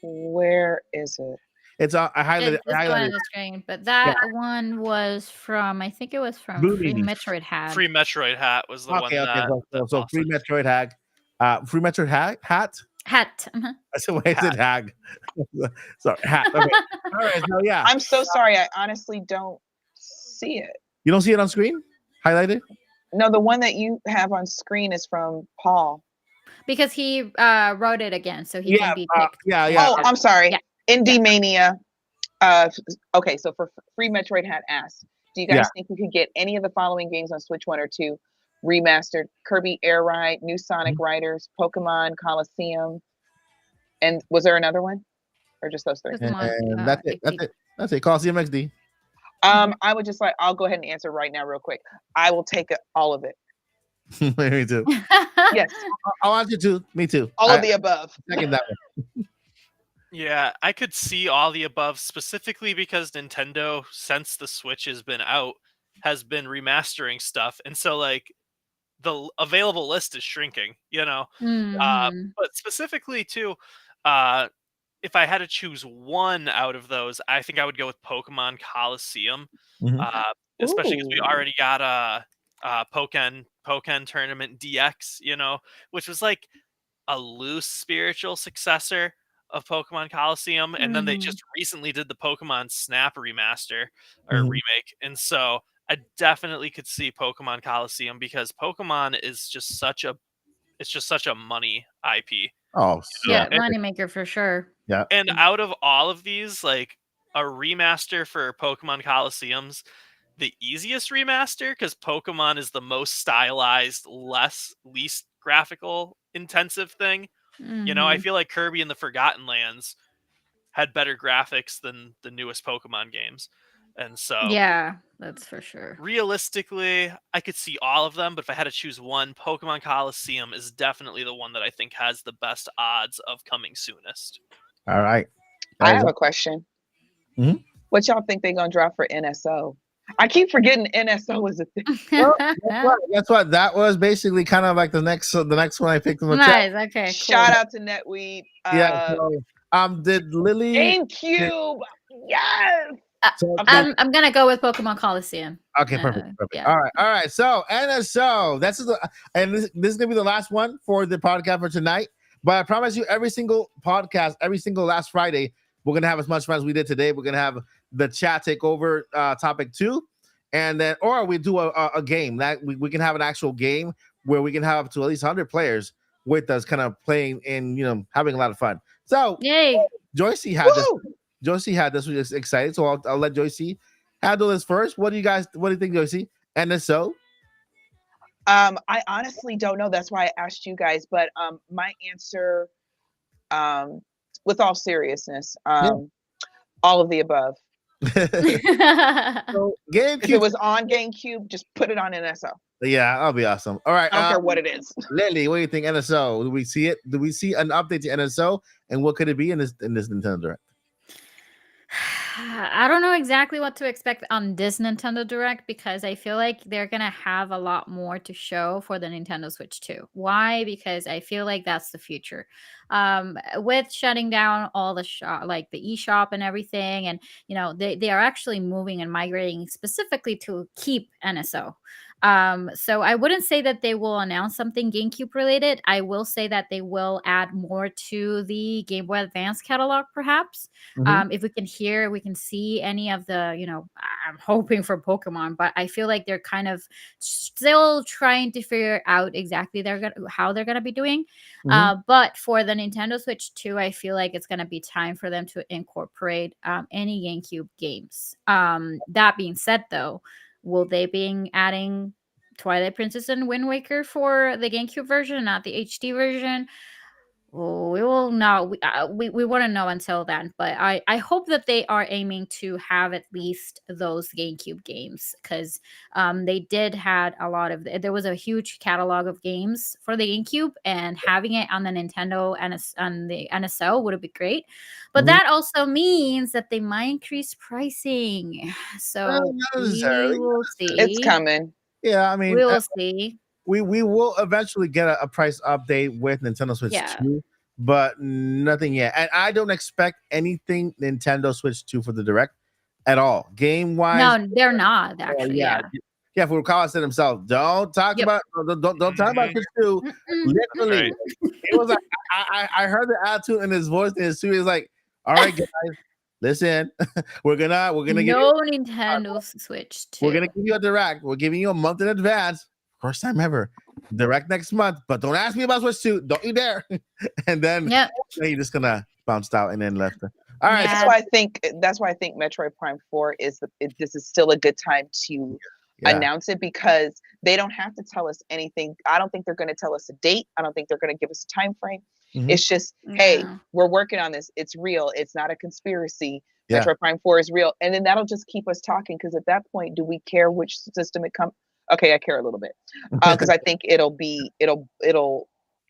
Where is it? it's I highlighted. It's I this one on highlighted. the screen, but that one was from, I think it was from Blue Free Meanie. Metroid Hat. Free Metroid Hat was the one Okay, that. so free Metroid Hag, free Metroid hat. Hat. Uh-huh. That's the way I said hag. Sorry, hat. Okay. All right, so yeah, I'm so sorry. I honestly don't see it. you don't see it on screen, highlighted. No, the one that you have on screen is from Paul. Because he wrote it again, so he can be picked. Yeah. Oh, I'm sorry. Yeah. Indie Mania. Okay, so for Free Metroid Hat asked, do you guys think we could get any of the following games on Switch 1 or 2 remastered? Kirby Air Ride, new Sonic Riders, Pokemon Coliseum, and was there another one, or just those 3? Pokemon, And that's it. XD. That's it. Coliseum XD. I would just I'll go ahead and answer right now, real quick. I will take all of it. Me too. Yes, I want you to. Me too. all of the above. Second that one. Yeah, I could see all the above specifically because Nintendo, since the Switch has been out, has been remastering stuff. And so, like, available list is shrinking. Mhm. But specifically too, if I had to choose one out of those, I think I would go with Pokemon Coliseum, Mhm. especially because we Ooh. already got a Pokken Tournament DX, which was like a loose spiritual successor of Pokemon Coliseum, and then they Mhm. just recently did the Pokemon Snap remaster or Mhm. remake, and so I definitely could see Pokemon Coliseum because Pokemon is just such a money IP. Oh, know, yeah. Yeah, and, moneymaker for sure. Yeah. and out of all of these, like a remaster for Pokemon Coliseums, the easiest remaster because Pokemon is the most stylized, least graphical intensive thing. I Mhm. feel like Kirby and the Forgotten Lands had better graphics than the newest Pokemon games. And so Yeah, that's for sure. realistically, I could see all of them, but if I had to choose one, Pokemon Coliseum is definitely the one that I think has the best odds of coming soonest. All right. I Guys, have a question. Mhm. What y'all think they're gonna drop for NSO? I keep forgetting NSO is a thing. well, guess what? That was basically kind of like the next one I picked in the chat. Nice. Okay, cool. Shout out to Netweed. Yeah. So, did Lily? GameCube. Yes. So, Okay. I'm gonna go with Pokemon Coliseum. okay, perfect. Yeah. All right. So NSO. This is gonna be the last one for the podcast for tonight. But I promise you, every single podcast, every single last Friday, we're gonna have as much fun as we did today. We're gonna have the chat take over topic 2, and then or we do a game that we can have an actual game where we can have up to at least 100 players with us, kind of playing and having a lot of fun. So Yay. Joycey had this. Woo! Joycey had this. Was excited, so I'll let Joycey handle this first. What do you think, Joycey? NSO? I honestly don't know. That's why I asked you guys. But my answer, with all seriousness, all of the above. So If it GameCube. was on GameCube, just put it on NSO. Yeah, that'll be awesome. All right. I don't care what it is. Lily, what do you think? NSO? Do we see it? Do we see an update to NSO? And what could it be in this Nintendo Direct? I don't know exactly what to expect on this Nintendo Direct because I feel like they're gonna have a lot more to show for the Nintendo Switch 2. Why? Because I feel like that's the future. With shutting down all the shop, like the eShop and everything, and they are actually moving and migrating specifically to keep NSO. So I wouldn't say that they will announce something GameCube related. I will say that they will add more to the Game Boy Advance catalog, perhaps. Mhm. If we can see any of the, I'm hoping for Pokemon, but I feel like they're kind of still trying to figure out exactly how they're gonna be doing. Mhm. But for the Nintendo Switch 2, I feel like it's gonna be time for them to incorporate any GameCube games. That being said, though, will they be adding Twilight Princess and Wind Waker for the GameCube version, not the HD version? Well, we will know. We wouldn't know until then. But I hope that they are aiming to have at least those GameCube games because they did had a lot of. There was a huge catalog of games for the GameCube, and having it on the Nintendo and on the NSO would have been great. But Mhm. that also means that they might increase pricing. So Not we necessarily. will see. It's coming. Yeah, I We mean, will see. we will eventually get a price update with Nintendo Switch Yeah. 2, but nothing yet. And I don't expect anything Nintendo Switch 2 for the Direct at all. Game wise, No, they're not actually. yeah. Yeah. Yeah, for Carl said himself, don't talk Yep. about don't talk about Switch 2. Mm-mm. Literally, Right. it was like I heard the attitude in his voice, and his studio is like, all right, guys, listen, we're gonna give No Nintendo Switch 2. we're gonna give you a Direct. We're giving you a month in advance. First time ever. Direct next month, but don't ask me about Switch 2. Don't you dare. And then Yep. he just gonna bounced out and then left. All right. Yeah. That's why I think Metroid Prime 4 this is still a good time to Yeah. announce it because they don't have to tell us anything. I don't think they're going to tell us a date. I don't think they're going to give us a time frame. Mhm. It's just, hey, No. we're working on this. It's real. It's not a conspiracy. Yeah. Metroid Prime 4 is real. And then that'll just keep us talking because at that point, do we care which system it comes? Okay, I care a little bit because I think it'll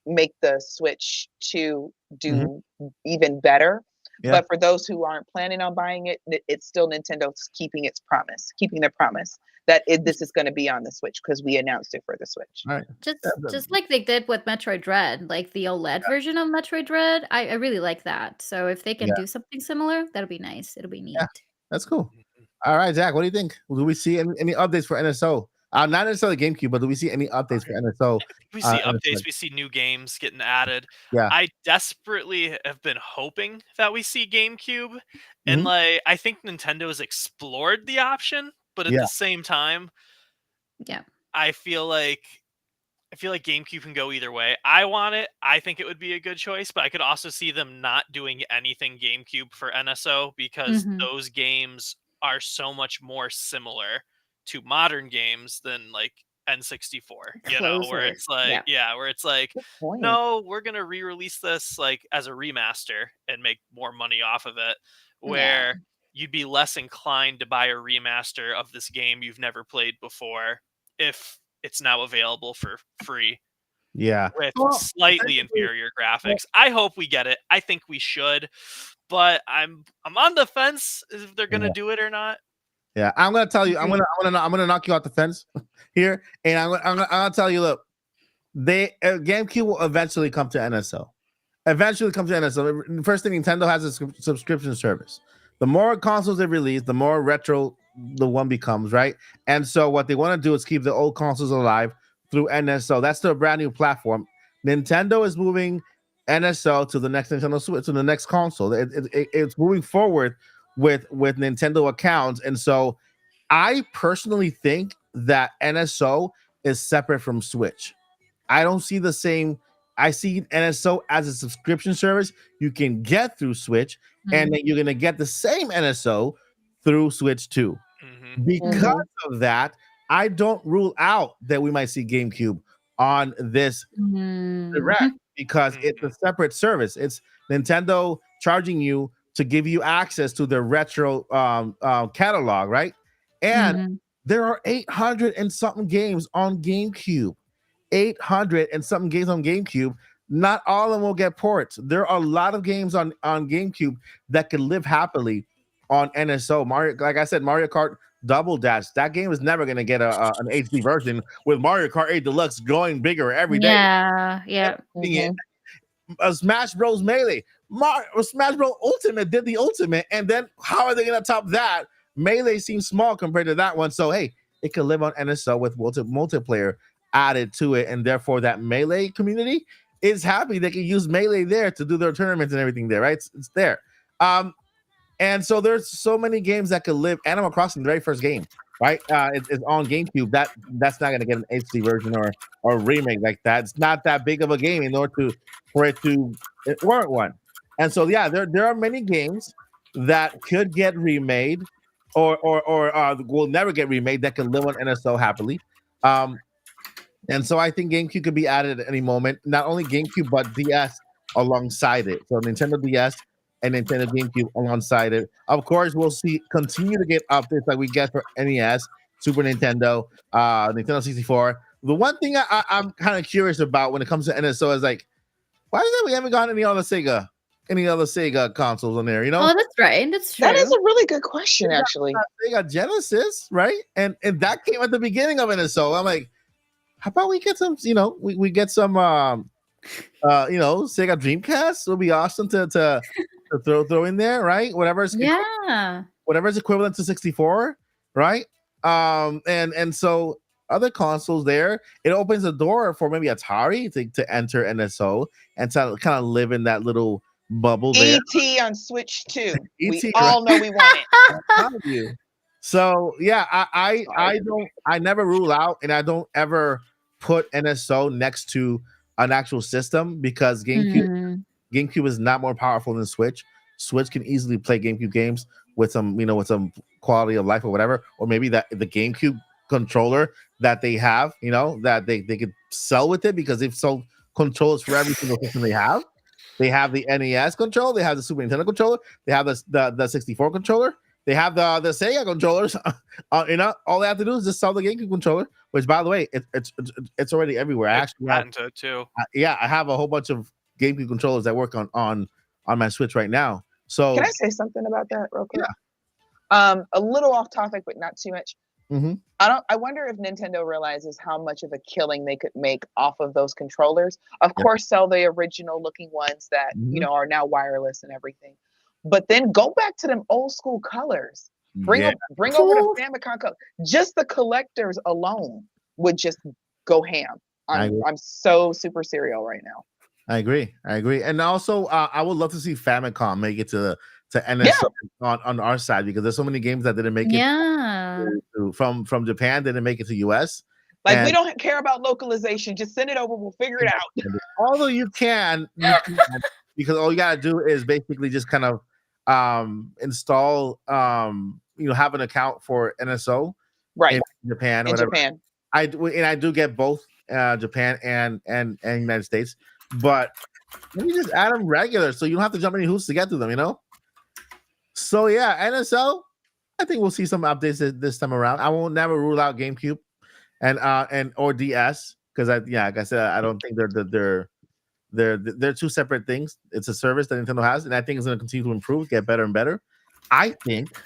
make the Switch to do even better. Yeah. But for those who aren't planning on buying it, it's still Nintendo's keeping their promise that this is going to be on the Switch because we announced it for the Switch. All right. Just like they did with Metroid Dread, like the OLED version of Metroid Dread. I really like that. So if they can Yeah. do something similar, that'll be nice. It'll be neat. Yeah. That's cool. All right, Zach, what do you think? Do we see any updates for NSO? Not necessarily GameCube, but do we see any updates for NSO? We see updates. We see new games getting added. Yeah. I desperately have been hoping that we see GameCube, and like I think Nintendo has explored the option, but at the same time, yeah, I feel like GameCube can go either way. I want it. I think it would be a good choice, but I could also see them not doing anything GameCube for NSO because those games are so much more similar to modern games than like N64, you know, where it's like, where it's like, no, we're going to re-release this like as a remaster and make more money off of it, where you'd be less inclined to buy a remaster of this game you've never played before if it's now available for free. Yeah. With slightly inferior graphics. I hope we get it. I think we should, but I'm on the fence if they're gonna do it or not. Yeah, I'm gonna tell you. I'm gonna knock you off the fence here, and I'm gonna tell you. Look, GameCube will eventually come to NSO. Eventually come to NSO. First thing, Nintendo has a subscription service. The more consoles they release, the more retro the one becomes, right? And so what they want to do is keep the old consoles alive through NSO. That's their brand new platform. Nintendo is moving NSO to the next Nintendo Switch, to the next console. It's moving forward with Nintendo accounts. And so I personally think that NSO is separate from Switch. I don't see the same. I see NSO as a subscription service you can get through Switch, and then you're going to get the same NSO through Switch too. Because of that, I don't rule out that we might see GameCube on this direct, because it's a separate service. It's Nintendo charging you to give you access to their retro catalog, right? And there are 800 and something games on GameCube. 800 and something games on GameCube. Not all of them will get ports. There are a lot of games on GameCube that could live happily on NSO. Mario, like I said, Mario Kart Double Dash. That game is never going to get an HD version with Mario Kart 8 Deluxe going bigger every day. Yeah. Smash Bros. Melee. Smash Bros. Ultimate did the Ultimate, and then how are they going to top that? Melee seems small compared to that one. So, hey, it could live on NSO with multiplayer added to it, and therefore that Melee community is happy they can use Melee there to do their tournaments and everything there, right? It's there. And so there's so many games that could live. Animal Crossing, the very first game, right? It's on GameCube. That's not going to get an HD version or a remake like that. It's not that big of a game in order for it to warrant one. And so, yeah, there are many games that could get remade or will never get remade that can live on NSO happily. And so I think GameCube could be added at any moment. Not only GameCube, but DS alongside it. So Nintendo DS and Nintendo GameCube alongside it. Of course, we'll continue to get updates like we get for NES, Super Nintendo, Nintendo 64. The one thing I'm kind of curious about when it comes to NSO is like, why is it we haven't got any other Sega consoles on there? You know? Oh, that's right. That's true. That is a really good question, actually. Sega Genesis, right? And that came at the beginning of NSO. I'm like, how about we get some, we get some, Sega Dreamcast would be awesome to throw in there, right? Whatever's equivalent to 64, right? And so other consoles there, it opens the door for maybe Atari to enter NSO and to kind of live in that little bubble there. ET on Switch 2. We ET, all know we want it. So yeah, I never rule out, and I don't ever put NSO next to an actual system, because GameCube is not more powerful than Switch. Switch can easily play GameCube games with some quality of life or whatever, or maybe the GameCube controller that they have, that they could sell with it, because they've sold controllers for every single system they have. They have the NES controller, they have the Super Nintendo controller, they have the 64 controller, they have the Sega controllers. All they have to do is just sell the GameCube controller, which, by the way, it's already everywhere. I actually patented too. I have a whole bunch of GameCube controllers that work on my Switch right now. So Can I say something about that real quick? Yeah. A little off topic, but not too much. Mm-hmm. I wonder if Nintendo realizes how much of a killing they could make off of those controllers. Of course, sell the original looking ones that are now wireless and everything. But then go back to them old school colors. Bring over the Famicom color. Just the collectors alone would just go ham. I'm so super serial right now. I agree. And also, I would love to see Famicom make it to NSO on our side, because there's so many games that didn't make it from Japan, didn't make it to US. Like, we don't care about localization. Just send it over. We'll figure it out. Although you can, because all you gotta do is basically just kind of install, have an account for NSO in Japan or whatever. Japan. I do get both Japan and United States, but maybe just add them regular so you don't have to jump any hoops to get to them, So yeah, NSO, I think we'll see some updates this time around. I won't never rule out GameCube and or DS, because like I said, I don't think they're two separate things. It's a service that Nintendo has, and I think it's going to continue to improve, get better and better. I think,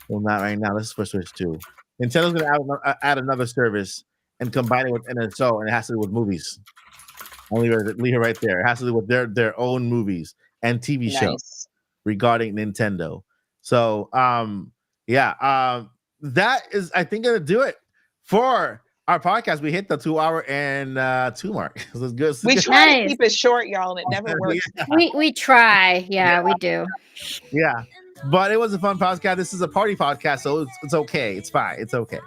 well, not right now. This is for Switch 2. Nintendo's going to add another service and combine it with NSO, and it has to do with movies. I'll leave it right there. It has to do with their own movies and TV shows regarding Nintendo. So, that is, I think, going to do it for our podcast. We hit the 2 hour and 2 mark. So it's good. We try to keep it short, y'all, and it never works. We try. Yeah, we do. Yeah. But it was a fun podcast. This is a party podcast, so it's okay. It's fine. It's okay.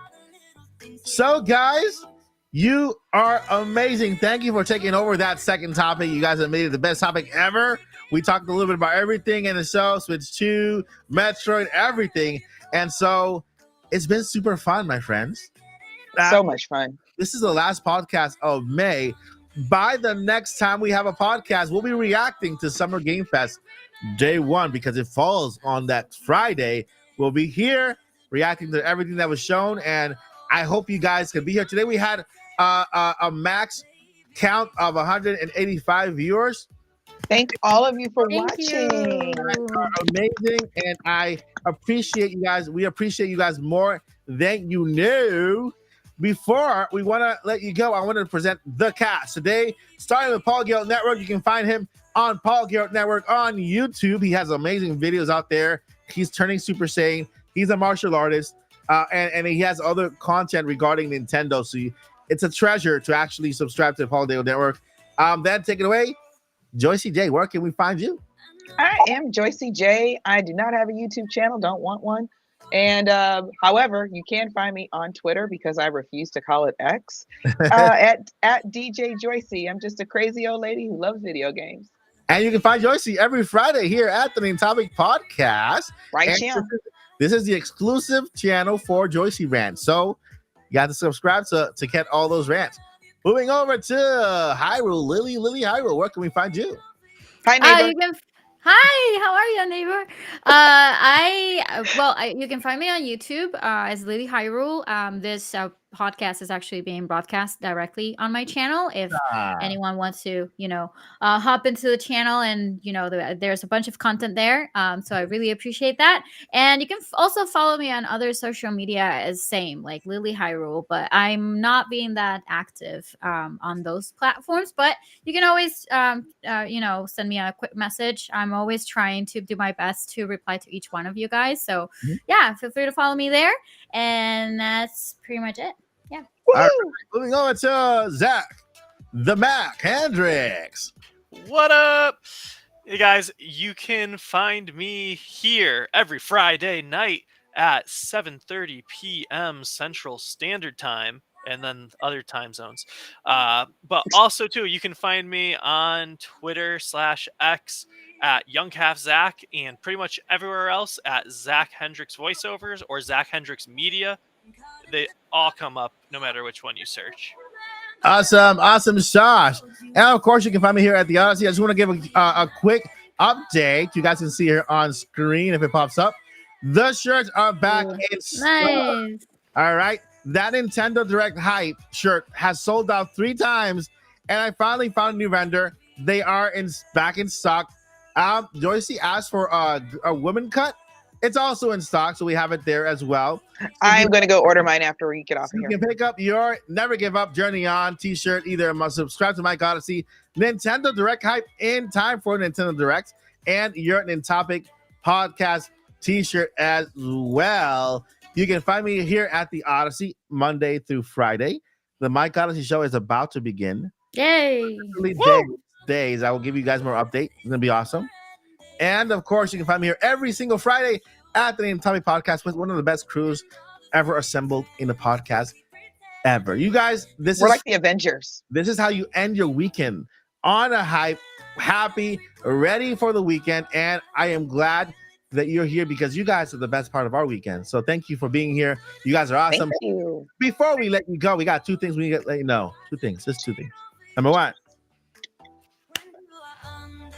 So, guys, you are amazing. Thank you for taking over that second topic. You guys have made it the best topic ever. We talked a little bit about everything in the show, Switch 2, Metroid, everything. And so it's been super fun, my friends. So much fun. This is the last podcast of May. By the next time we have a podcast, we'll be reacting to Summer Game Fest Day 1, because it falls on that Friday. We'll be here reacting to everything that was shown, and I hope you guys can be here. Today we had a max count of 185 viewers. Thank all of you for watching. You are amazing, and I appreciate you guys. We appreciate you guys more than you know. Before we want to let you go, I want to present the cast today, starting with Paul Garrett Network. You can find him on Paul Garrett Network on YouTube. He has amazing videos out there. He's turning Super Saiyan. He's a martial artist, and he has other content regarding Nintendo. So it's a treasure to actually subscribe to the Paul Garrett Network. Then take it away, Joycey J. Where can we find you? I am Joycey J. I do not have a YouTube channel. Don't want one. And however, you can find me on Twitter, because I refuse to call it X, at DJ Joycey. I'm just a crazy old lady who loves video games. And you can find Joycey every Friday here at the Nintopics Podcast. Right, channel. This is the exclusive channel for Joycey Rants. So you got to subscribe to get all those rants. Moving over to Hyrule, Lilly Hyrule. Where can we find you? Hi, neighbor. Hi, how are you, neighbor? You can find me on YouTube as Lilly Hyrule. This podcast is actually being broadcast directly on my channel. If anyone wants to, hop into the channel, and there's a bunch of content there. So I really appreciate that. And you can also follow me on other social media as same, like Lilly Hyrule. But I'm not being that active on those platforms. But you can always, send me a quick message. I'm always trying to do my best to reply to each one of you guys. So yeah, feel free to follow me there. And that's pretty much it. Yeah. All right, moving on to Zach, the Mac Hendricks. What up? Hey guys, you can find me here every Friday night at 7:30 p.m. Central Standard Time, and then other time zones. But also too, you can find me on Twitter/X at YoungCalfZach, and pretty much everywhere else at Zach Hendricks Voiceovers or Zach Hendricks Media. They all come up no matter which one you search. Awesome, Josh. And of course, you can find me here at the Odyssey. I just want to give a quick update. You guys can see here on screen if it pops up. The shirts are back in stock. Nice. All right. That Nintendo Direct Hype shirt has sold out 3 times, and I finally found a new vendor. They are back in stock. Joycey asked for a woman cut. It's also in stock, so we have it there as well. I'm going to go order mine after we get off So of you here. can pick up your Never Give Up Journey On t-shirt. Either must subscribe to Mike Odyssey, Nintendo Direct hype in time for Nintendo Directs, and your Nintopic podcast t-shirt as well. You can find me here at the Odyssey Monday through Friday. The Mike Odyssey show is about to begin. Yay! Days. I will give you guys more update. It's gonna be awesome. And of course, you can find me here every single Friday at the Nintopic Podcast with one of the best crews ever assembled in the podcast ever. You guys, We're like the Avengers. this is how you end your weekend on a hype, happy, ready for the weekend. And I am glad that you're here because you guys are the best part of our weekend. So thank you for being here. You guys are awesome. Thank you. Before we let you go, we got two things we need to let you know. Two things. Just two things. Number one.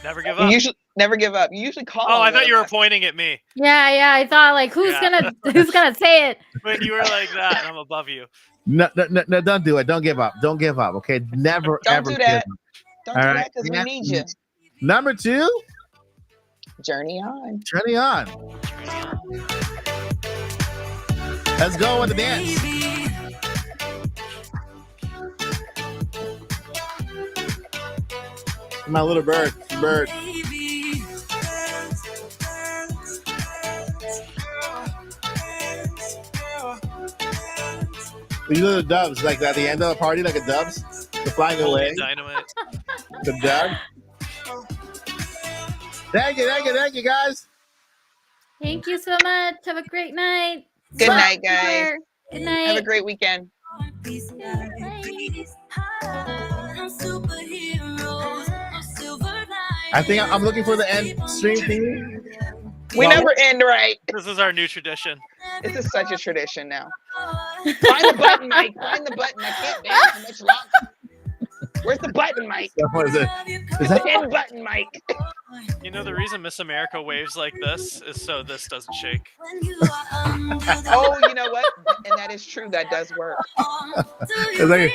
Never give You up. usually never give up. You usually call. Oh, I me thought you were on pointing at me Yeah. I thought like, who's Yeah. gonna say it? when you were like that, and I'm above you. No, don't do it. Don't give up. Don't give up. Okay. Never, Don't ever do that. give up. Don't All do right. that because we Yeah. need you. Number two, Journey on. Journey On. Let's go with the dance. My little bird. You know the doves, like at the end of the party, like a doves, the flying Holy away, dynamite. the dove. Thank you, guys. Thank you so much. Have a great night. Good Bye. night, guys. Good Have a night. great weekend. I think I'm looking for the end stream theme. We Well- never end right. This is our new tradition. This is such a tradition now. Find the button, Mike. Find the button. I can't dance for much longer. Where's the button, Mike? What is it? Is that Pin button, Mike. You know the reason Miss America waves like this is so this doesn't shake. Oh, you know what? And that is true. That does work. It's like-